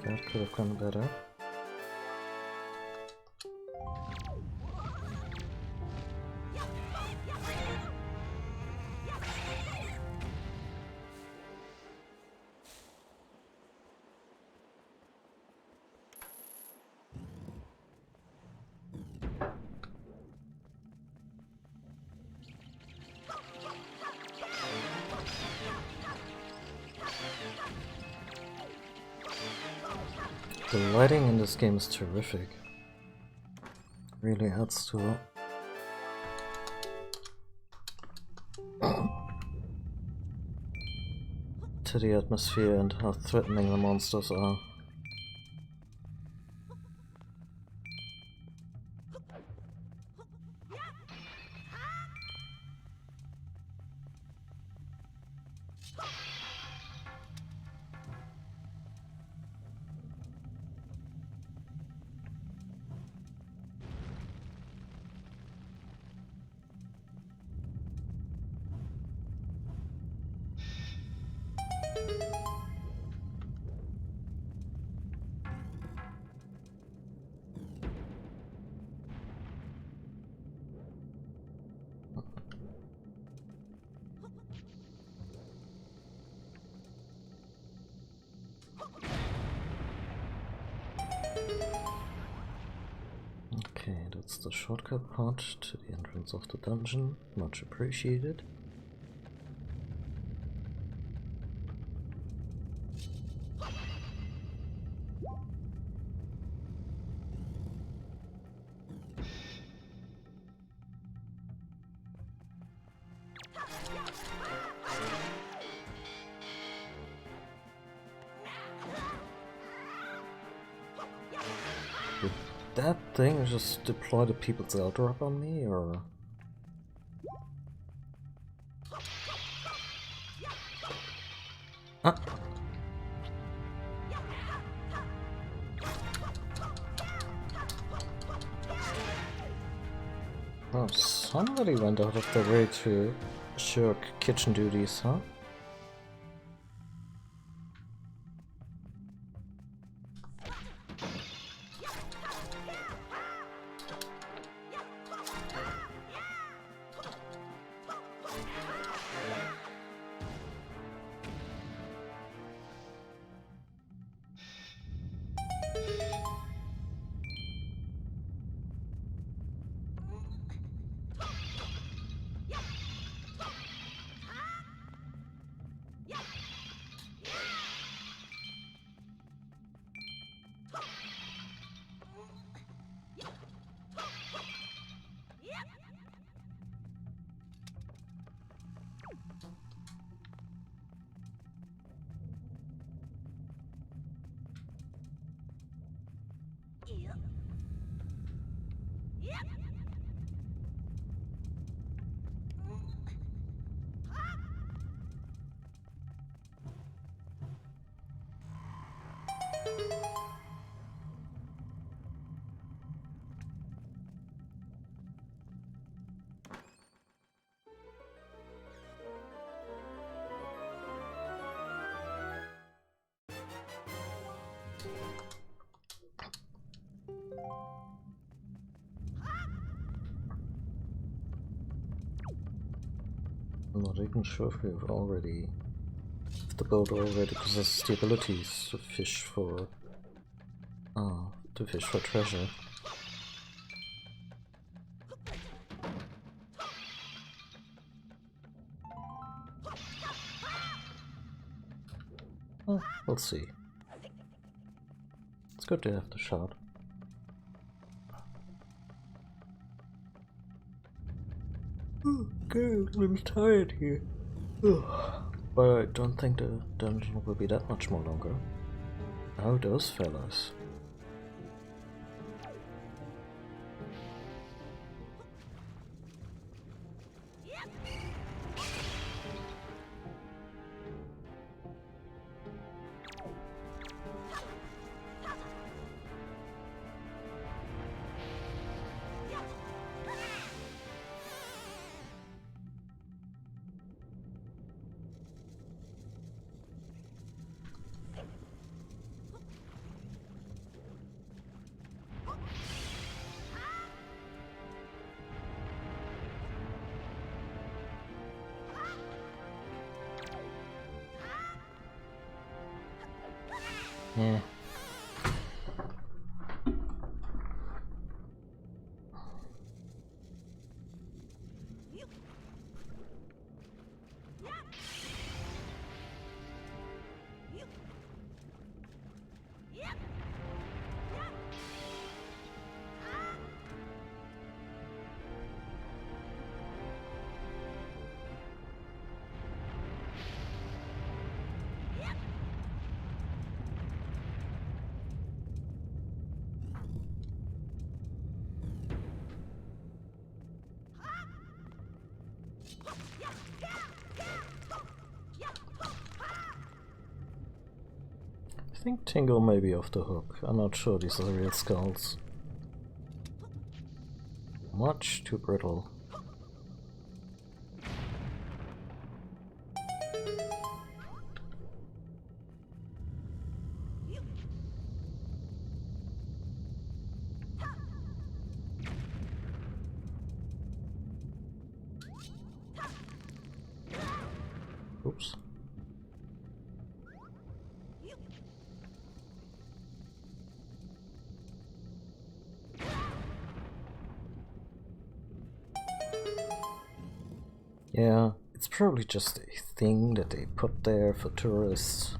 Speaker 1: That could have gone better. The lighting in this game is terrific. Really adds to it. To the atmosphere and how threatening the monsters are. Okay, that's the shortcut part to the entrance of the dungeon. Much appreciated. Did that thing just deploy the people's airdrop on me, or...? Ah! Oh, somebody went out of their way to shirk kitchen duties, huh? I'm not even sure if we've already... if the boat already possesses the abilities to fish for... to fish for treasure. Well, we'll see. It's good to have the shot. Okay, I'm tired here. But I don't think the dungeon will be that much more longer. Oh, those fellas. Yeah. I think Tingle may be off the hook. I'm not sure these are the real skulls. Much too brittle. Oops. Yeah, it's probably just a thing that they put there for tourists.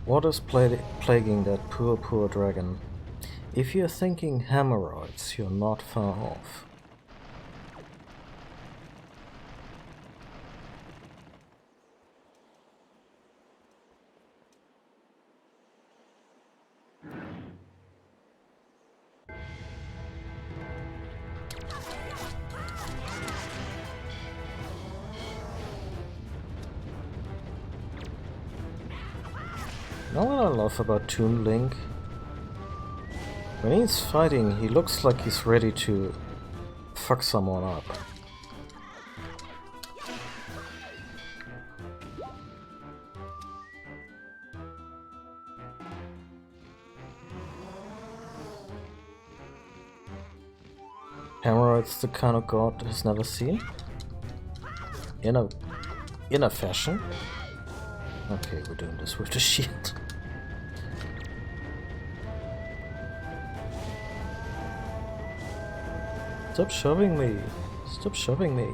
Speaker 1: What is plaguing that poor dragon? If you're thinking hemorrhoids, you're not far off. Now what I love about Toon Link, when he's fighting, he looks like he's ready to fuck someone up. Hemorrhoids the kind of god has never seen? In a fashion? Okay, we're doing this with the shield. Stop shoving me! Stop shoving me!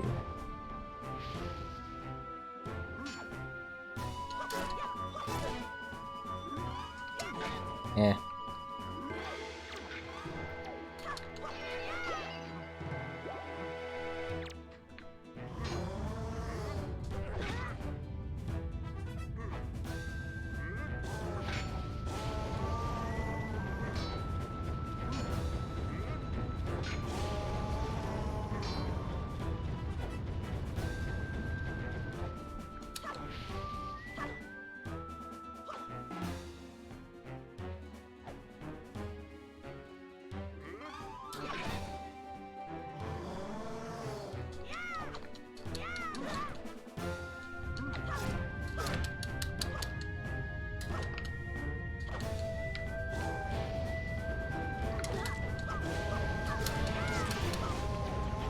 Speaker 1: Eh.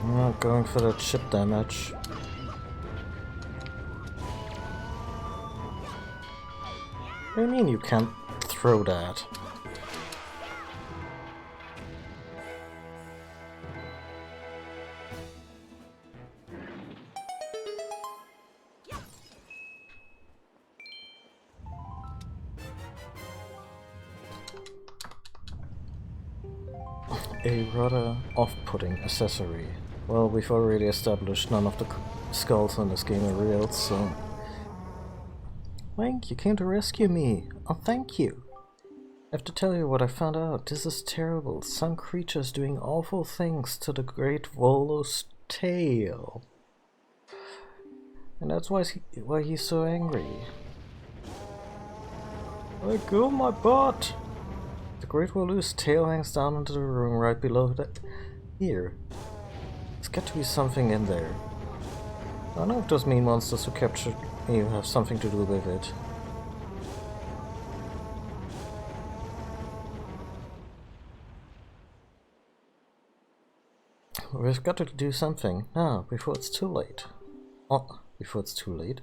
Speaker 1: I'm not going for that chip damage. What do you mean you can't throw that? A rather off-putting accessory. Well, we've already established none of the skulls in this game are real, so... Link, you came to rescue me! Oh, thank you! I have to tell you what I found out. This is terrible. Some creature's doing awful things to the great Volo's tail. And that's why he's so angry. Let go of my butt! The great Volo's tail hangs down into the room right below that. Here. There's got to be something in there. I don't know if those mean monsters who captured me have something to do with it. We've got to do something now, before it's too late. Oh, before it's too late?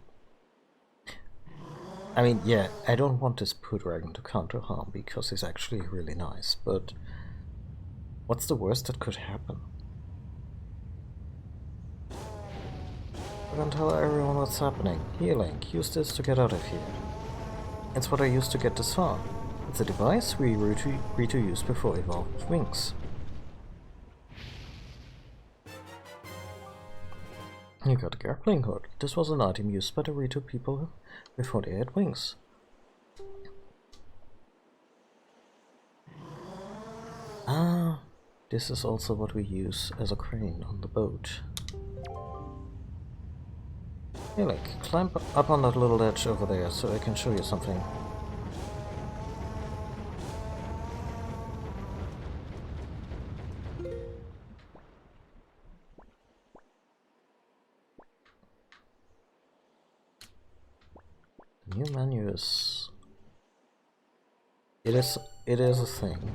Speaker 1: I mean, yeah, I don't want this poo dragon to counter harm because he's actually really nice, but what's the worst that could happen? I can tell everyone what's happening. Here, Link, use this to get out of here. It's what I used to get this far. It's a device we agreed to use before evolved with wings. You got a grappling hook. This was an item used by the Rito people before they had wings. Ah, This is also what we use as a crane on the boat. Hey, like, climb up on that little ledge over there so I can show you something. The new menu is... It is a thing.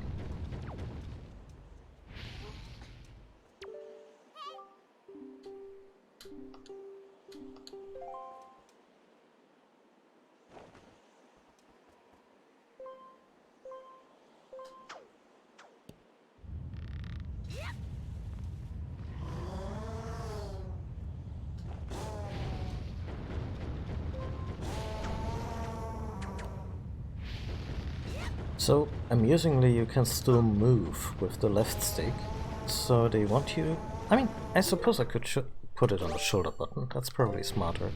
Speaker 1: So, amusingly, you can still move with the left stick. So they want you... I mean, I suppose I could put it on the shoulder button. That's probably smarter.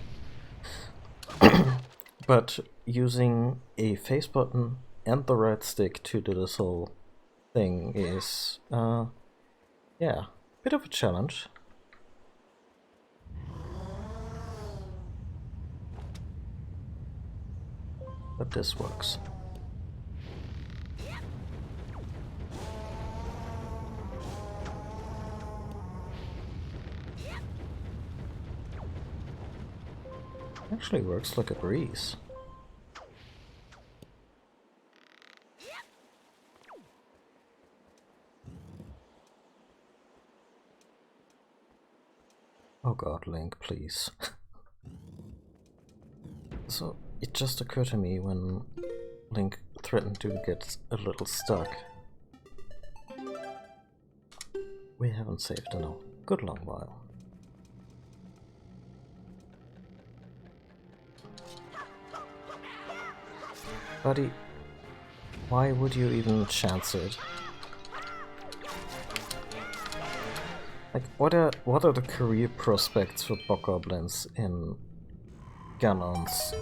Speaker 1: But using a face button and the right stick to do this whole thing is... yeah, bit of a challenge. But this works. Actually works like a breeze. Oh god, Link, please. So, it just occurred to me when Link threatened to get a little stuck. We haven't saved in a good long while. Buddy, why would you even chance it? Like, what are the career prospects for bokoblins in Ganon's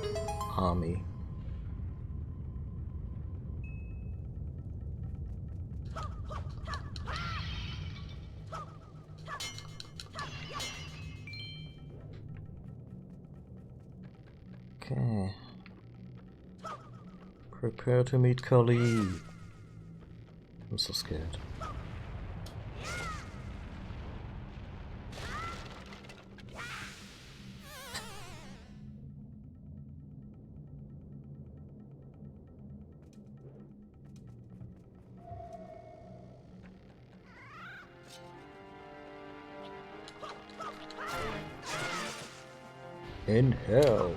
Speaker 1: army? Okay. Prepare to meet Kali. I'm so scared. In hell.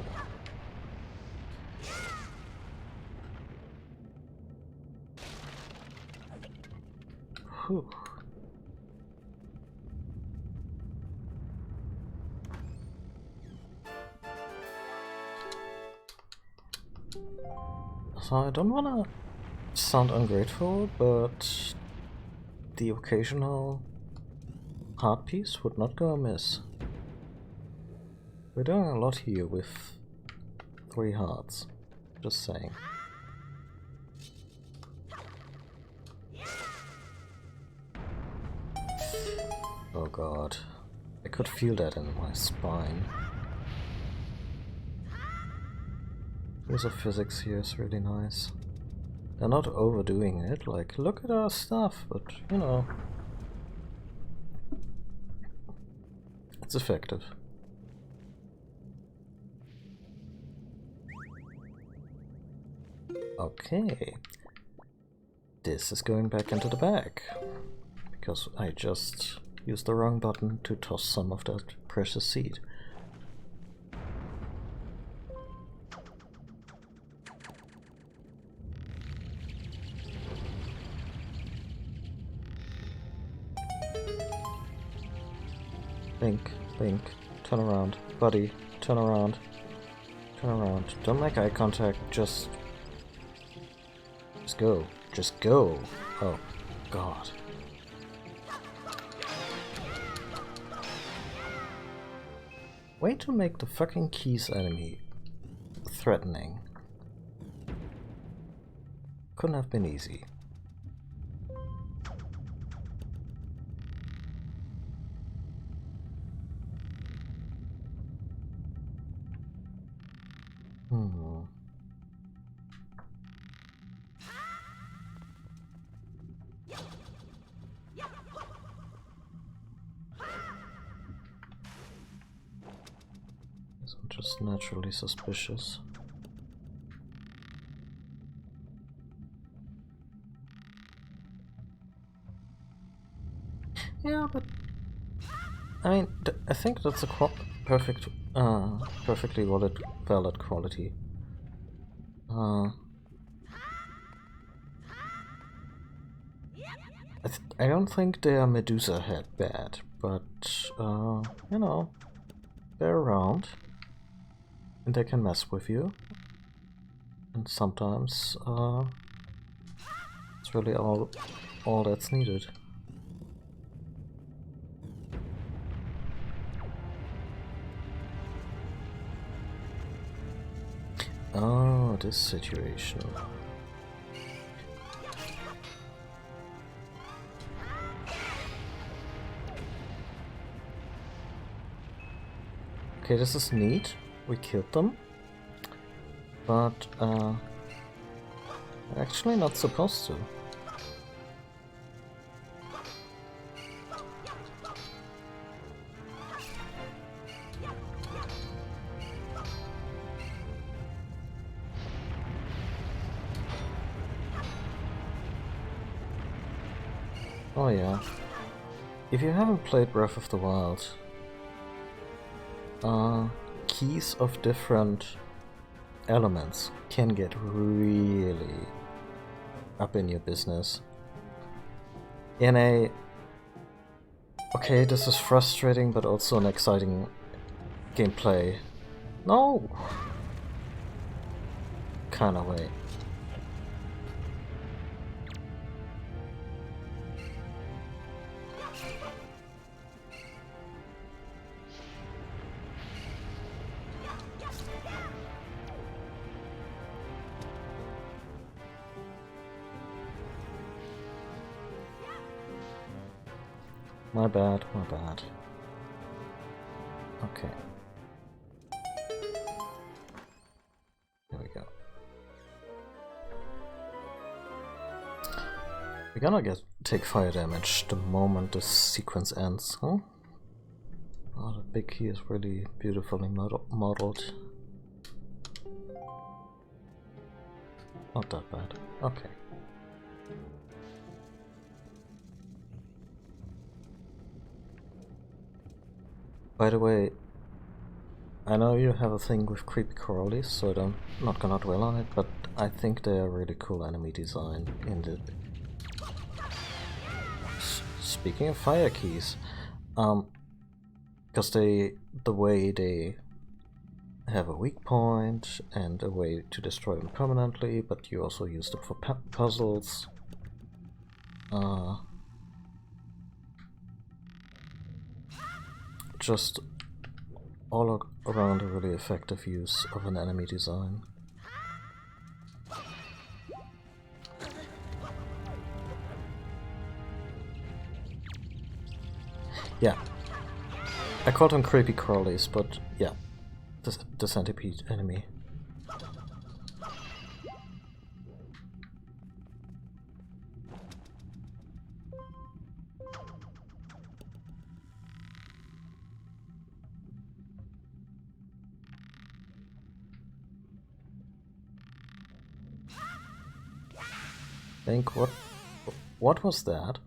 Speaker 1: Whew. So I don't wanna sound ungrateful, but the occasional heart piece would not go amiss. We're doing a lot here with 3 hearts, just saying. Oh god, I could feel that in my spine. Use of physics here is really nice. They're not overdoing it, like, look at our stuff, but, you know, it's effective. Okay, this is going back into the bag, because I just used the wrong button to toss some of that precious seed. Link, Link, turn around. Buddy, turn around. Turn around. Don't make eye contact, just go. Just go. Oh, God. Way to make the fucking keys enemy threatening. Couldn't have been easy. Hmm. I'm just naturally suspicious. Yeah, but I mean, I think that's a perfect, perfectly valid quality. I don't think they are Medusa head bad, but you know, they're around and they can mess with you, and sometimes it's really all that's needed. Oh, this situation. Okay, this is neat. We killed them. But, actually not supposed to. Oh yeah. If you haven't played Breath of the Wild, keys of different elements can get really up in your business. Okay, this is frustrating, but also an exciting gameplay. No! Kinda way. My bad, my bad. Okay. There we go. We're gonna take fire damage the moment this sequence ends, huh? Oh, the big key is really beautifully modeled. Not that bad. Okay. By the way, I know you have a thing with creepy crawlies, so I'm not gonna dwell on it, but I think they are really cool enemy design in the... Speaking of fire keys, because the way they have a weak point and a way to destroy them permanently, but you also use them for puzzles. Just all around a really effective use of an enemy design. Yeah. I called them creepy crawlies, but yeah. The centipede enemy. Think what was that?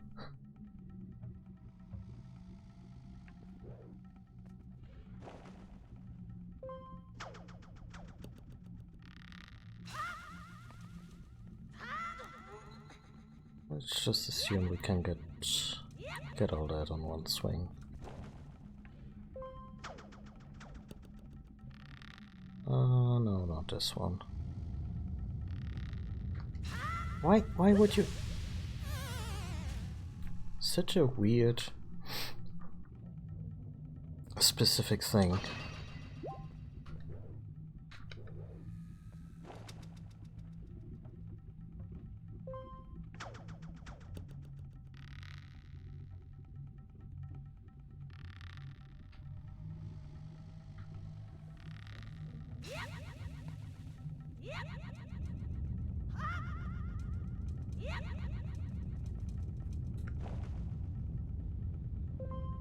Speaker 1: Let's just assume we can get all that on one swing. No, not this one. Why would you... Such a weird specific thing.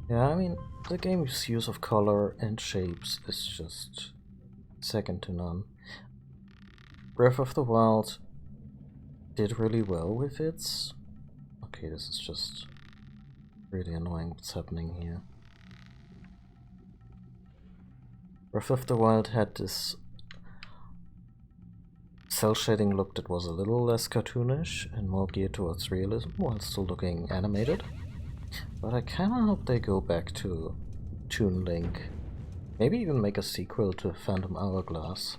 Speaker 1: Yeah, I mean, the game's use of color and shapes is just second to none. Breath of the Wild did really well with its... Okay, this is just really annoying what's happening here. Breath of the Wild had this cel shading look that was a little less cartoonish and more geared towards realism while still looking animated. But I kinda hope they go back to Toon Link. Maybe even make a sequel to Phantom Hourglass.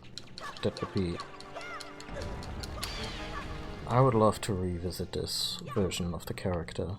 Speaker 1: That would be... I would love to revisit this version of the character.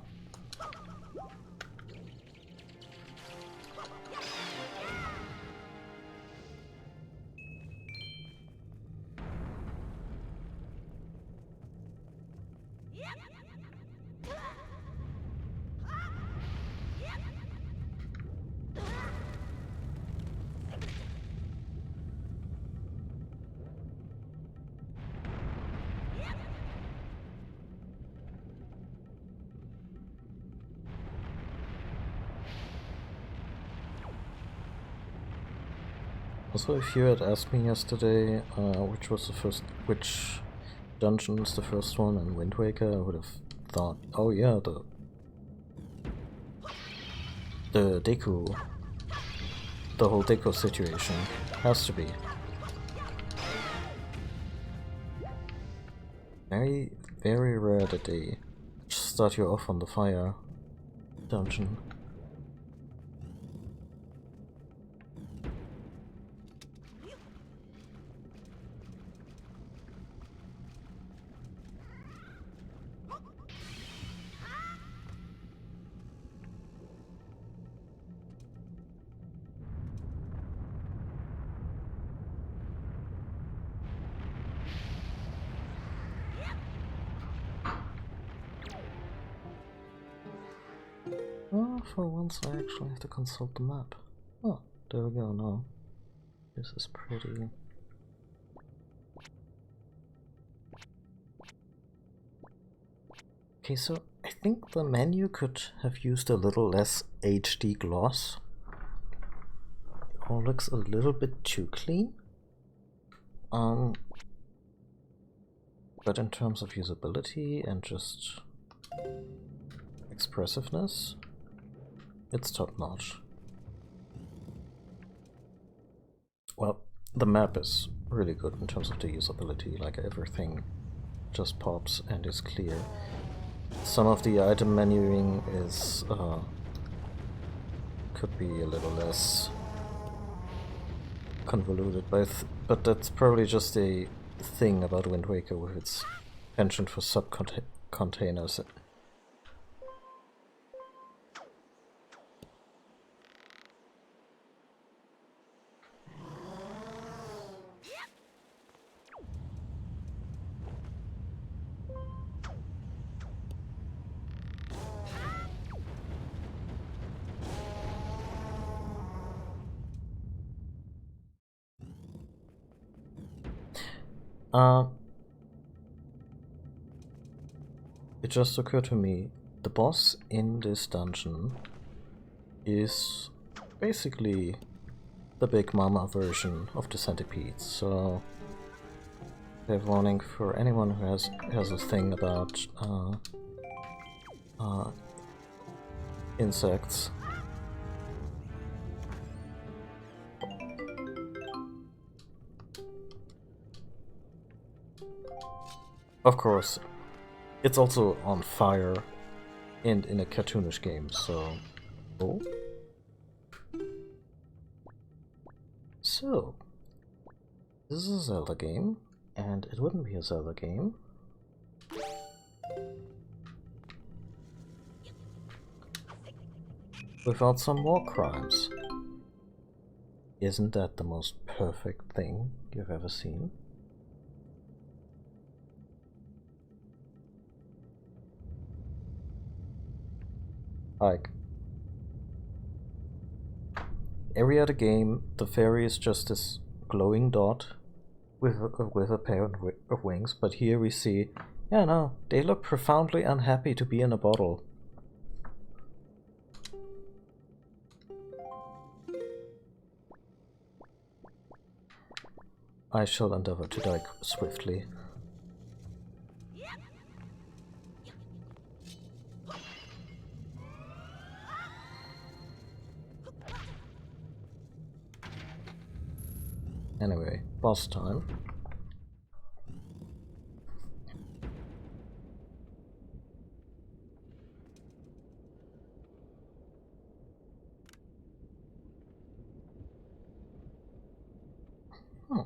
Speaker 1: Also, if you had asked me yesterday which dungeon is the first one in Wind Waker, I would have thought, oh yeah, the Deku, the whole Deku situation has to be. Very, very rare that they start you off on the fire dungeon. Oh, for once I actually have to consult the map. Oh, there we go now. This is pretty... Okay, so I think the menu could have used a little less HD gloss. It all looks a little bit too clean. But in terms of usability and just expressiveness, it's top notch. Well, the map is really good in terms of the usability, like everything just pops and is clear. Some of the item menuing is could be a little less convoluted, but that's probably just a thing about Wind Waker with its penchant for sub-containers. It just occurred to me, the boss in this dungeon is basically the Big Mama version of the centipede, so fair warning for anyone who has a thing about insects. Of course, it's also on fire and in a cartoonish game, so... Oh? So, this is a Zelda game, and it wouldn't be a Zelda game without some war crimes. Isn't that the most perfect thing you've ever seen? Like, every other game, the fairy is just this glowing dot with a pair of wings, but here we see, yeah, no, they look profoundly unhappy to be in a bottle. I shall endeavor to die swiftly. Anyway, boss time. Hmm.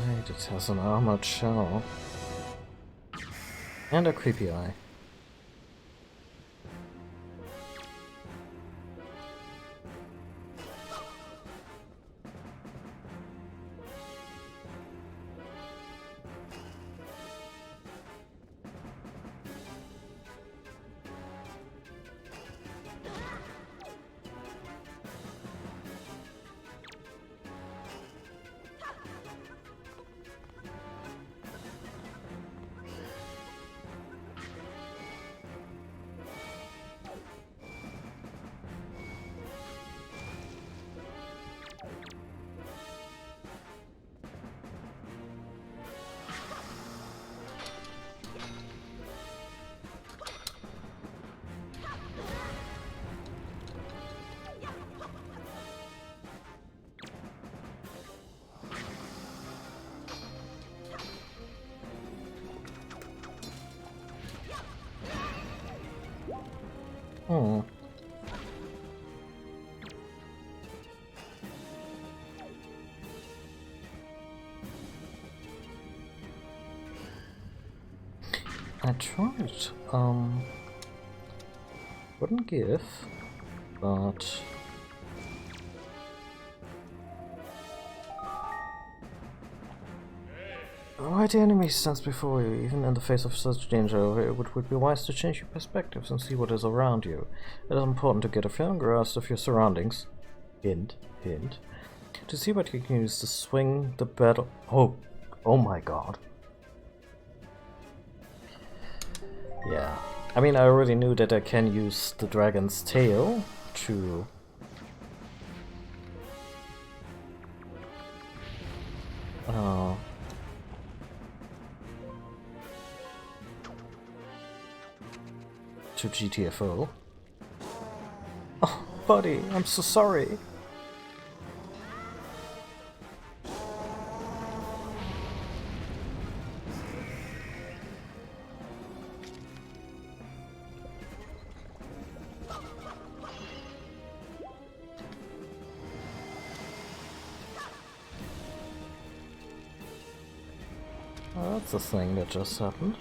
Speaker 1: Right, it has an armored shell. And a creepy eye. Hmm. I tried, wouldn't give, but... Why the enemy stands before you, even in the face of such danger? It would be wise to change your perspectives and see what is around you. It is important to get a firm grasp of your surroundings. Hint, hint. To see what you can use to swing the battle... Oh my god. Yeah. I mean, I already knew that I can use the dragon's tail to... to GTFO. Oh, buddy, I'm so sorry. Well, that's the thing that just happened.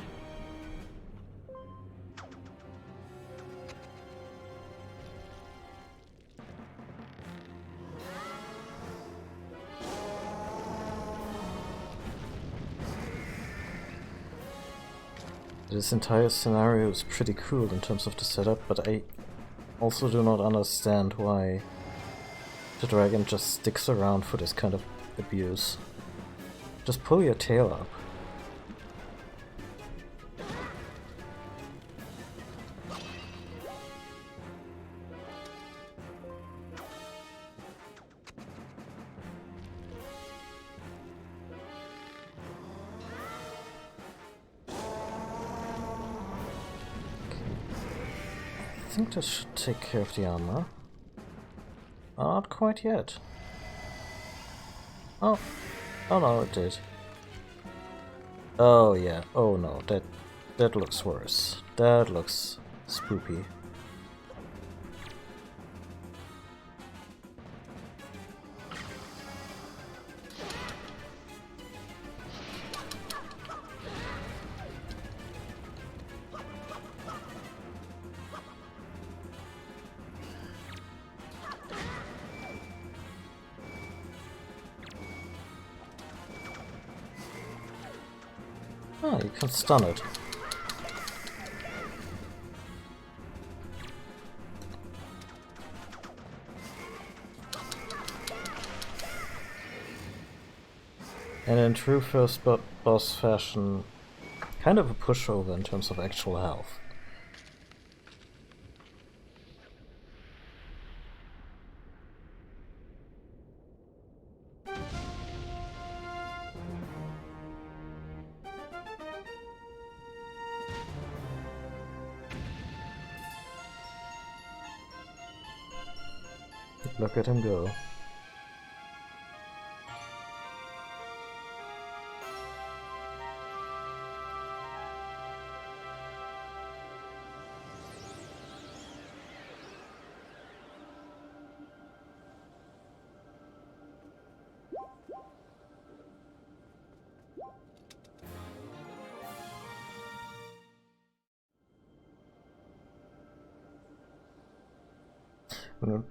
Speaker 1: This entire scenario is pretty cool in terms of the setup, but I also do not understand why the dragon just sticks around for this kind of abuse. Just pull your tail up. I think this should take care of the armor. Not quite yet. Oh no, it did. Oh yeah. Oh no, that looks worse. That looks spoopy. Oh, you can stun it. And in true first boss fashion, kind of a pushover in terms of actual health. Look at him go.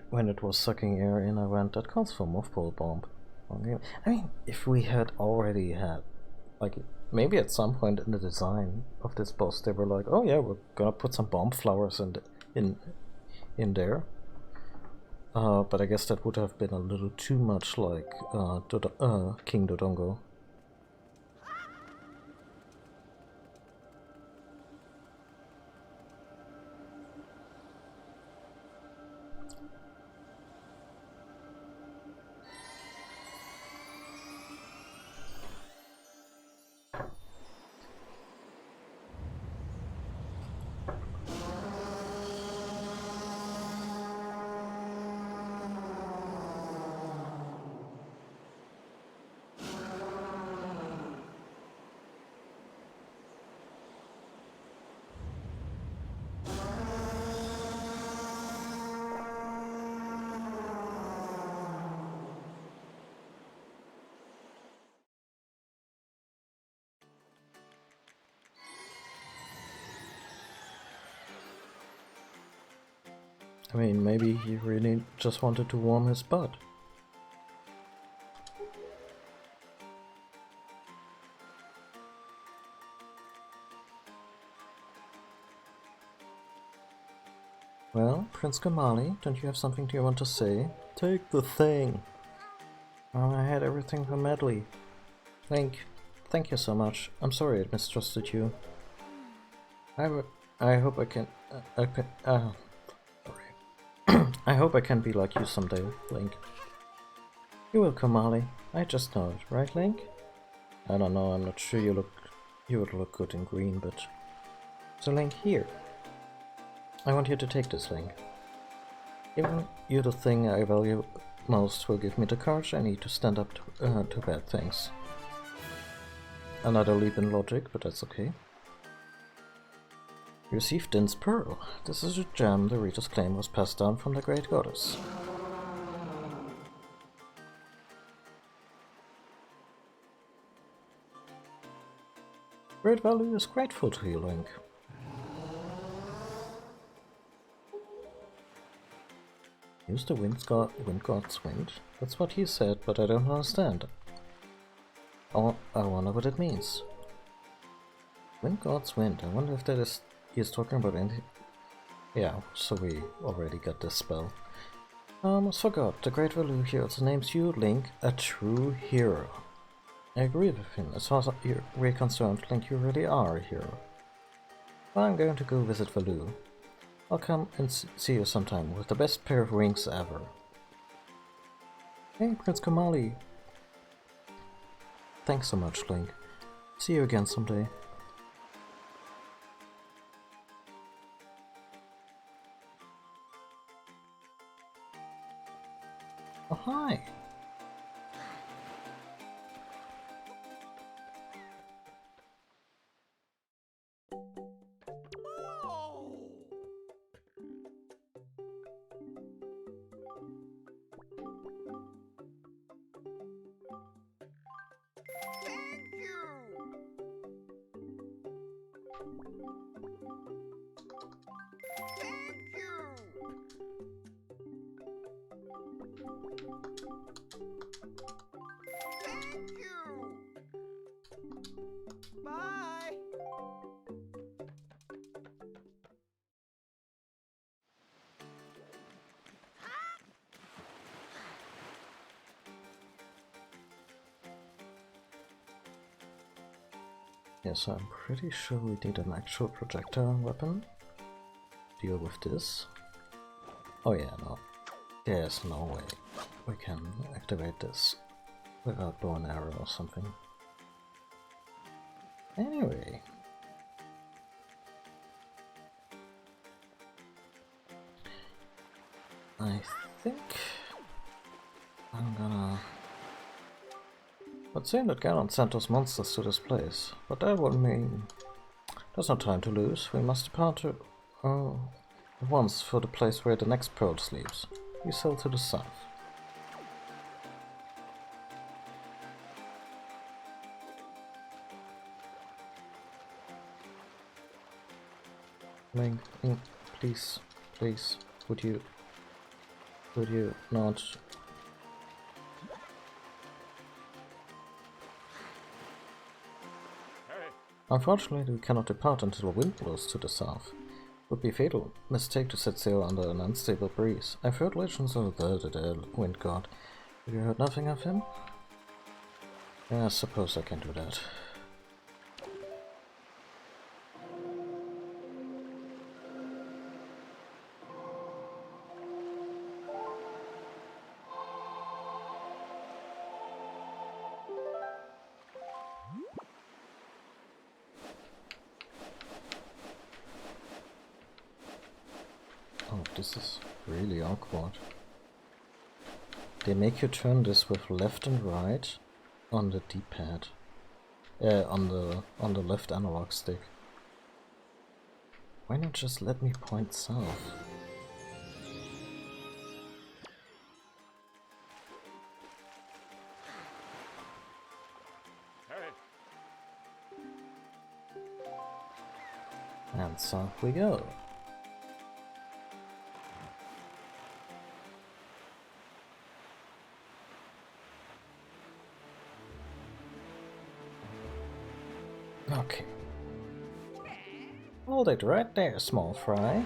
Speaker 1: When it was sucking air in, I went, that calls for mothball bomb. I mean, if we had already had, like, maybe at some point in the design of this boss, they were like, oh yeah, we're gonna put some bomb flowers in there. But I guess that would have been a little too much like King Dodongo. I mean, maybe he really just wanted to warm his butt. Well, Prince Kamali, don't you have something you want to say? Take the thing! Oh, I had everything from Medley. Link, thank you so much. I'm sorry I mistrusted you. I hope I can... I hope I can be like you someday, Link. You will, Kamali. I just know it, right, Link? I don't know, I'm not sure you would look good in green, but... So Link, here. I want you to take this, Link. Giving you the thing I value most will give me the courage I need to stand up to bad things. Another leap in logic, but that's okay. You received Din's Pearl. This is a gem the readers claim was passed down from the Great Goddess. Great Value is grateful to you, Link. Use the wind god's wind? That's what he said, but I don't understand. I wonder what it means. Wind god's wind. I wonder if that is... He's talking about anything. Yeah, so we already got this spell. I almost forgot. The Great Value here also names you, Link, a true hero. I agree with him. As far as we're concerned, Link, you really are a hero. Well, I'm going to go visit Value. I'll come and see you sometime with the best pair of rings ever. Hey, Prince Kamali. Thanks so much, Link. See you again someday. Oh, hi! Yes, I'm pretty sure we need an actual projectile weapon. Deal with this. Oh yeah, no. There's no way we can activate this without bow and arrow or something. Anyway. I think I'm gonna... Let's say that Ganon sent us monsters to this place, but that would mean there's no time to lose. We must depart to, at once for the place where the next pearl sleeps. We sail to the south. Link, please, please, would you not? Unfortunately, we cannot depart until wind blows to the south. It would be a fatal mistake to set sail under an unstable breeze. I've heard legends of the wind god. Have you heard nothing of him? Yeah, I suppose I can do that. Oh, this is really awkward. They make you turn this with left and right on the D-pad. On the left analog stick. Why not just let me point south? And south we go. Okay. Hold it right there, small fry.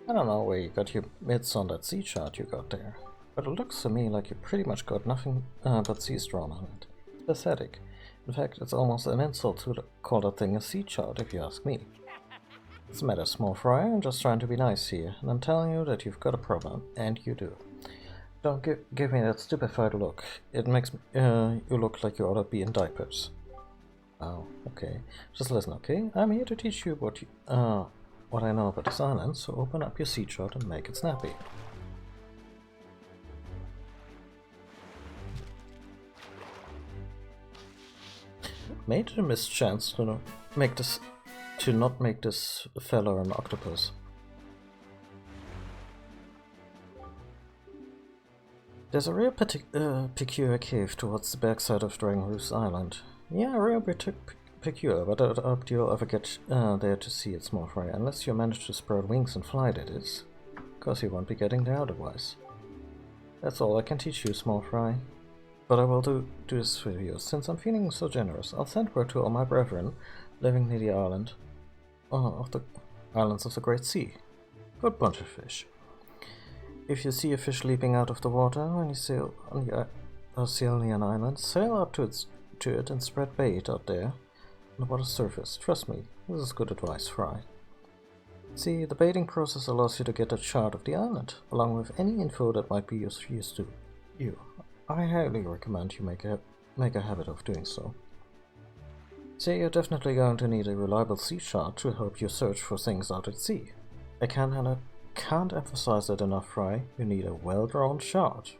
Speaker 1: I don't know where you got your mitts on that sea chart you got there, but it looks to me like you pretty much got nothing but seas drawn on it. It's pathetic. In fact, it's almost an insult to call that thing a sea chart, if you ask me. What's the matter, small fry? I'm just trying to be nice here, and I'm telling you that you've got a problem, and you do. Don't give me that stupefied look. It makes you look like you ought to be in diapers. Oh, okay. Just listen, okay? I'm here to teach you what I know about this island, so open up your sea chart and make it snappy. Made it a mischance to not make this fella an octopus. There's a real peculiar cave towards the backside of Dragonroof's Island. Yeah, real peculiar, but I doubt you'll ever get there to see it, small fry, unless you manage to spread wings and fly, that is. Cause you won't be getting there otherwise. That's all I can teach you, small fry. But I will do this for you, since I'm feeling so generous. I'll send word to all my brethren living near the island of the islands of the Great Sea. Good bunch of fish. If you see a fish leaping out of the water when you sail near an island, sail up to it and spread bait out there on the water's surface. Trust me, this is good advice, Fry. See, the baiting process allows you to get a chart of the island, along with any info that might be useful to you. I highly recommend you make a habit of doing so. See, you're definitely going to need a reliable sea chart to help you search for things out at sea. I can't emphasize that enough, Fry. You need a well-drawn chart.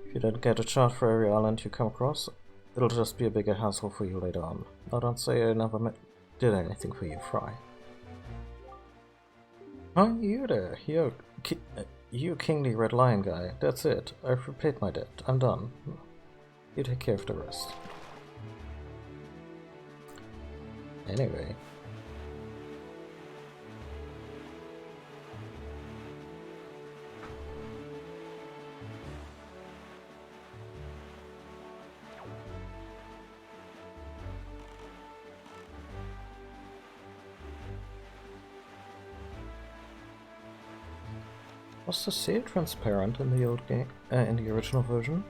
Speaker 1: If you don't get a chart for every island you come across, it'll just be a bigger hassle for you later on. Now don't say I never did anything for you, Fry. Oh, you there. You kingly red lion guy. That's it. I've repaid my debt. I'm done. You take care of the rest. Anyway. Was the sail transparent in the old game, in the original version?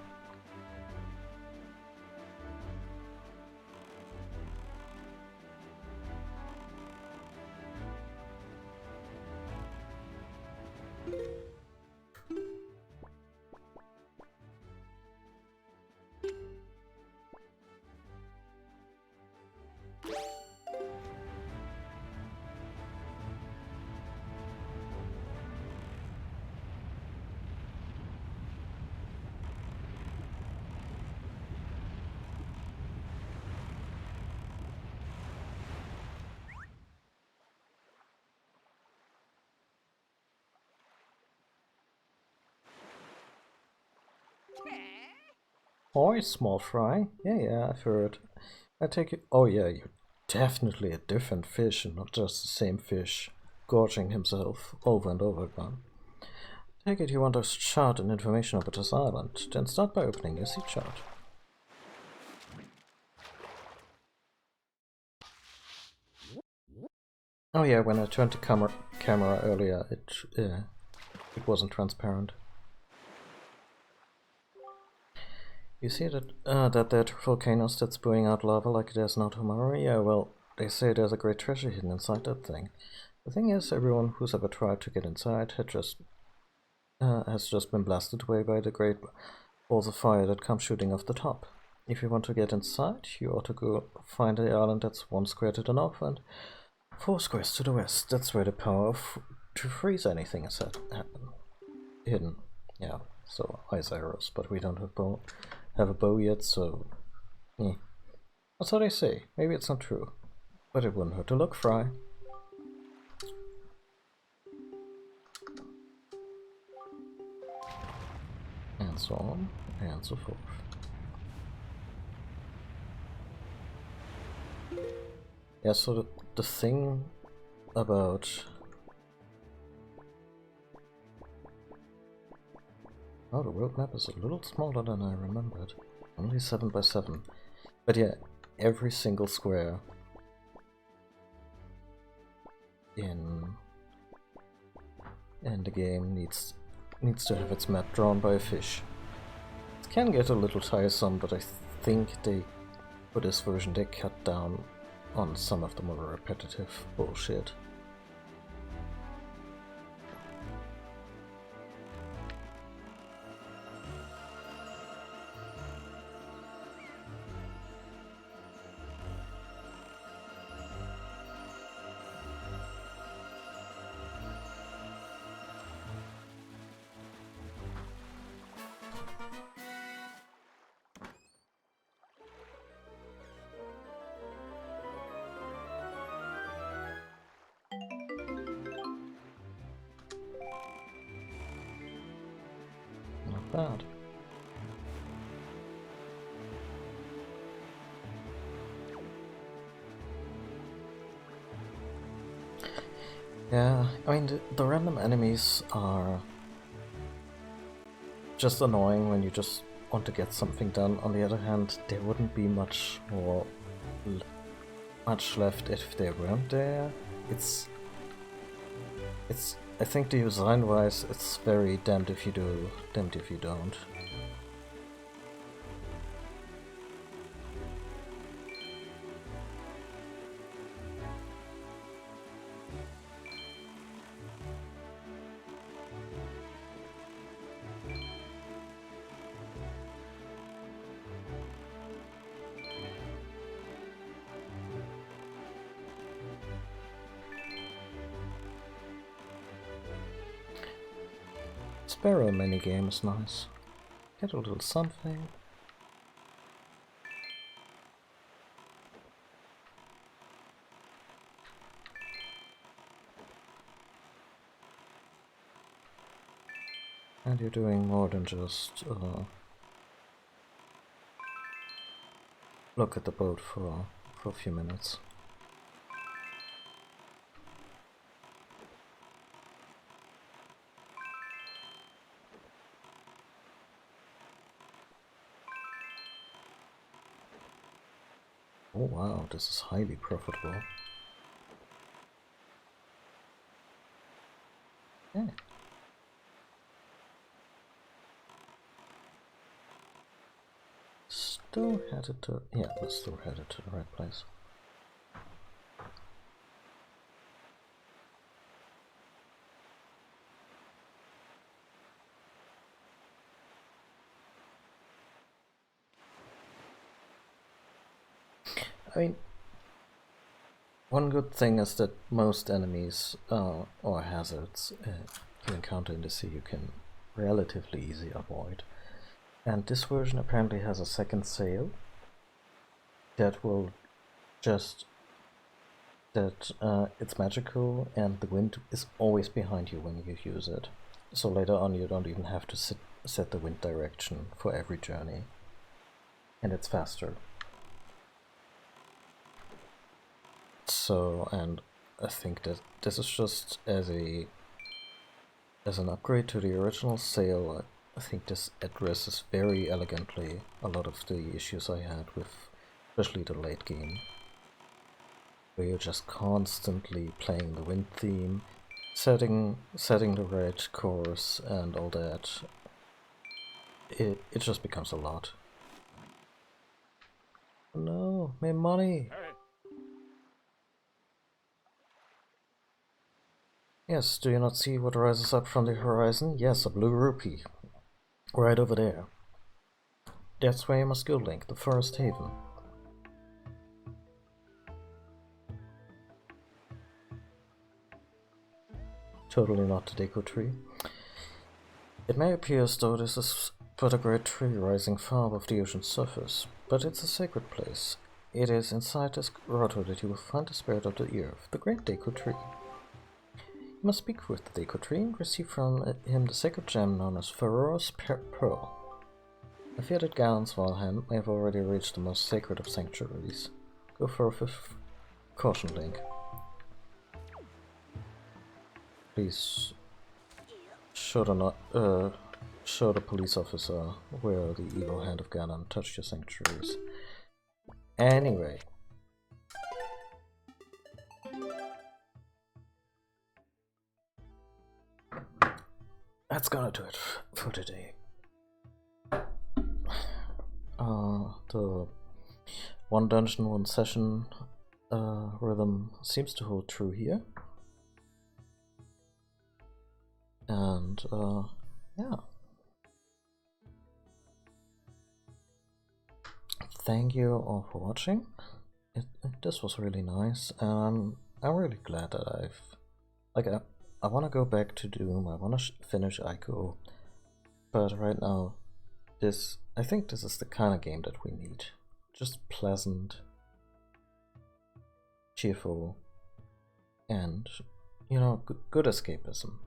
Speaker 1: Oi, small fry. Yeah, I've heard. I take it. Oh, yeah, you're definitely a different fish and not just the same fish gorging himself over and over again. Take it you want us chart and information about this island. Then start by opening your sea chart. Oh yeah, when I turned the camera earlier, it wasn't transparent. You see that volcanoes that's spewing out lava like there's no tomorrow? Yeah, well, they say there's a great treasure hidden inside that thing. The thing is, everyone who's ever tried to get inside has just been blasted away by the great balls of fire that come shooting off the top. If you want to get inside, you ought to go find the island that's 1 square to the north and 4 squares to the west. That's where the power to freeze anything is hidden. Yeah, so ice arrows, but we don't have a bow yet, so that's what they say. Maybe it's not true, but it wouldn't hurt to look, Fry. And so on, and so forth. Yeah, so the thing about... Oh, the world map is a little smaller than I remembered. Only 7 by 7. But yeah, every single square in the game needs to have its map drawn by a fish. It can get a little tiresome, but I think for this version they cut down on some of the more repetitive bullshit. Not bad. Yeah, I mean, the random enemies are just annoying when you just want to get something done. On the other hand, there wouldn't be much left if they weren't there. I think the design-wise, it's very damned if you do, damned if you don't. Sparrow minigame is nice. Get a little something. And you're doing more than just look at the boat for a few minutes. Oh wow, this is highly profitable. Yeah. Still headed to... yeah, we're still headed to the right place. I mean, one good thing is that most enemies or hazards you encounter in the sea you can relatively easily avoid. And this version apparently has a second sail that will just it's magical and the wind is always behind you when you use it. So later on you don't even have to set the wind direction for every journey. And it's faster. So, and I think that this is just as an upgrade to the original sail. I think this addresses very elegantly a lot of the issues I had with especially the late game, where you're just constantly playing the wind theme, setting the right course and all that. It just becomes a lot. No, my money! Yes, do you not see what rises up from the horizon? Yes, a blue rupee. Right over there. That's where you must go, Link, the Forest Haven. Totally not the Deku Tree. It may appear as though this is but a great tree rising far above the ocean's surface, but it's a sacred place. It is inside this grotto that you will find the spirit of the earth, the great Deku Tree. You must speak with the Deku Tree and receive from him the sacred gem known as Pharaoh's Pearl. I fear that Galen's Valheim may have already reached the most sacred of sanctuaries. Go forth with caution, Link. Please show the police officer where the evil hand of Ganon touched your sanctuaries. Anyway. That's gonna do it for today. The one dungeon, one session rhythm seems to hold true here. And yeah. Thank you all for watching. This was really nice. I'm really glad that I want to go back to Doom. I want to finish Ico, but right now, I think this is the kind of game that we need. Just pleasant, cheerful, and good escapism.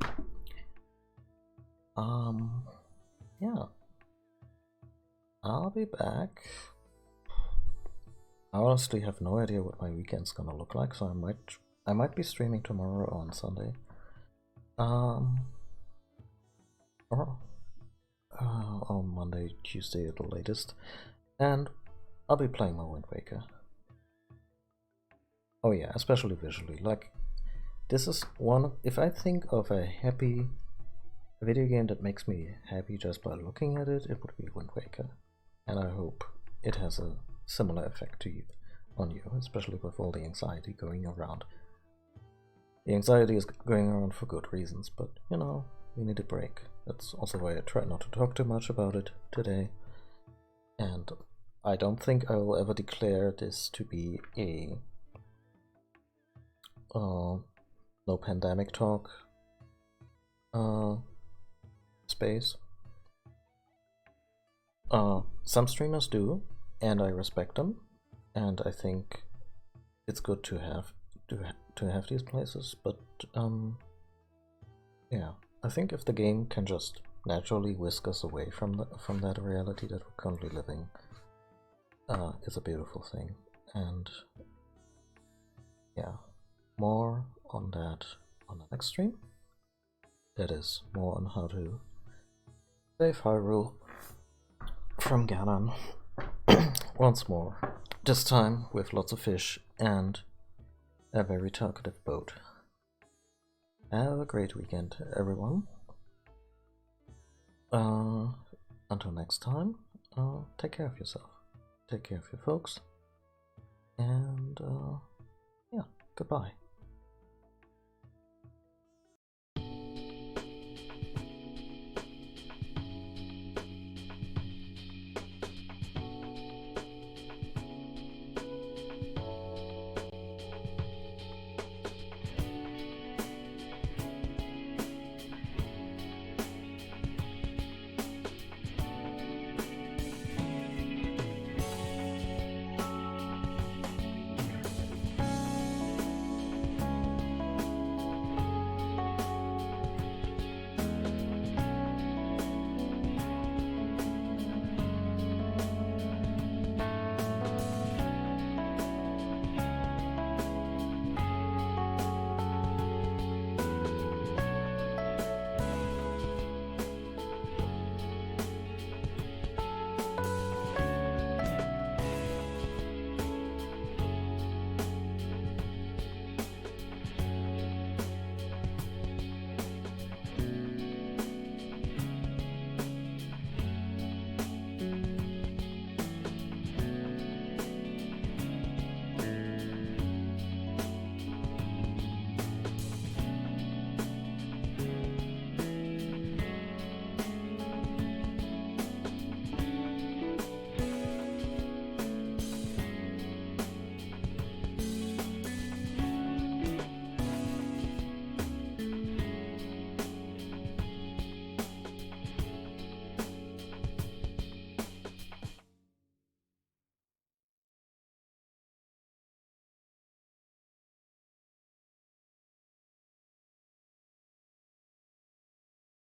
Speaker 1: Yeah. I'll be back. I honestly have no idea what my weekend's gonna look like, so I might be streaming tomorrow or on Sunday. Or on Monday, Tuesday at the latest. And I'll be playing my Wind Waker. Oh yeah, especially visually. Like, this is if I think of a video game that makes me happy just by looking at it, it would be Wind Waker. And I hope it has a similar effect on you, especially with all the anxiety going around. The anxiety is going around for good reasons, but we need a break. That's also why I try not to talk too much about it today. And I don't think I will ever declare this to be a no pandemic talk space. Some streamers do, and I respect them, and I think it's good to have these places, but yeah, I think if the game can just naturally whisk us away from that reality that we're currently living, it's a beautiful thing. And yeah, more on that on the next stream. That is more on how to save Hyrule from Ganon once more, this time with lots of fish and a very talkative boat. Have a great weekend, everyone. Until next time, take care of yourself, take care of your folks, and yeah, goodbye.